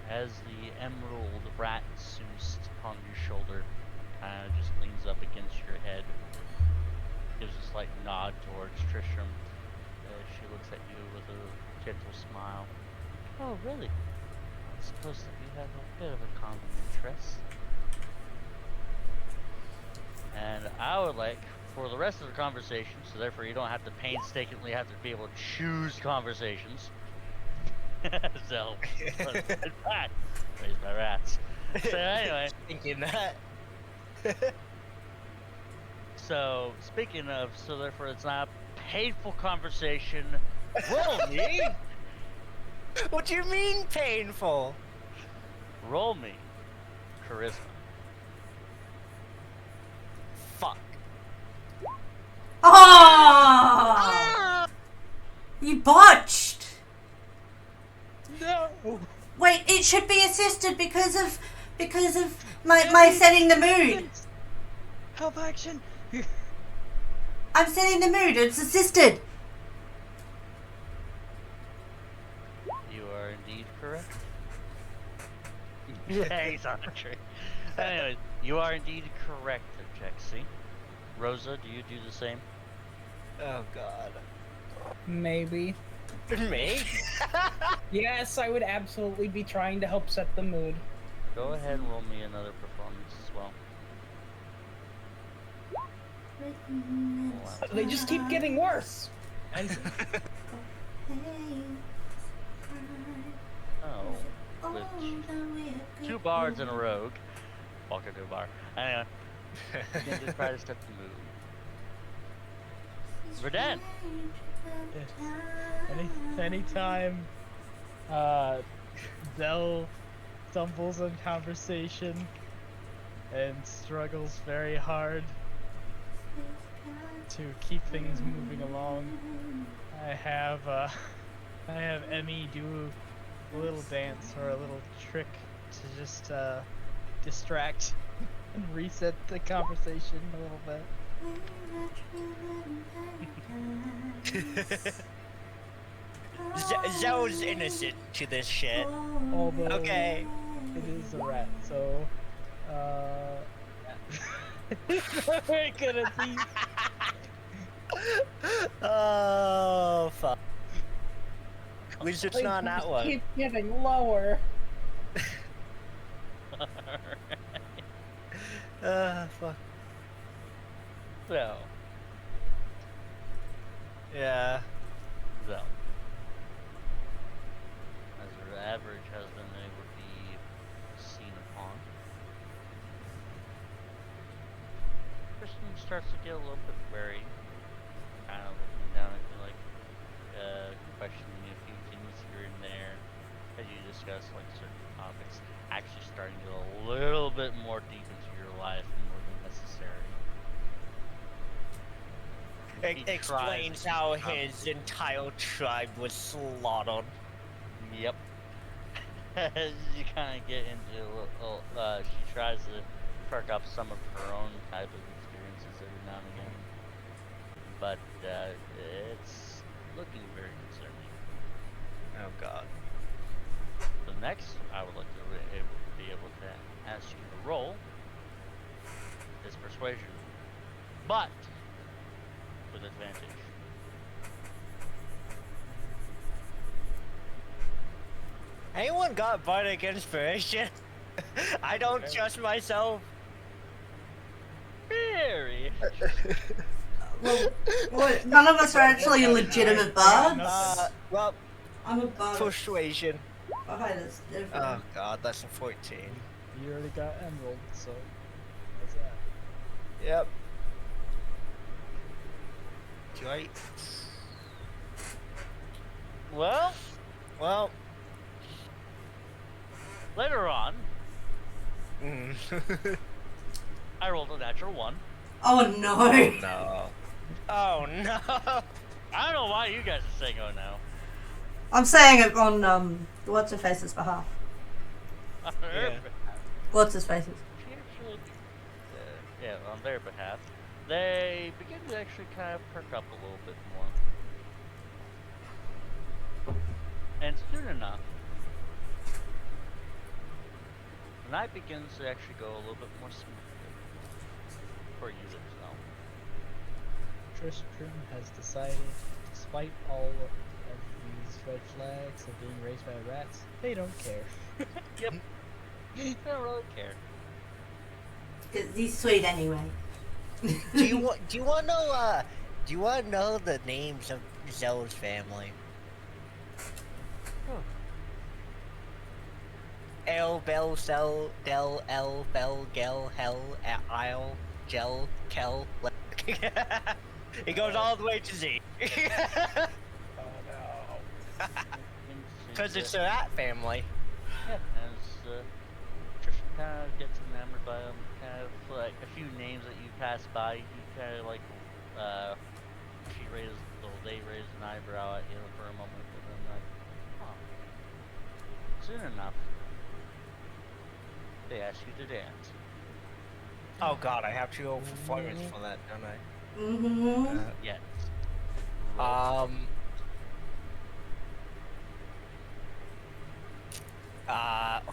as the emerald rat zooms upon your shoulder, kind of just leans up against your head, gives a slight nod towards Tristram. She looks at you with a gentle smile. Oh, really? I suppose that we have a bit of a common interest. And I would like, for the rest of the conversation, so therefore you don't have to painstakingly have to be able to choose conversations. So, let's get back. Raise my rats. So anyway, Thinking that. so speaking of, so therefore it's not a painful conversation. Roll me! What do you mean painful? Roll me. Charisma. Fuck. Oh! You botched! No! Wait, it should be assisted because of my setting the mood. Help action! I'm setting the mood. It's assisted. You are indeed correct. Yeah, he's on a tree. Anyways, you are indeed correct, Jexy. Rosa, do you do the same? Oh god. Maybe. Me? Yes, I would absolutely be trying to help set the mood. Go ahead and roll me another performance as well. They just keep getting worse. Oh, with 2 bards and a rogue. Walk into a bar. Anyway, begin to try to set the mood. Verdan! Anytime Zell stumbles in conversation and struggles very hard to keep things moving along, I have Emmy do a little dance or a little trick to just distract and reset the conversation a little bit. Zell's innocent to this shit. Although Okay. it is a rat, so not very good at these. Oh fuck. At least it's not They that just one. keep getting lower. Fuck. So, Yeah. Zell. As your average has been able to be seen upon. Kristen starts to get a little bit wary, kind of looking down at you like, questioning a few things here and there as you discuss like certain topics, actually starting to go a little bit more deep into your life more than necessary. He Explains tries to how come- his entire tribe was slaughtered. Yep. You kind of get into a little, she tries to perk up some of her own type of experiences every now and again. But, it's looking very concerning. Oh god. So next, I would like to be able to ask you to roll this persuasion, but with advantage. Anyone got bardic inspiration? I don't trust myself. Very. Well, none of us are actually legitimate bards. Well, I'm a bard. persuasion. Okay, that's different. Oh god, that's a 14. You already got emerald, so how's that? Yep. Right. Well, later on, I rolled a natural 1. Oh no! No. Oh no. I don't know why you guys are saying oh no. I'm saying it on what's her face's behalf. Yeah. What's his face's? She actually, yeah, on their behalf, they begin to actually kind of perk up a little bit more. And soon enough, the night begins to actually go a little bit more smoothly for you yourself. Tristram has decided, despite all of these red flags of being raised by rats, they don't care. Yep. They don't really care. Cause he's sweet anyway. Do you want to know the names of Zell's family? El, Bel, Cel, Del, El, Bel, Gel, Hel, Isle, Gel, Kel, it goes all the way to Z. Oh no. Because it's a rat family. Yeah, as Tristan kind of gets enamored by them, kind of like a few names that you pass by, he kind of like, they raise an eyebrow at you for a moment, but then like, huh. Soon enough, they ask you to dance. Oh god, I have to go performance for that, don't I? Mm-hmm. Yes.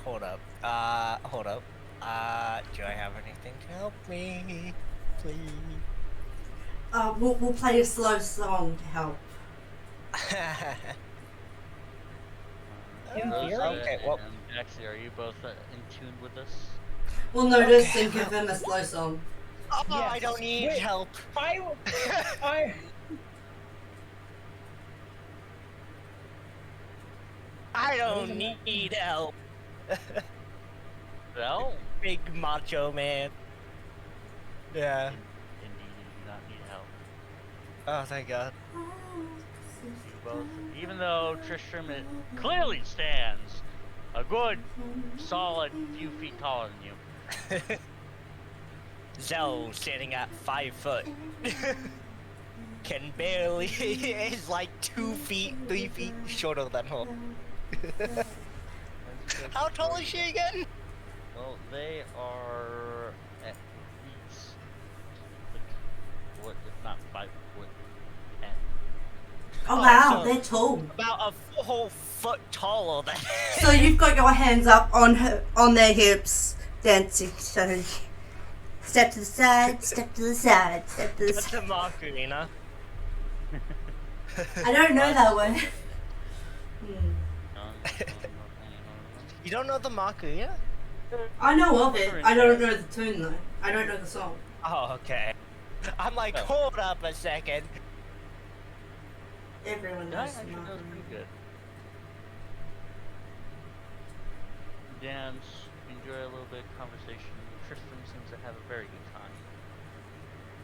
Hold up. Do I have anything to help me? Please. We'll play a slow song to help. In theory. Okay, well. And actually, are you both in tune with this? We'll notice and give them a slow song. Oh, Yes. I don't need Wait. help. I don't need help. Well, Big macho man. Yeah. indeed, you do not need help. Oh, thank god. You both, even though Tristram clearly stands a good, solid few feet taller than you. Zell, standing at 5 foot, can barely is like 2 feet, 3 feet shorter than her. How tall is she again? Well, they are at least, what if not 5 foot 10. Oh wow, so- they're tall. About a whole foot taller than. So you've got your hands up on their hips, dancing. So step to the side, step to the side, step to the That's side. a Macarena. I don't know that one. You don't know the Macarena? I know of it. I don't know the tune though. I don't know the song. Oh, okay. I'm like, hold up a second. Everyone That knows the actually does Macarena. pretty good. Dance, enjoy a little bit of conversation. Tristram seems to have a very good time.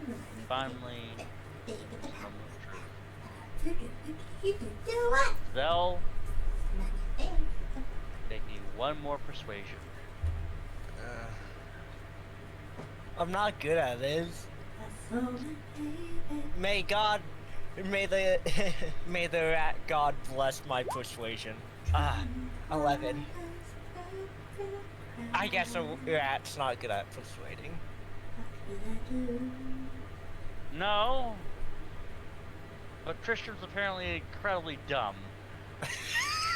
And finally, some of the truth. They'll take you one more persuasion. I'm not good at this. May the rat god bless my persuasion. 11. I guess a rat's not good at persuading. No, but Tristram's apparently incredibly dumb.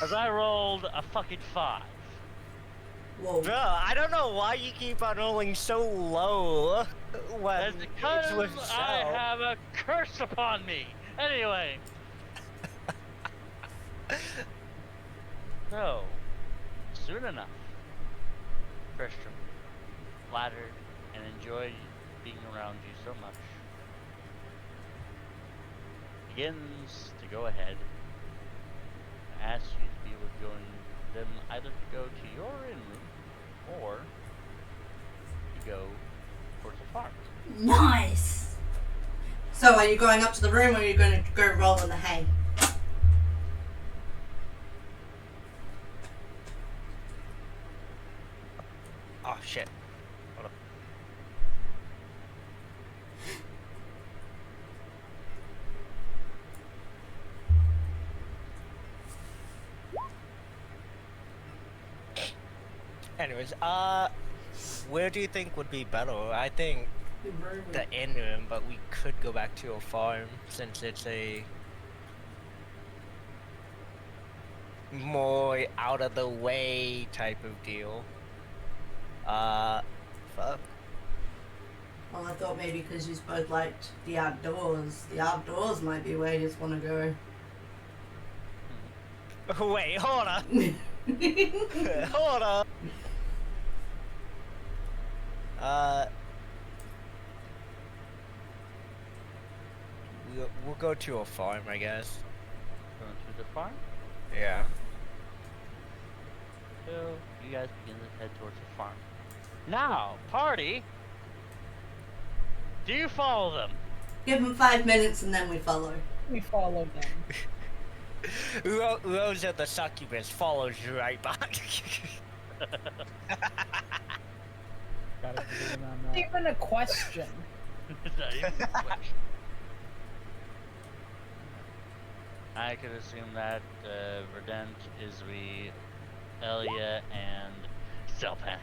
As I rolled a fucking 5. Whoa. Bro, I don't know why you keep on rolling so low when That's because it's with I Zell. have a curse upon me. Anyway. So, soon enough, Christian, flattered and enjoyed being around you so much, begins to go ahead and ask you to be able to join them either to go to your inn room or to go towards the farm. Nice. So are you going up to the room or are you going to go roll in the hay? Oh shit. Hold up. Anyways, where do you think would be better? I think the inn room, but we could go back to a farm since it's a more out of the way type of deal. Fuck. Well, I thought maybe because you both liked the outdoors might be where you just want to go. Wait, hold up. Hold up. We'll go to a farm, I guess. Going to the farm? Yeah. So, you guys begin to head towards the farm. Now, party! Do you follow them? Give them 5 minutes and then we follow. We follow them. Rosa the succubus follows you right back. Gotta put in on Not that. even a question. Not even a question. I could assume that Verdant, Izri, Elia, and Zelpak,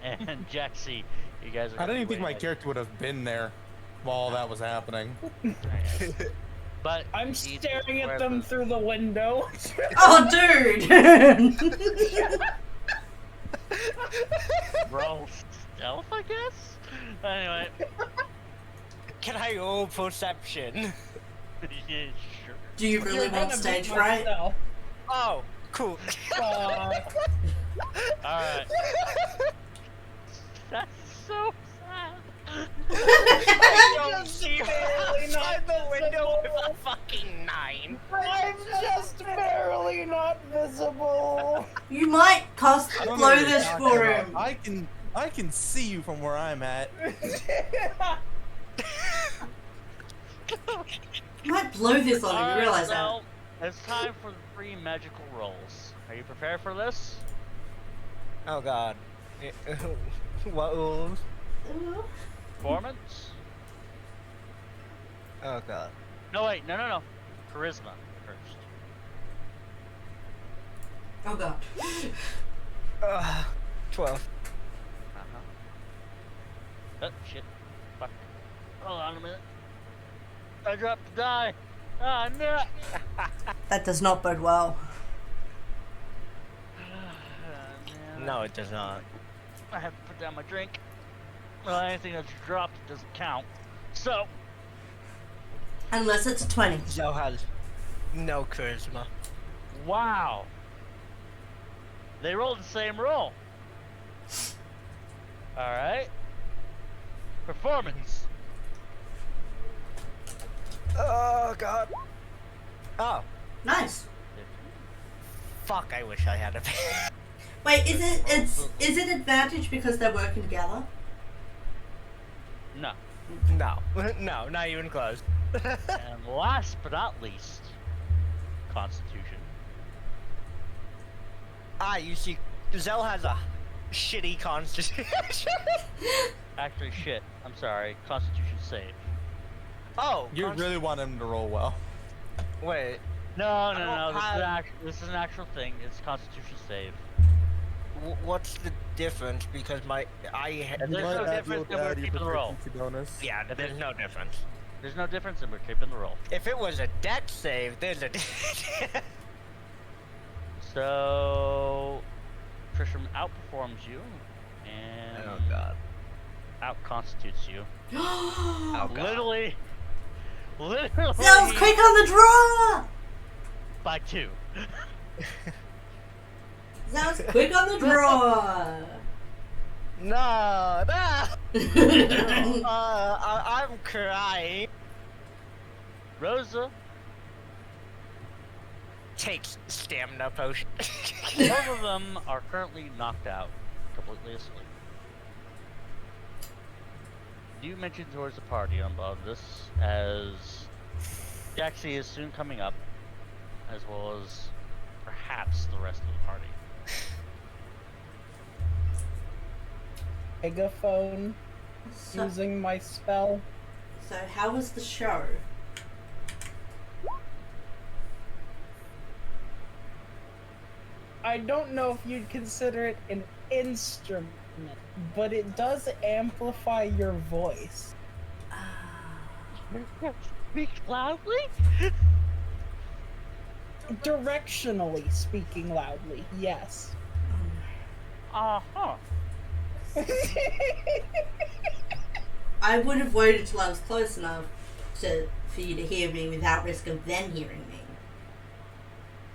and Jaxie, you guys are. I didn't even think way my ahead. character would have been there while all that was happening. But I'm you staring where at them the- through the window. Oh, dude! roll stealth, I guess. Anyway, Can I roll perception? yeah, sure. Do you really You're want gonna stage beat fright? myself. Oh, cool. All right. That's so sad. I don't just see her barely outside not the window with visible. a fucking 9. I'm just barely not visible. You might cast I don't know blow what you're this talking for about. him. I can see you from where I'm at. You might blow this on him, you Alright, realize so it's time for the 3 magical rolls. Are you prepared for this? Oh god. What rules? that? Performance? Oh god. No, wait, no. Charisma first. Oh god. 12. Oh, shit. Fuck. Hold on a minute. I dropped the die. Ah, no. That does not bode well. No, it does not. I have to put down my drink. Well, anything that's dropped doesn't count. So, Unless it's a 20. Zell has no charisma. wow. They rolled the same roll. Alright. Performance. Oh god. Oh, Nice. fuck, I wish I had a Wait, is it advantage because they're working together? No. No, not even close. And last but not least, Constitution. You see, Zell has a shitty constitution. Actually, shit. I'm sorry. Constitution save. Oh, You really want him to roll well. wait. No. don't This is an actual thing. It's Constitution save. What's the difference? Because There's no difference, then we're keeping the roll. Yeah, there's no difference. There's no difference, and we're keeping the roll. If it was a deck save, there's a. So, Tristram outperforms you, and Oh god. out-constitutes you. Oh god. Literally, Zel's quick on the draw! by 2. Zel's quick on the draw! No, no. I'm crying. Rosa, Takes stamina potion. both of them are currently knocked out, completely asleep. You mentioned towards the party on above this, as Jaxie is soon coming up, as well as perhaps the rest of the party. Megaphone, So, using my spell. so how was the show? I don't know if you'd consider it an instrument, but it does amplify your voice. Speak loudly? Directionally speaking loudly, yes. Uh-huh. I would have waited till I was close enough for you to hear me without risk of them hearing me.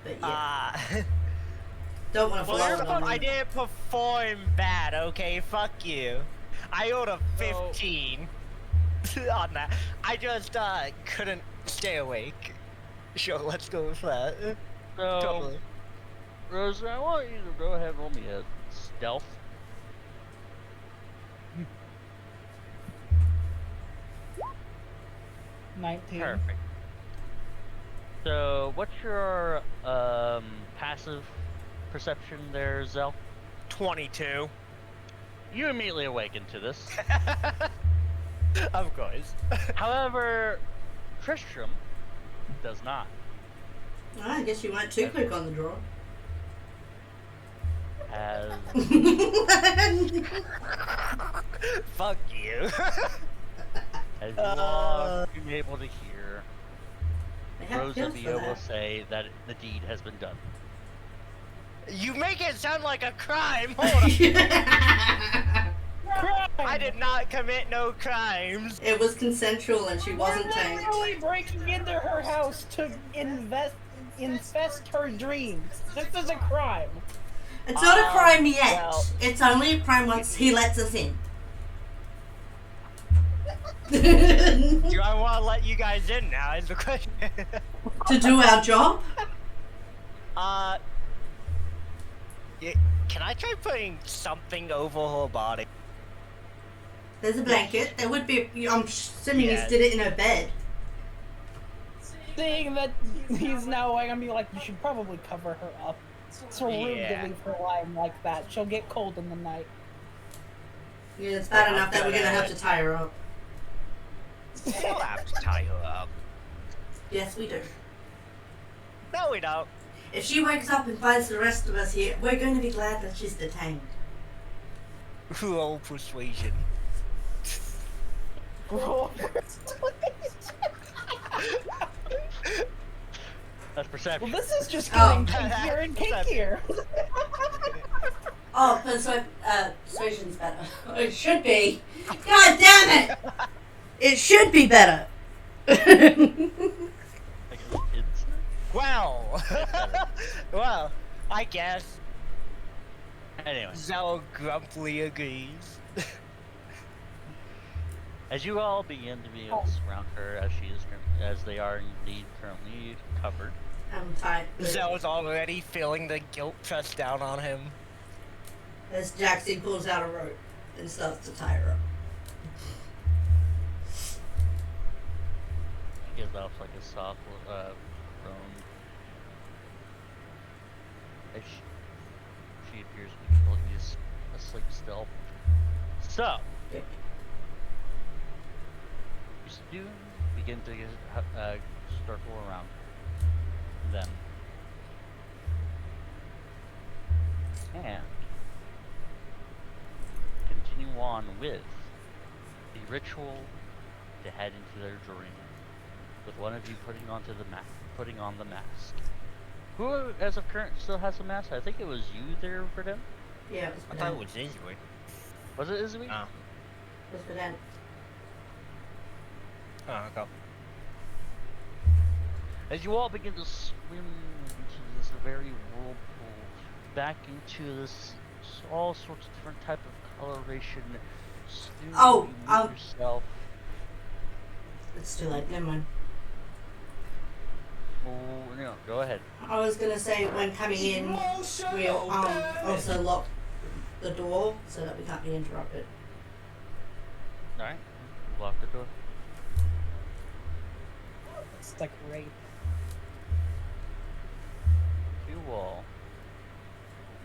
But yeah, don't want to Well, follow first it off, on I you. didn't perform bad, okay? Fuck you. I owed a 15 on that. I just couldn't stay awake. Sure, let's go with that. So, Totally. Rosa, I want you to go ahead and roll me a stealth. — 19. Perfect. So, what's your passive perception there, Zell? 22. You immediately awaken to this. Of course. However, Tristram does not. Well, I guess you weren't too quick on the draw. As Fuck you. you are able to hear I have Rosa pills be for able that. to say that the deed has been done. You make it sound like a crime. Hold on. I did not commit no crimes. It was consensual and she wasn't We're tanked. literally breaking into her house to infest her dreams. This is a crime. It's not a crime yet. well- It's only a crime once he lets us in. Do I want to let you guys in now? Is the question. To do our job? Can I try putting something over her body? There's a blanket. There would be. I'm assuming Yeah. he did it in her bed. Seeing that he's now awake, I'm be like, you should probably cover her up. It's so rude Yeah. to leave her lying like that. She'll get cold in the night. Yeah, it's bad enough that we're gonna have to tie her up. We don't have to tie her up. Yes, we do. No, we don't. If she wakes up and finds the rest of us here, we're going to be glad that she's detained. Roll persuasion. That's perception. Well, this is just Oh. getting kinkier and kinkier. Oh, persuasion's better. It should be. God damn it! It should be better. Like a kid's? Well, well, I guess Anyway, Zell grumpily agrees. as you all begin to be able to surround her, as they are indeed currently covered, I'm tight. Zell's already feeling the guilt press down on him. As Jackson pulls out a rope and starts to tie her up. he gives off like a soft groan. As she appears to be completely asleep still. So, Okay. you do begin to circle around them. And continue on with the ritual to head into their dream, with one of you putting on the mask. Who, as of current, still has a mask? I think it was you there, Verdun. Yeah, it was I thought it Badent. was Izui. Was it Izumi? Oh. It was Badent. Oh, okay. As you all begin to swim into this very whirlpool, back into this all sorts of different type of coloration, soon Oh, you meet yourself. It's too late. Never mind. Oh, no, go ahead. I was gonna say when coming in, we'll also lock the door so that we can't be interrupted. All right, lock the door. It's like rape. You all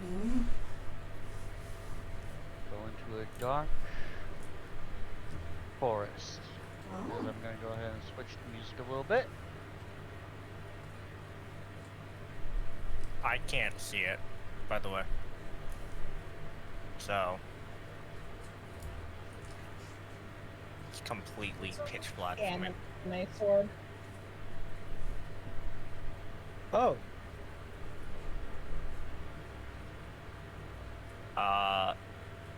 Mm. go into a dark forest. And Oh. I'm gonna go ahead and switch the music a little bit. I can't see it, by the way. So it's completely pitch black for me. Anime sword. Oh.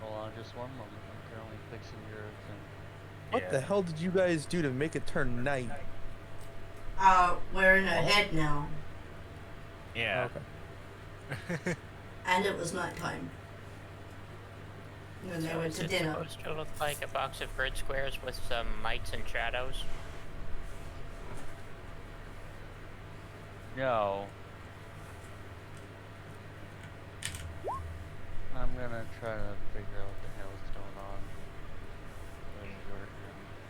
Hold on just one moment. I'm currently fixing your thing. What the hell did you guys do to make it turn night? We're in her head now, Yeah. Okay. and it was nighttime. And they went Is to it dinner. supposed to look like a box of grid squares with some lights and shadows? No. I'm gonna try to figure out what the hell is going on.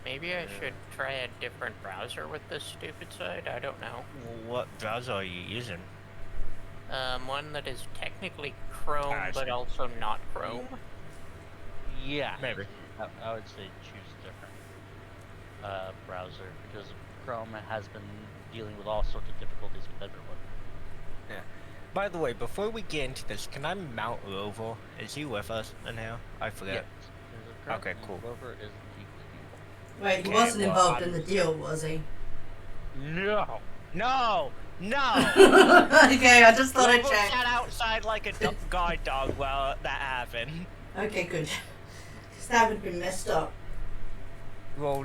Maybe I should try a different browser with this stupid site? I don't know. What browser are you using? One that is technically Chrome, I but see. also not Chrome. Yeah. Maybe. I would say choose a different browser, because Chrome has been dealing with all sorts of difficulties with everyone. Yeah. By the way, before we get into this, can I mount Rover? Is he with us in here? I forget. Yes. Okay, cool. Rover is indeed with you. Wait, he Okay, wasn't well, involved I'm- in the deal, was he? No. No! No! Okay, I just thought I'd Rover check. sat outside like a guard dog while that happened. Okay, good. Because that would have been messed up. Roll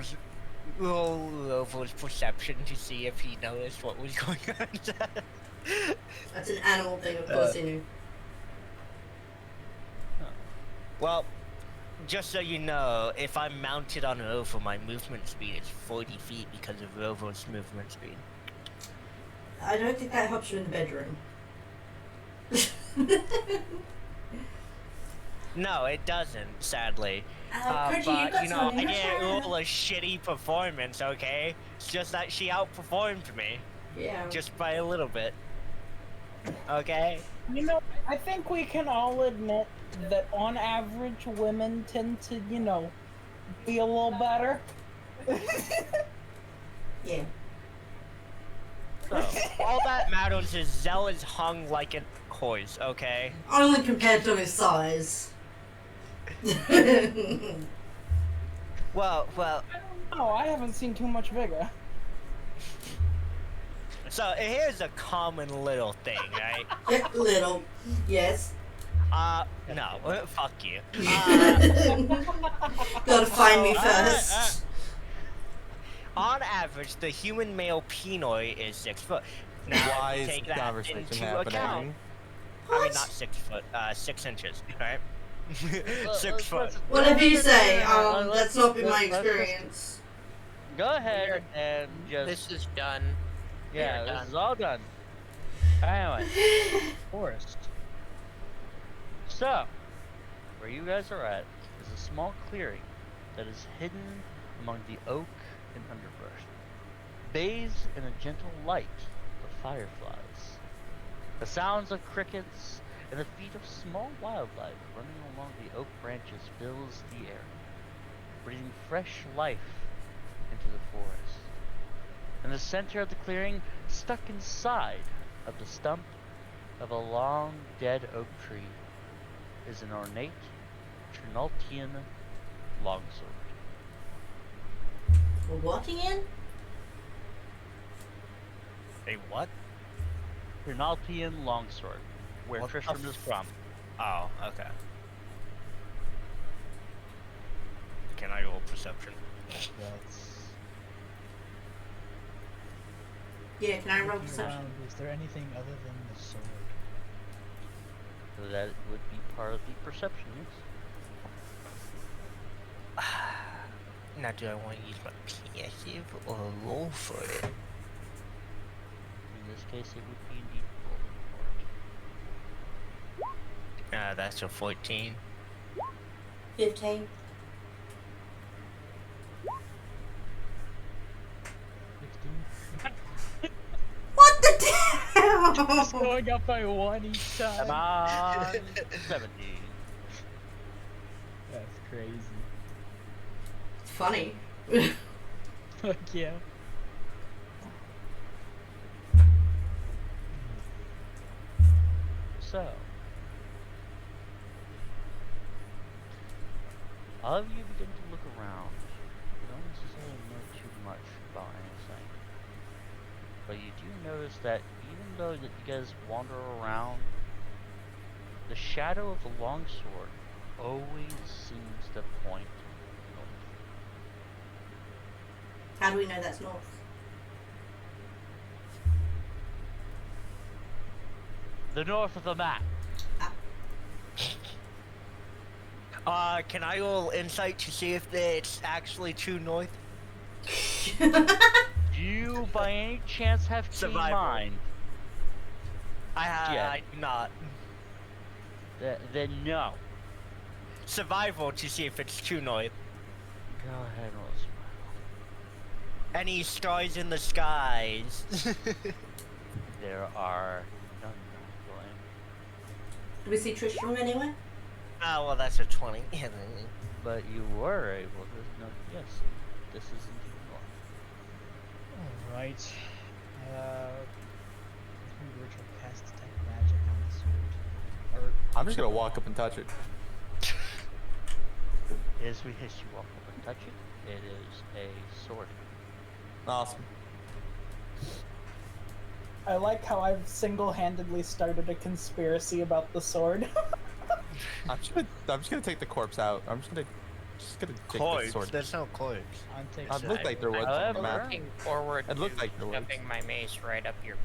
Rover's perception to see if he noticed what was going on. That's an animal thing, of course he knew. Well, just so you know, if I'm mounted on Rover, my movement speed is 40 feet because of Rover's movement speed. I don't think that helps you in the bedroom. No, it doesn't, sadly. Reggie, But, got you know, something I to didn't share. roll a shitty performance, okay? It's just that she outperformed me, Yeah. just by a little bit. Okay? You know, I think we can all admit that on average, women tend to, you know, be a little better. Yeah. So, all that matters is Zell is hung like a horse, okay? Only compared to his size. Well, Oh, I haven't seen too much bigger. so here's a common little thing, right? Little. Yes. No, fuck you. Gotta find me So, first. On average, the human male penoi is 6 foot. Now, Why is take the that conversation into happening? account. I mean, not 6 foot, 6 inches, right? 6 foot. Whatever you say, Let's- that's not been my let's just- experience. Go ahead and just. This is done. Yeah, We're this done. is all done. Anyway, forest. So, where you guys are at is a small clearing that is hidden among the oak and underbrush, bathed in a gentle light of fireflies. The sounds of crickets and the feet of small wildlife running along the oak branches fills the air, breathing fresh life into the forest. In the center of the clearing, stuck inside of the stump of a long dead oak tree, is an ornate Trinaltian longsword. We're walking in? A what? Trinalpian longsword, where What the Tristram is from. Oh, okay. Can I roll perception? That's Yeah, can I roll looking perception? around. Is there anything other than the sword? So that would be part of the perception, yes. Now, do I want to use my passive or roll for it? In this case, it would be indeed rolling for it. That's a 14. 15. 15. What the hell? Just going up by one each Come time. on, 17. That's crazy. It's funny. Fuck yeah. So, all of you begin to look around. You don't necessarily know too much about anything. But you do notice that even though that you guys wander around, the shadow of the longsword always seems to point north. How do we know that's north? The north of the map. Can I roll insight to see if it's actually true north? Do you by any chance have keen Survival. mind? Yeah. I do not. Then no. Survival to see if it's true north. Go ahead and roll survival. Any stars in the skies? There are none. Do we see Tristram anywhere? Oh, well, that's a 20. But you were able to know, yes, this is indeed north. Alright. Ritual cast detect magic on the sword. Or I'm just gonna walk up and touch it. As we hit you walk up and touch it, it is a sword. Awesome. I like how I've single-handedly started a conspiracy about the sword. I'm just gonna take the corpse out. I'm just gonna take the Corpse? sword. There's no corpse. I'm taking. It looked like there was. However, on the map. Looking forward It looked to like there was. shoving my mace right up your.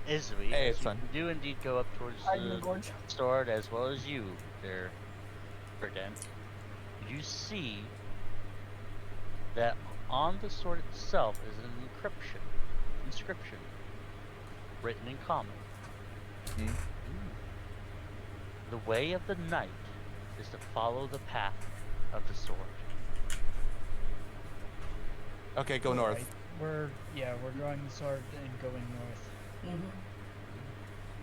Izzy, Hey, it's you fun. do indeed go up towards Pardon the the gorge. sword as well as you there, Verdun. You see that on the sword itself is an inscription written in common. Hmm? The way of the knight is to follow the path of the sword. Okay, go north. Alright, we're drawing the sword and going north. Mm-hmm.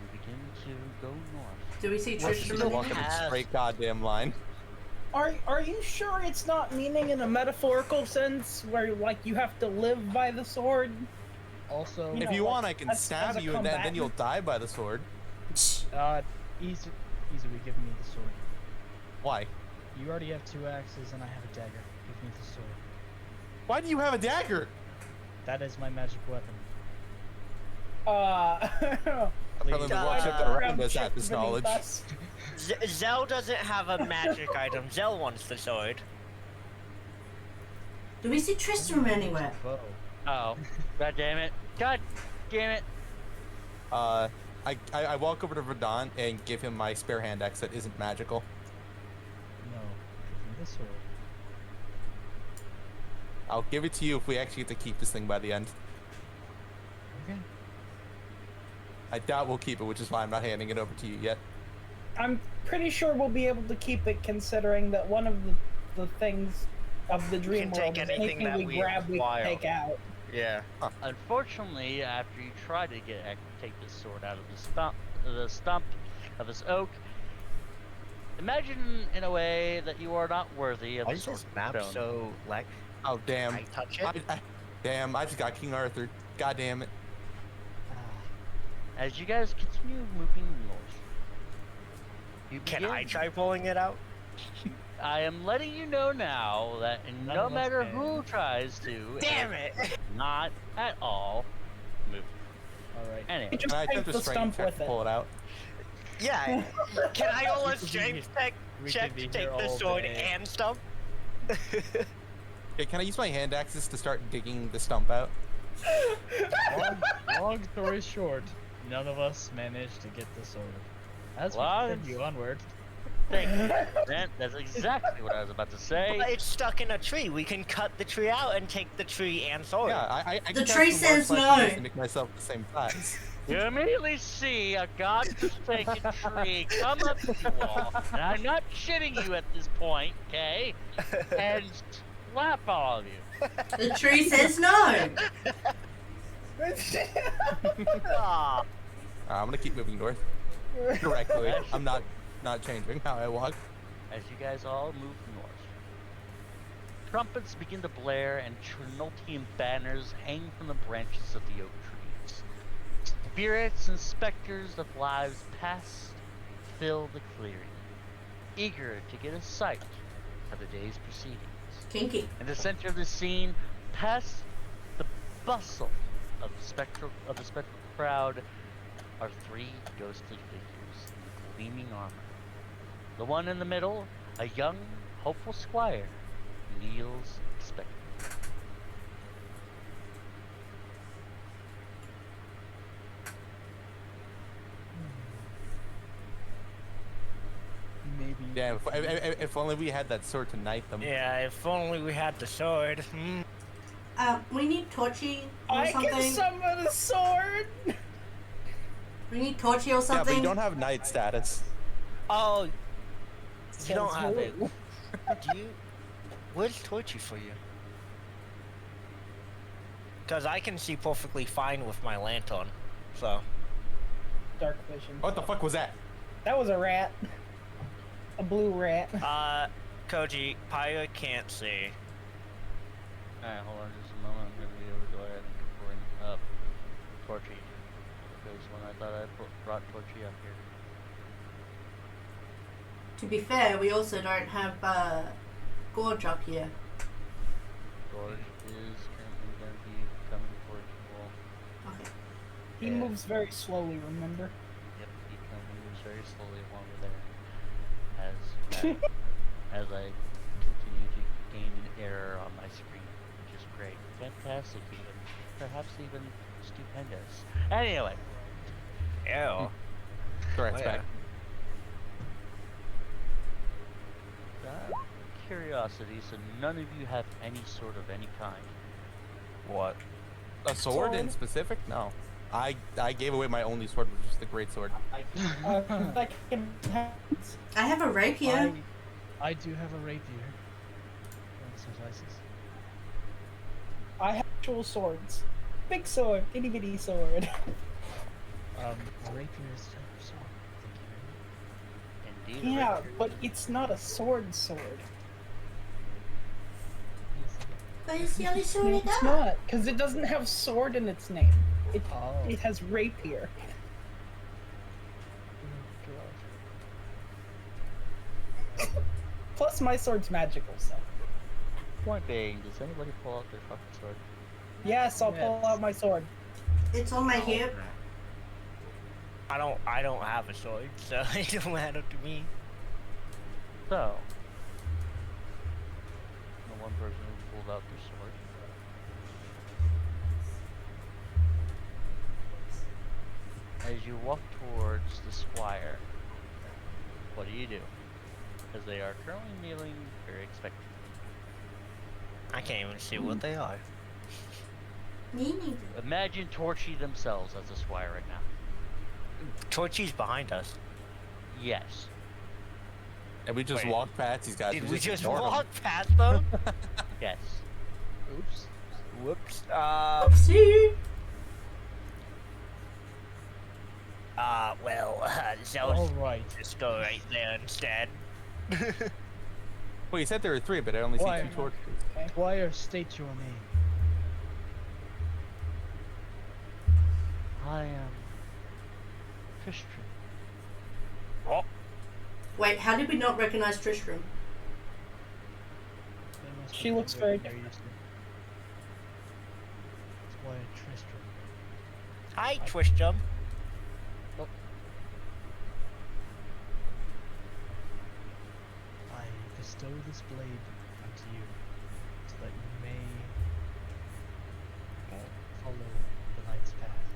You begin to go north. Do we see Let's Tristram just walk anywhere? in a straight goddamn line. Are you sure it's not meaning in a metaphorical sense where like you have to live by the sword? Also, You If know, you like, want, I can as stab a you, and then combatant. you'll die by the sword. easily give me the sword. Why? You already have 2 axes and I have a dagger. Give me the sword. Why do you have a dagger? That is my magic weapon. Probably the one ship that around us Ship at this beneath knowledge. us. Zell doesn't have a magic item. Zell wants the sword. Do we see Tristram anywhere? Bow. Oh, god damn it! God damn it! I walk over to Verdun and give him my spare hand axe that isn't magical. No, give me the sword. I'll give it to you if we actually get to keep this thing by the end. Okay. I doubt we'll keep it, which is why I'm not handing it over to you yet. I'm pretty sure we'll be able to keep it, considering that one of the things of the dream can world take is anything anything that we we grab, we acquire. can take out. Yeah. Unfortunately, after you try to take this sword out of the stump of this oak, imagine in a way that you are not worthy of Why the is sword. this map stone. so like? Oh damn! Can I touch it? Damn! I just got King Arthur. God damn it! As you guys continue moving north, you Can begin, I try pulling it out? I am letting you know now that None no of us matter can. who tries to, Damn it! not at all move. All right. You Anyway, just Can I take attempt the a stump strength check with to it. pull it out? Yeah. Can I roll a We could be strength we check could be to here take the all sword day. and stump? Okay, can I use my hand axes to start digging the stump out? Long story short, none of us managed to get the sword. As we Well, continue onward, thank you. That's exactly what I was about to say. But it's stuck in a tree. We can cut the tree out and take the tree and sword. Yeah, I The can cast tree some large says slices no. to make myself the same size. You immediately see a godforsaken tree come up to you all, and I'm not shitting you at this point, okay? And slap all of you. The tree says no. Aw. I'm gonna keep moving north directly. I'm not changing how I walk. As you guys all move north, trumpets begin to blare and Trinoltian banners hang from the branches of the oak trees. Spirits and specters of lives past fill the clearing, eager to get a sight of the day's proceedings. Kinky. In the center of the scene, past the bustle of the spectral crowd, are three ghostly figures in gleaming armor. The one in the middle, a young, hopeful squire, kneels expectantly. maybe. Yeah, if only we had that sword to knight them. Yeah, if only we had the sword. Hmm. We need Torchy or I something. can summon a sword. We need Torchy or Yeah, something. but you don't have knight status. Oh, you don't Sounds have it. horrible. Do you? Where's Torchy for you? Because I can see perfectly fine with my lantern, so. Dark vision. What the fuck was that? That was a rat. A blue rat. Koji, Pyre can't see. Alright, hold on just a moment. I'm gonna be able to go ahead and bring up Torchy. Because when I thought I brought Torchy up here. To be fair, we also don't have Gorge up here. George is currently going to be coming towards you all. Okay. He Yeah. moves very slowly, remember? Yep, he moves very slowly along with there. As I continue to gain an error on my screen, which is great. Fantastic even. Perhaps even stupendous. Anyway. Ew. Threats Oh, back. Curiosity, so none of you have any sword of any kind. What? A sword in specific? No. I gave away my only sword, which is the great sword. That can happen. I have a rapier. I do have a rapier. That suffices. I have actual swords. Big sword, itty bitty sword. A rapier is a type of sword. Thank you very much. Indeed. a Yeah, rapier. but it's not a sword. But it's the only sword I It's got. not, because it doesn't have sword in its name. Oh. It has rapier. Plus, my sword's magical, so. Point being, does anybody pull out their fucking sword? Yes, I'll pull Yes. out my sword. It's on my hip. I don't have a sword, so it don't matter to me. So, the one person who pulled out their sword. As you walk towards the squire, what do? Because they are currently kneeling very expectantly. I can't even see what they are. Me neither. Imagine Torchy themselves as the squire right now. Torchy's behind us. Yes. And we just Wait. walked past these guys. Did we just ignored 'em. walk past them? Yes. Oops. Whoops. See? Well, so Alright. just go right there instead. Well, you said there were three, but I only see Why? two torches. Squire, state your name. I am Tristram. Oh, Wait, how did we not recognize Tristram? She looks very Very different. used to. It's why Tristram. Hi, Twistrum. I bestow this blade unto you, so that you may follow the knight's path.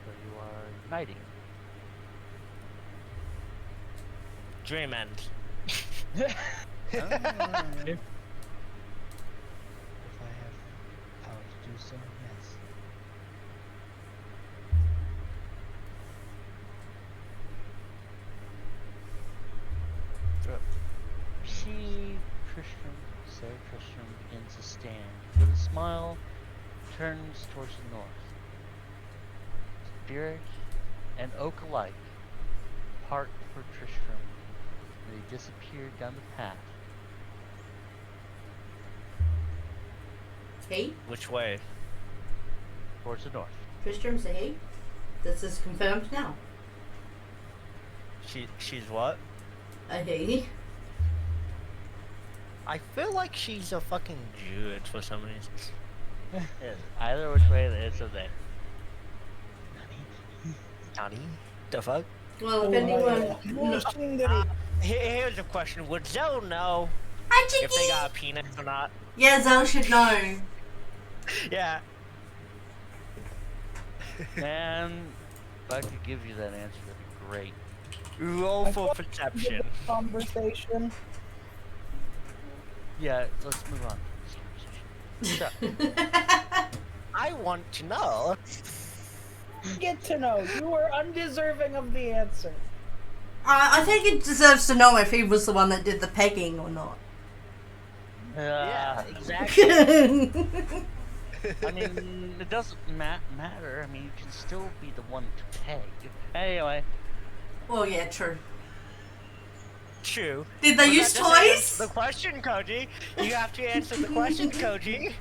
So you are knighting. Dream end. If I have power to do so, yes. See Tristram, Sir Tristram begins to stand. With a smile, turns towards the north. Spirit and oak alike part for Tristram. And they disappear down the path. Hey, Which way? Towards the north. Tristram, say hey. This is confirmed now. She's what? A hey. I feel like she's a fucking Jew for some reason. Yes, either which way it's a they. Johnny? The fuck? Well, Oh, if anyone... Bullshit. Here's a question. Would Zoe know Hi, if they Chicky! got a penis or not? Yeah, Zoe should know. Yeah. And if I could give you that answer, that'd be great. Roll I for thought- perception. Conversation. Yeah, let's move on. So, I want to know. Get to know. You are undeserving of the answer. I think he deserves to know if he was the one that did the pegging or not. Yeah, exactly. I mean, it doesn't matter. I mean, you can still be the one to peg. Anyway, Well, yeah, true. True. Did they But use that doesn't toys? answer the question, Koji. You have to answer the question, Koji.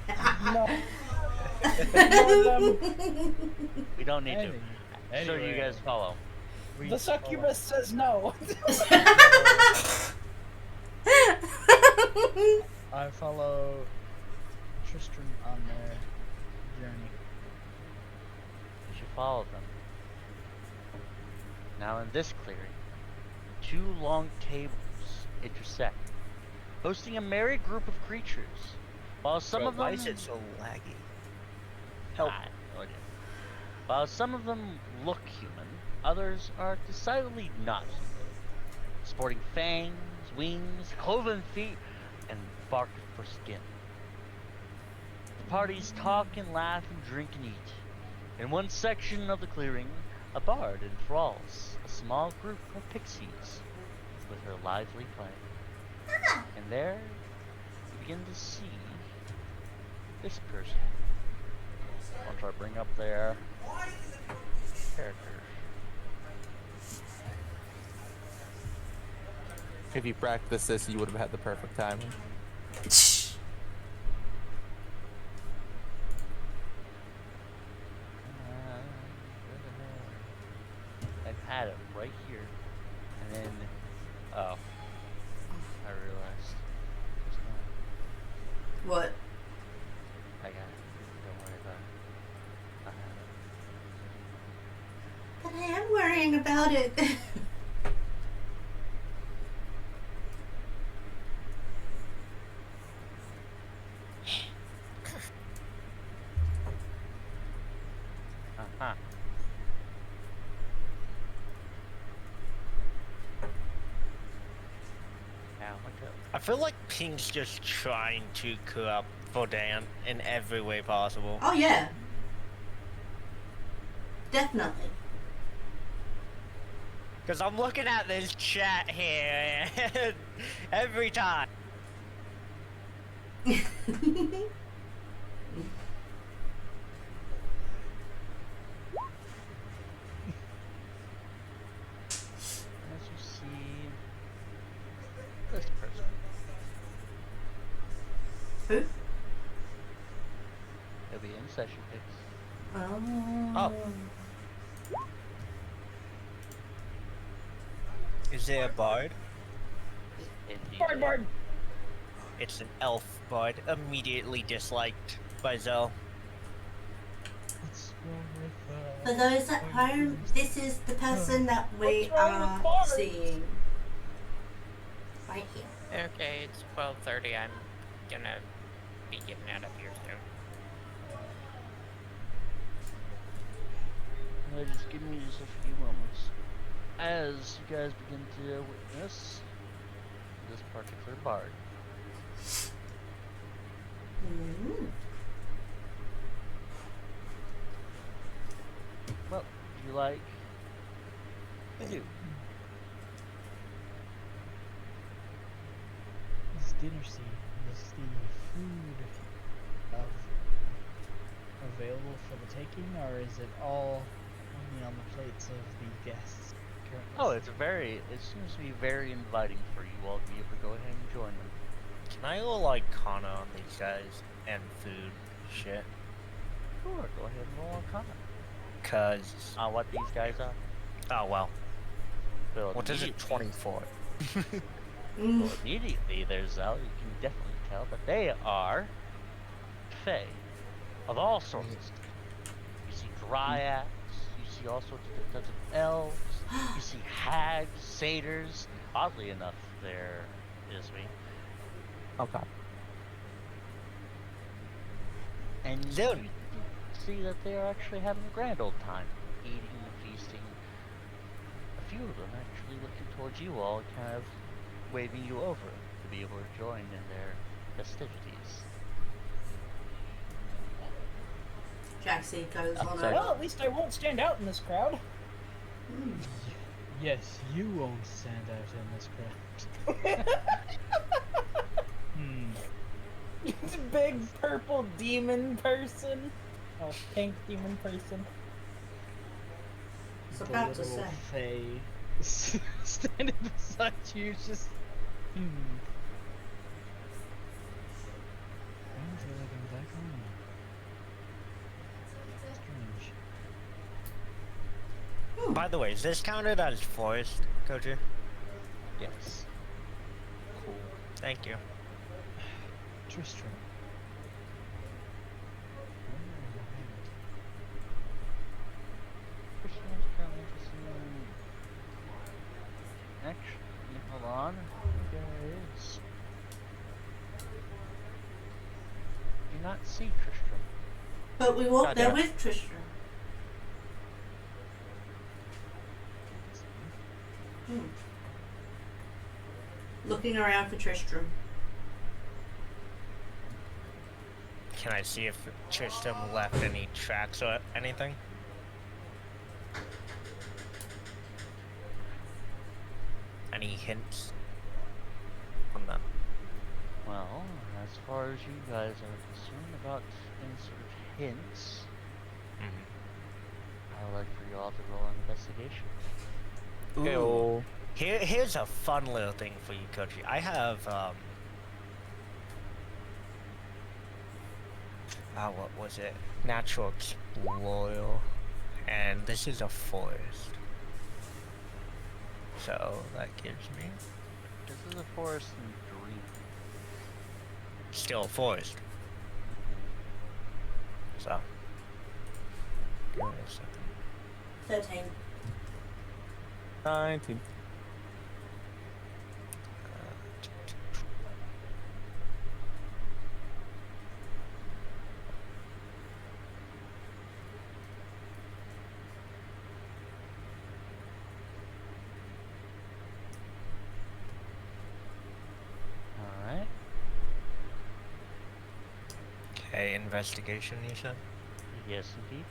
No. Ignore them. we don't need Anyway, to. So you guys follow. we The succubus says no. I follow Tristram on their journey. You should follow them. Now in this clearing, two long tables intersect, hosting a merry group of creatures. While some Bro, of them why is it so laggy? Help. I have no idea. While some of them look human, others are decidedly not human. Sporting fangs, wings, cloven feet, and bark for skin. The parties talk and laugh and drink and eat. In one section of the clearing, a bard enthralls a small group of pixies with her lively playing. And there, you begin to see this person. Once I bring up their characters. If you practiced this, you would have had the perfect timing. I've had it right here, and then, oh, I realized. Just now. What? I got it. Don't worry about it. I have it. But I am worrying about it. Uh-huh. Now, look up. I feel like Pink's just trying to cook up for Dan in every way possible. Oh, yeah. Definitely. Because I'm looking at this chat here and every time. As you see this person. Who? It'll be in session pics. Oh. Is there a bard? Indeed. Bard, Bard. It's an elf bard, immediately disliked by Zell. What's wrong with For those at home, this is the person that we What's wrong with are Bard? seeing. Right here. Okay, it's 12:30. I'm gonna be getting out of here soon. Just give me just a few moments as you guys begin to witness this particular bard. Mm. What would you like to do? this dinner scene? Is the food available for the taking, or is it all only on the plates of the guests currently? Oh, it seems to be very inviting for you all to be able to go ahead and join them. Can I go like Kana on these guys and food shit? Sure, go ahead and roll on comment. Cause What these guys are. oh well. Well, What is it? immediately- 24. Well, immediately there's Zell. You can definitely tell that they are Fae of all sorts. You see dryads, you see all sorts of different types of elves, you see hags, satyrs. Oddly enough, there is me. Oh god. And Dude. you see that they are actually having a grand old time, eating and feasting. A few of them actually looking towards you all, kind of waving you over to be able to join in their festivities. Jaxie goes on Sorry. Well, over. at least I won't stand out in this crowd. Yes, you won't stand out in this crowd. It's a big purple demon person. Oh, pink demon person. It's The about to little say. Fae standing beside you, just. Why don't they let him back on? Strange. By the way, is this counted as forest, Koji? Yes. Cool. Thank you. Tristram. Christian's currently interested in... Actually, hold on. Guys. Do not see Tristram. But we walked God there damn it. with Tristram. Looking around for Tristram. Can I see if Tristram left any tracks or anything? Any hints on them? Well, as far as you guys are concerned about any sort of hints, Mm-hmm. I would like for you all to roll an investigation. Okay, well, Here's a fun little thing for you, Koji. I have what was it? Natural Explorer, and this is a forest. So that gives me This is a forest in dream. still a forest. So give me a second. 13. 19. Alright. Okay, investigation. You said Yes, indeed.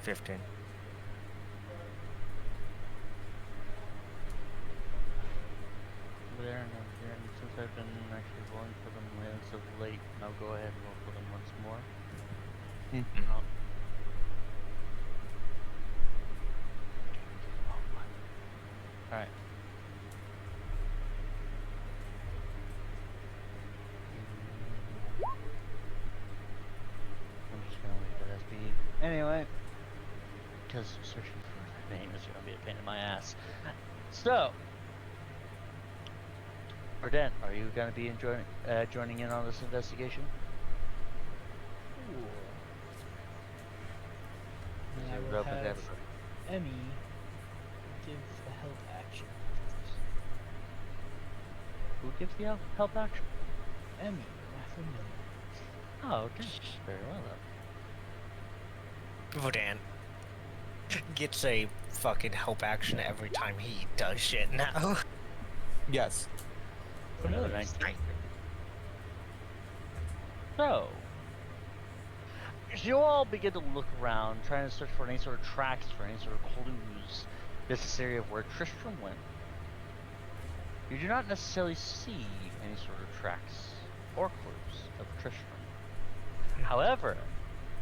15. There and there, and since I've been actually rolling for them as of late, I'll go ahead and roll for them once more. Mhm. Alright. I'm just gonna leave it as be. Anyway, because searching for the name is gonna be a pain in my ass. So, Verdant, are you going to be joining in on this investigation? Cool. Is And I it will open to have everybody? Emmy give the help action. Who gives the help action? Emmy, my familiar. Oh, okay. Very well then. Vodan gets a fucking help action every time he does shit now. Yes. Another Familiar. 19. So, as you all begin to look around, trying to search for any sort of tracks, for any sort of clues necessary of where Tristram went, you do not necessarily see any sort of tracks or clues of Tristram. However,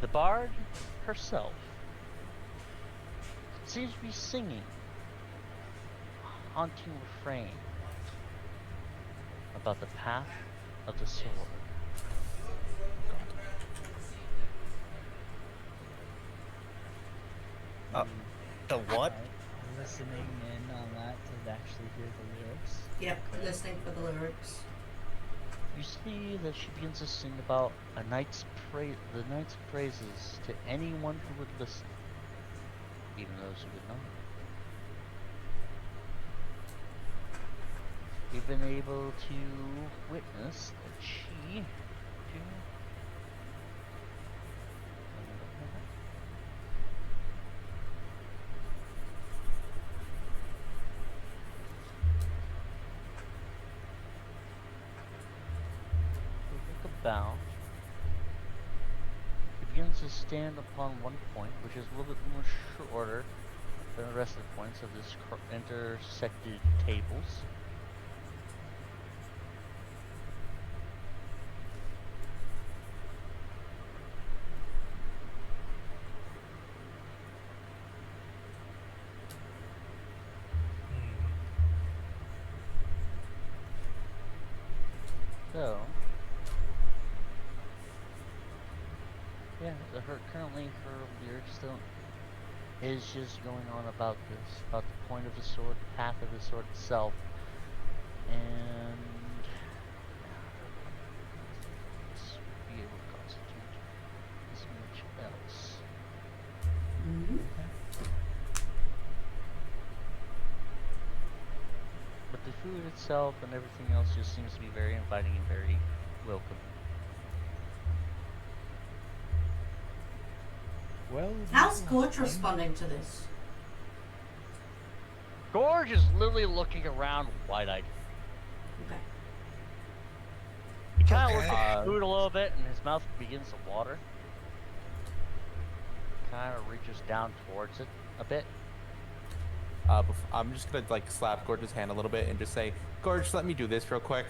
the bard herself seems to be singing a haunting refrain about the path of the sword. The what? I'm listening in on that to actually hear the lyrics. Yep, listening for the lyrics. You see that she begins to sing about the knight's praises to anyone who would listen, even those who would not. You've been able to witness that she about. He begins to stand upon one point, which is a little bit more shorter than the rest of the points of this intersected tables. So, yeah, currently her lyrics is just going on about this, about the point of the sword, the path of the sword itself, and let's be able to constitute as much else. Mm-hmm. But the food itself and everything else just seems to be very inviting and very welcoming. Well, How's Gorge responding to this? Gorge is literally looking around wide-eyed. Okay. He kind of Okay. looks at the food a little bit, and his mouth begins to water. Kind of reaches down towards it a bit. I'm just gonna like slap Gorge's hand a little bit and just say, Gorge, let me do this real quick.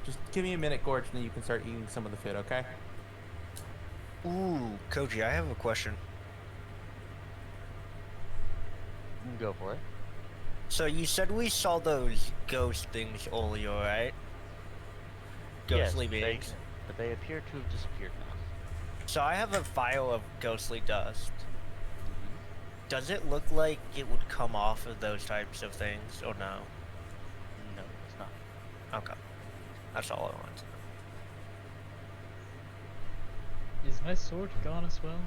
Just give me a minute, Gorge, and then you can start eating some of the food, okay? Ooh, Koji, I have a question. You can go for it. So you said we saw those ghost things earlier, right? Ghostly yes, beings. but they appear to have disappeared now. So I have a vial of ghostly dust. Does it look like it would come off of those types of things, or no? No, it's not. Okay. That's all I want. Is my sword gone as well?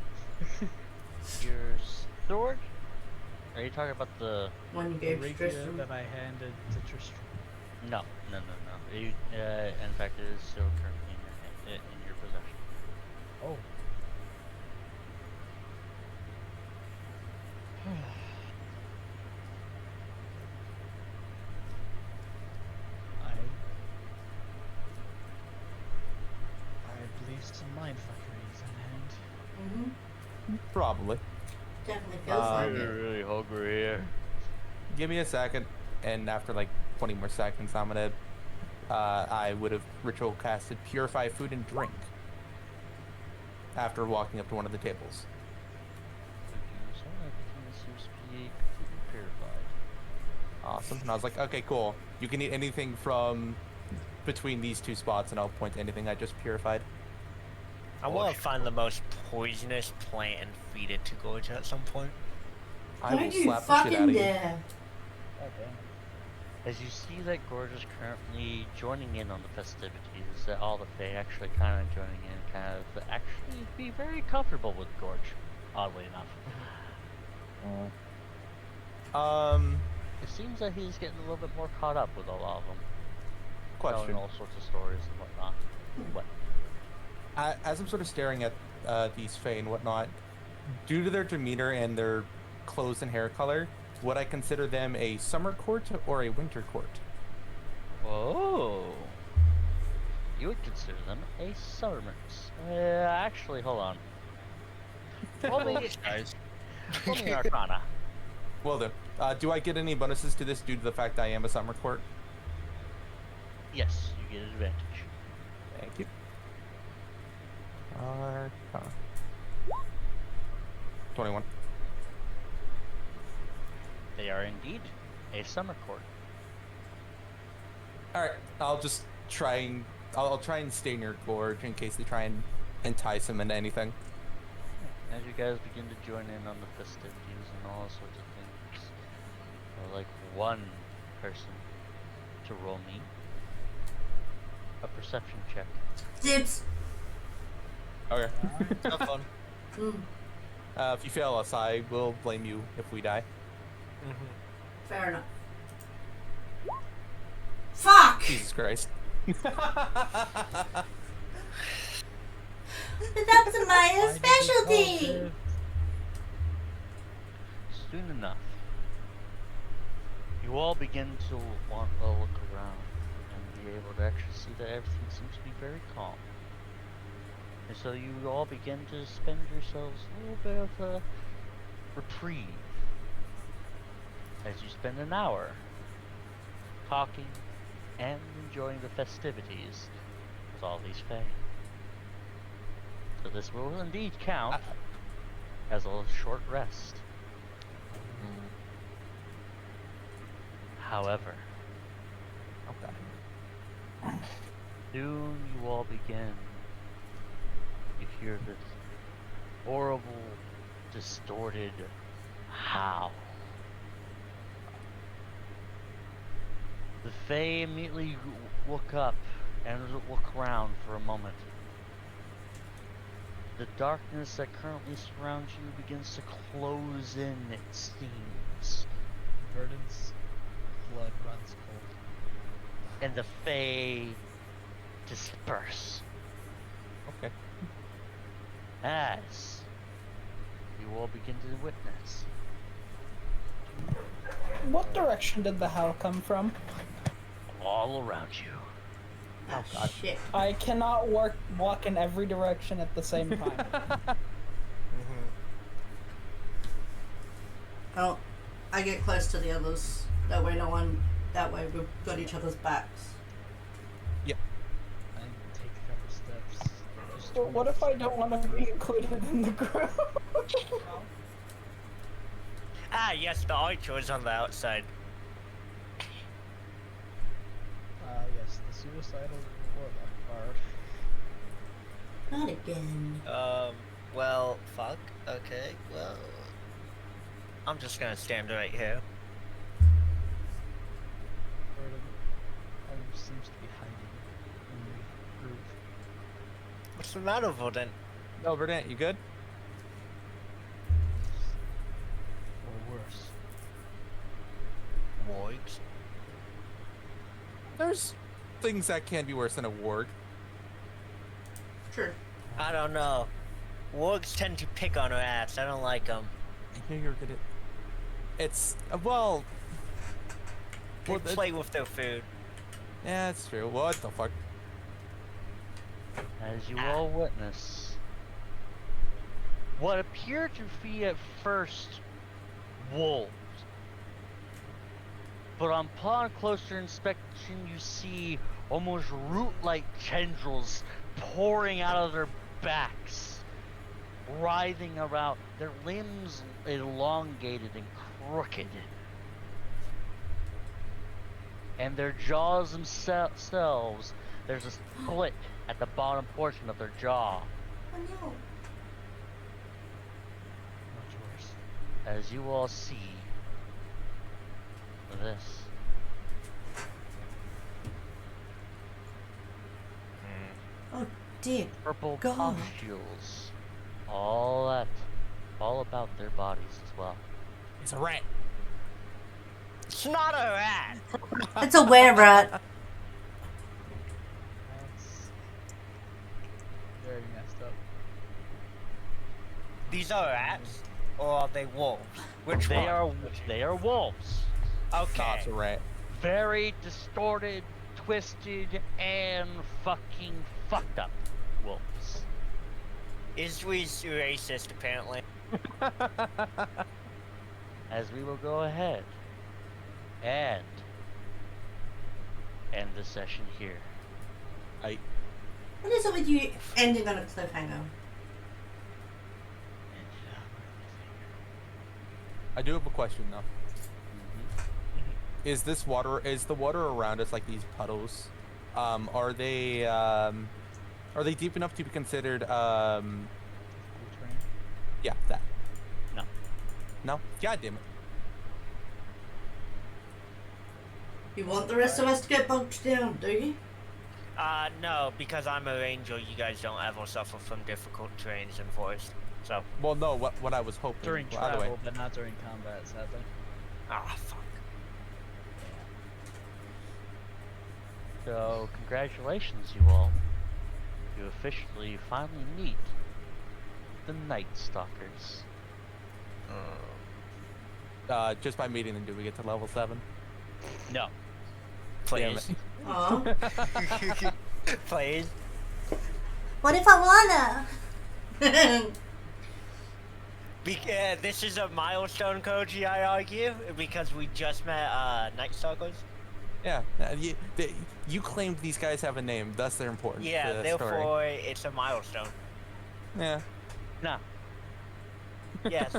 Your sword? Are you talking about the... When you The gave rapier Tristram. that I handed to Tristram. No. You, in fact, it is still currently in your possession. Oh. I believe some mindfuckery is on hand. Mm-hmm. Probably. Definitely feels like it. really hungry here. Give me a second, and after like 20 more seconds, I'm gonna. I would have ritual casted Purify Food and Drink after walking up to one of the tables. So everything seems to be completely purified. Awesome. And I was like, okay, cool. You can eat anything from between these two spots, and I'll point to anything I just purified. I want to find the most poisonous plant and feed it to Gorge at some point. I will Don't you slap the shit out fucking of you. dare. Oh, damn. As you see that Gorge is currently joining in on the festivities, that all the Fae actually kind of joining in, kind of actually be very comfortable with Gorge, oddly enough. It seems that he's getting a little bit more caught up with a lot of them, telling Question. all sorts of stories and whatnot. What? As I'm sort of staring at these Fae and whatnot, due to their demeanor and their clothes and hair color, would I consider them a summer court or a winter court? Oh. You would consider them a summer's. Actually, hold on. Roll me, Guys. roll me an Arcana. Well then, do I get any bonuses to this due to the fact I am a summer court? Yes, you get an advantage. Thank you. Arcana. 21. They are indeed a summer court. All right, I'll just try and I'll try and stay near Gorge in case they try and entice him into anything. As you guys begin to join in on the festivities and all sorts of things, I would like one person to roll me a perception check. Dibs. Okay. Have fun. If you fail us, I will blame you if we die. Fair enough. Fuck! Jesus Christ. That's my specialty! Soon enough, you all begin to want to look around and be able to actually see that everything seems to be very calm. And so you all begin to spend yourselves a little bit of a reprieve as you spend an hour talking and enjoying the festivities with all these Fae. So this will indeed count as a short rest. However, soon you all begin. You hear this horrible, distorted howl. The Fae immediately look up and look around for a moment. The darkness that currently surrounds you begins to close in, it seems. Verdant's blood runs cold. And the Fae disperse. Okay. As you all begin to witness. What direction did the howl come from? All around you. Oh, God. Shit. I cannot walk in every direction at the same time. Oh, I get close to the others. That way we've got each other's backs. I take a couple steps. Just But what if I don't want to be included in the group? Ah, yes, the archer is on the outside. Yes, the suicidal warlock bard. Not again. Well, fuck. Okay, well... I'm just gonna stand right here. Verdant seems to be hiding in the group. What's the matter, Voden? No, Verdant, you good? Or worse. Wargs? There's things that can be worse than a warg. Sure. I don't know. Wargs tend to pick on her ass. I don't like them. I know you're good at... It's... well... They Well, play with their food. Yeah, it's true. What the fuck? As you all witness what appear to be at first wolves, but upon closer inspection you see almost root-like tendrils pouring out of their backs, writhing around, their limbs elongated and crooked, and their jaws themselves, there's a split at the bottom portion of their jaw. Oh no. Much worse. As you all see this. dear purple God. pustules. All about their bodies as well. It's a rat. It's not a rat. It's a were rat. That's very messed up. These are rats, or are they wolves? Which They one? are wolves. No, Okay. it's a rat. Very distorted, twisted, and fucking fucked up wolves. Is we racist apparently? As we will go ahead and end the session here. What is it with you ending on a cliffhanger? I do have a question though. Mhm. Is the water around us like these puddles? Are they deep enough to be considered Cool terrain. yeah, that. No. No? God damn it. You want the rest of us to get bogged down, do you? No, because I'm a ranger, you guys don't ever suffer from difficult terrains and forests. So, Well, no, what I was hoping. During well, either way. travel, but not during combat, sadly. fuck. So, congratulations, you all. You officially finally meet the Night Stalkers. Just by meeting them, do we get to level 7? No. Damn Please. it. Oh. Please. What if I wanna? This is a milestone, Koji, I argue, because we just met Night Stalkers. Yeah, you claimed these guys have a name, thus they're important. Yeah, to the therefore story. it's a milestone. Yeah. No. Yes.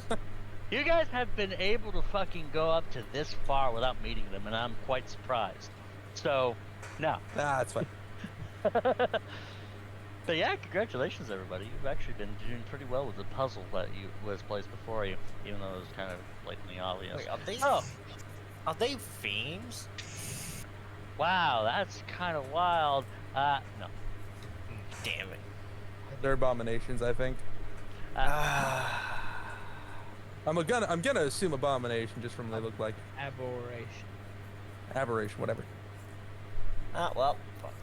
You guys have been able to fucking go up to this far without meeting them, and I'm quite surprised. So, no. That's fine. But yeah, congratulations, everybody. You've actually been doing pretty well with the puzzle that was placed before you, even though it was kind of blatantly obvious. Wait, Oh, are they fiends? wow, that's kind of wild. No. Damn it. They're abominations, I think. I'm gonna assume abomination just from what they look like. Aberration. Aberration, whatever. Well, fuck.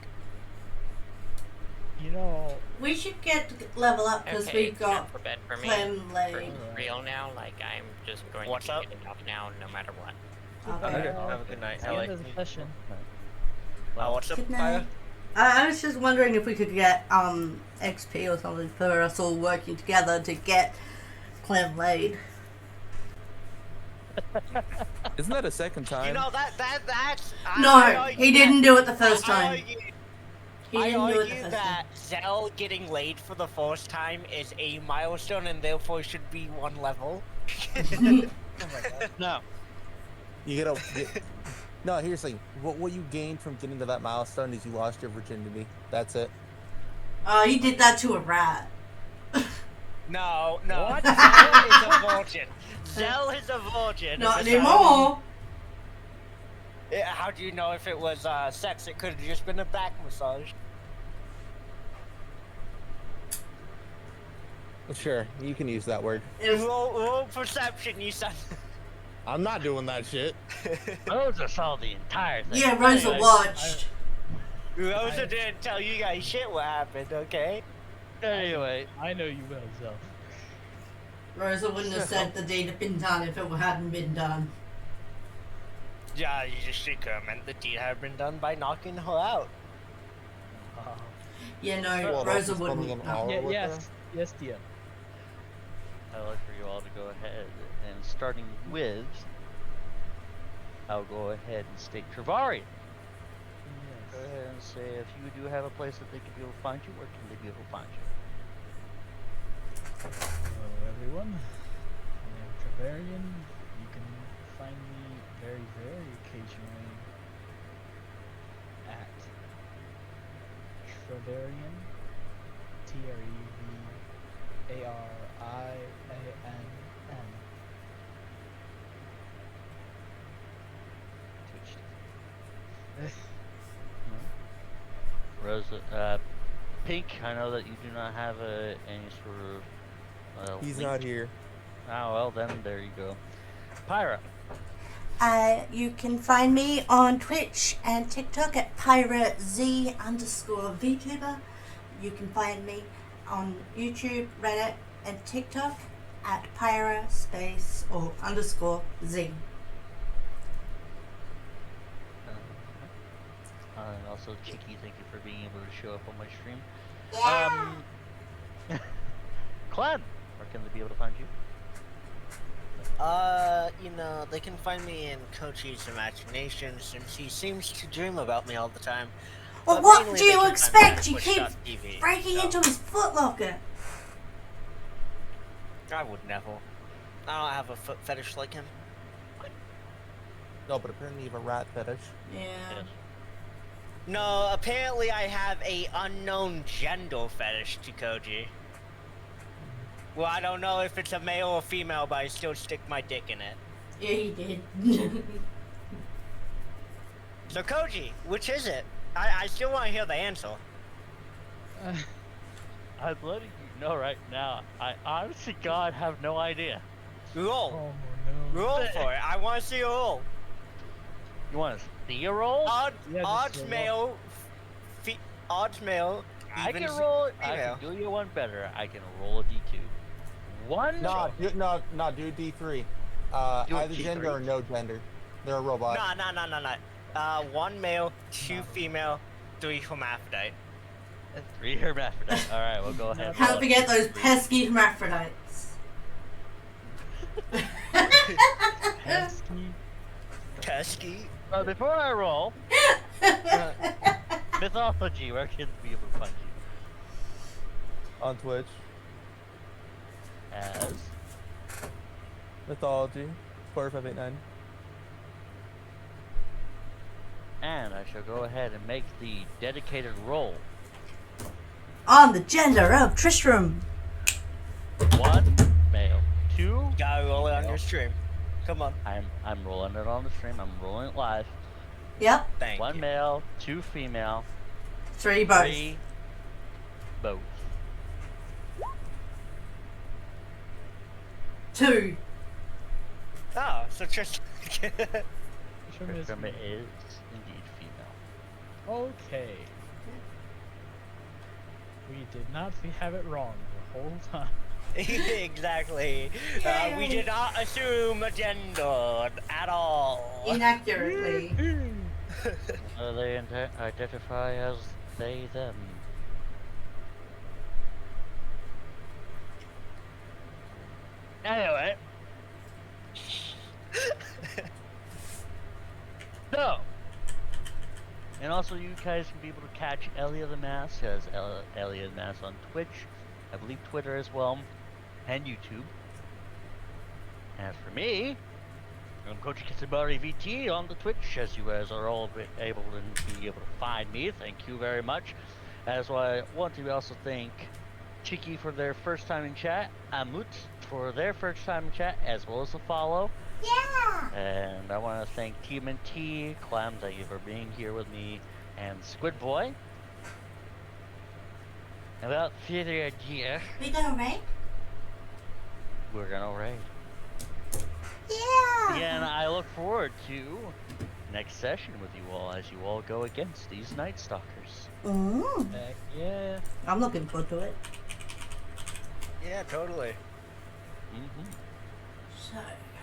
You know, We should get level up because Okay, we've got time for bed for me. Clem For laid. real now, like I'm just going What's to up? be getting up now, no matter what. Okay. Have a good night, it's the Ellie. end of the session. What's up, Good Fire? night. I was just wondering if we could get XP or something for us all working together to get Clem laid. Isn't that a second time? You know that's. No, he didn't do it the first I time. argue, He I didn't do it the argue first that Zell getting laid for the first time is a milestone and therefore should be one level. time. No. You get no, here's the thing. What you gained from getting to that milestone is you lost your virginity. That's it. He did that to a rat. No. Zell is a virgin. Zell is a virgin. Not It's anymore. How do you know if it was sex? It could have just been a back massage. Sure, you can use that word. It was, Roll perception, you son. I'm not doing that shit. Rosa saw the entire thing. yeah, Rosa Anyway, watched. Rosa didn't tell you guys shit what happened, okay? Anyway, I know you will, Zell. Rosa wouldn't have said the deed had been done if it hadn't been done. Yeah, you just should have meant the deed had been done by knocking her out. Yeah, no, Well, Rosa that's wouldn't. spending an No. hour. Yeah, with yes, dear. I'd like for you all to go ahead and starting with, I'll go ahead and state Travarian. Go Yes. ahead and say if you do have a place that they can be able to find you, where can they be able to find you? Hello, everyone. I am Travarian. You can find me very, very occasionally at Travarian. TREVARIAN. Twitch. Rosa, Pink, I know that you do not have any sort of. He's link not to- here. Oh well, then there you go. Pyra. You can find me on Twitch and TikTok at PyraZ_VTuber. You can find me on YouTube, Reddit, and TikTok at Pyra_Z. And also, Chicky, thank you for being able to show up on my stream. Yeah. Clem, where can they be able to find you? They can find me in Kochi's imagination since he seems to dream about me all the time. Well, But what mainly do they you can find me expect? on You keep Twitch.tv, breaking so into his footlocker. I would never. I don't have a foot fetish like him. No, but apparently you have a rat fetish. Yeah. Yes. No, apparently I have a unknown gender fetish to Koji. Well, I don't know if it's a male or female, but I still stick my dick in it. Yeah, he did. So Koji, which is it? I still want to hear the answer. I'm letting you know right now. I honestly, God, have no idea. Roll. Oh no. Roll for it. I want to see a roll. You want to see a roll? Odd, Yeah, just odds roll. male, odds male. I even can roll. I female. can do you one better. I can roll a d2. One. No, do D3. Do a Either D3. gender or no gender. They're a robot. No. One male, two female, three hermaphrodite. 3 hermaphrodite. All right, we'll go ahead. Can't forget those pesky hermaphrodites. Pesky. Pesky. Before I roll, mythology. Where can we able to find you? On Twitch. As Mythology. 4589. and I shall go ahead and make the dedicated roll. On the gender of Tristram. 1 male, 2. Gotta roll it on female. your stream. Come on. I'm rolling it on the stream. I'm rolling it live. Yep. Thank 1 you. male, 2 female, 3 both. 3 both. 2. Oh, so just. Tristram is indeed female. Okay. We did not have it wrong the whole time. Exactly. We did not assume a gender at all. Inaccurately. They identify as they, them. Anyway. So. And also you guys can be able to catch Elia the Mass as Elia the Mass on Twitch. I believe Twitter as well. And YouTube. As for me, I'm Coach Kitsubari VT on the Twitch, as you guys are all able to be able to find me. Thank you very much. As I want to also thank Chiki for their first time in chat, Amut for their first time in chat, as well as a follow. Yeah. And I want to thank Team and T, Clem, thank you for being here with me, and Squid Boy. Without further ado, We gonna raid? we're gonna raid. Yeah. Again, I look forward to next session with you all as you all go against these Night Stalkers. Heck yeah. I'm looking forward to it. Yeah, totally. Mm-hmm. So,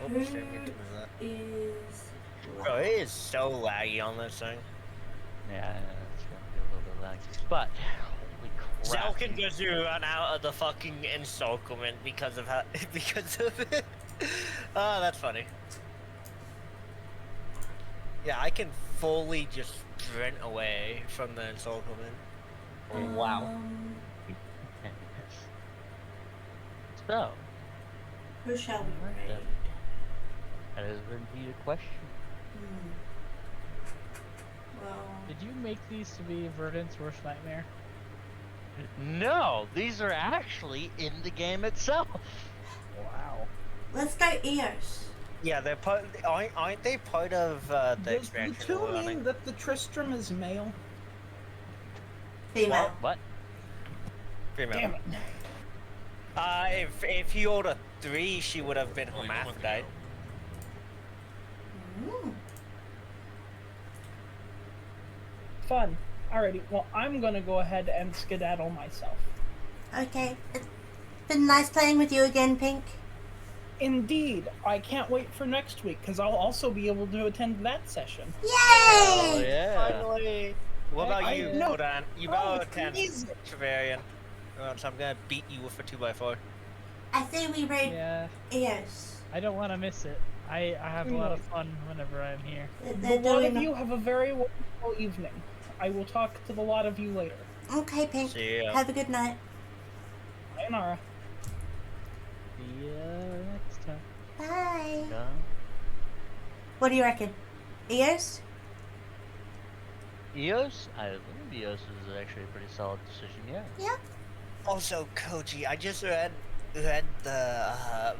Oops, who didn't mean to move that. is... Bro, it is so laggy on this thing. Yeah, it's gonna be a little bit laggy. But, holy Zell crap. can just run out of the fucking encirclement because of how because of it. Oh, that's funny. Yeah, I can fully just sprint away from the encirclement. Wow. So, Who shall we Alright, raid? then. that is indeed a question. Hmm. Well, Did you make these to be Verdant's worst nightmare? No, these are actually in the game itself. Wow. let's go ears. Yeah, they're part. Aren't they part of the Does the expansion? two we're mean running? that the Tristram is male? Female. What? Female. Damn it. If he rolled a 3, she would have been hermaphrodite. Mm. Fun. Alrighty, well, I'm gonna go ahead and skedaddle myself. Okay. It's been nice playing with you again, Pink. Indeed, I can't wait for next week, because I'll also be able to attend that session. Yay! Oh yeah. Finally. What about you, know. Kodan? You better attend please. Trevelyan. Or else I'm gonna beat you with a 2x4. I say we raid Yeah, Eos. I don't want to miss it. I have a lot of fun whenever I'm here. They're The lot of doing you have a very wonderful evening. I will talk to the lot of you later. Okay, Pink. See ya. Have a good night. Sayonara. See ya next time. Bye. Yeah. What do you reckon? Eos? EOS? I believe EOS is actually a pretty solid decision, yeah. Yep. Also, Koji, I just read the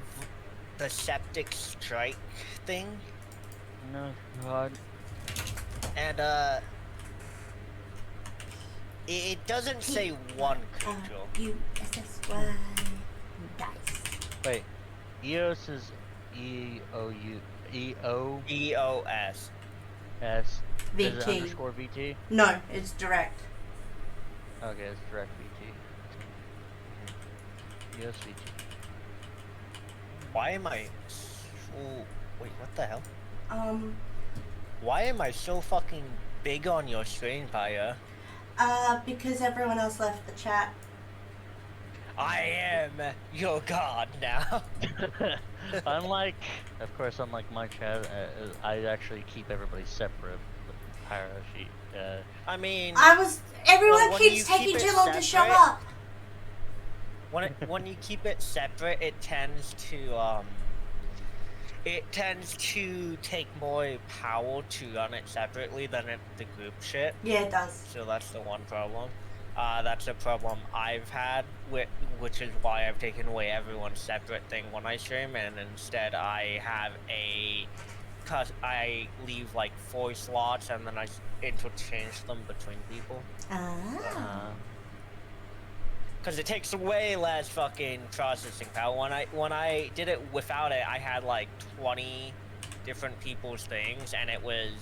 septic strike thing, No, God. and it doesn't say one crucial. USSY dice. Wait. EOS is EOS. EOS. Is it VT. underscore VT? No, it's direct. Okay, it's direct VT. EOS VT. Why am I? Oh, wait, what the hell? Why am I so fucking big on your screen, Paya? Because everyone else left the chat. I am your god now. unlike my chat, I actually keep everybody separate with Pyro sheet. I mean, Everyone when keeps you taking keep too it long to show separate- up. when you keep it separate, it tends to take more power to run it separately than the group shit. Yeah, it does. So that's the one problem. That's a problem I've had, which is why I've taken away everyone's separate thing when I stream, and instead I have I leave like 4 slots and then I interchange them between people. Ah. Because it takes way less fucking processing power. When I did it without it, I had like 20 different people's things, and it was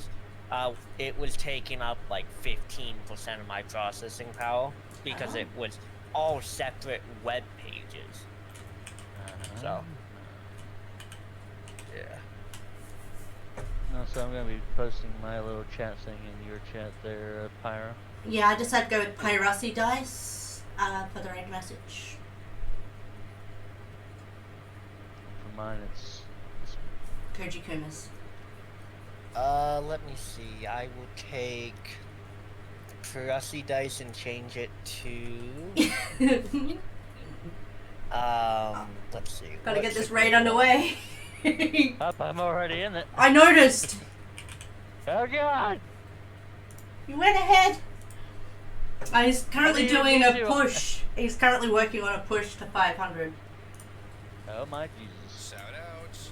taking up like 15% of my processing power because it was all separate web pages. So, yeah. No, so I'm gonna be posting my little chat thing in your chat there, Pyro. Yeah, I decided to go with Pyrosy dice for the raid message. For mine, it's Koji Kumas. Let me see. I will take Ferocity dice and change it to let's see. Gotta what get this should raid we roll? underway. up. I'm already in it. I noticed. Oh God! You went ahead. He's currently I didn't doing mean a to. push. He's currently working on a push to 500. Oh my Jesus! Shout outs.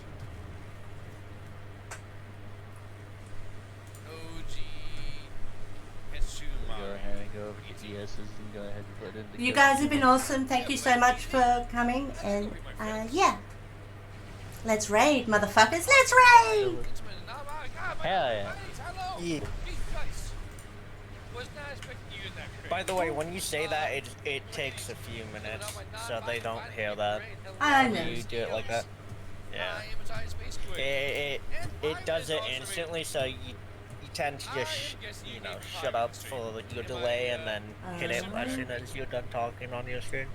OG. Hetsuma. Go ahead and go over to ESs and go ahead and put in the. You code. guys have been awesome. Thank you so much for coming. And yeah, let's raid, motherfuckers. Let's raid. Hell yeah! Yeah. By the way, when you say that, it takes a few minutes, so they don't hear that. I When know. you do it like that. Yeah. It does it instantly, so you tend to just shut up for your delay and then hit it as soon as you're done talking on your screen.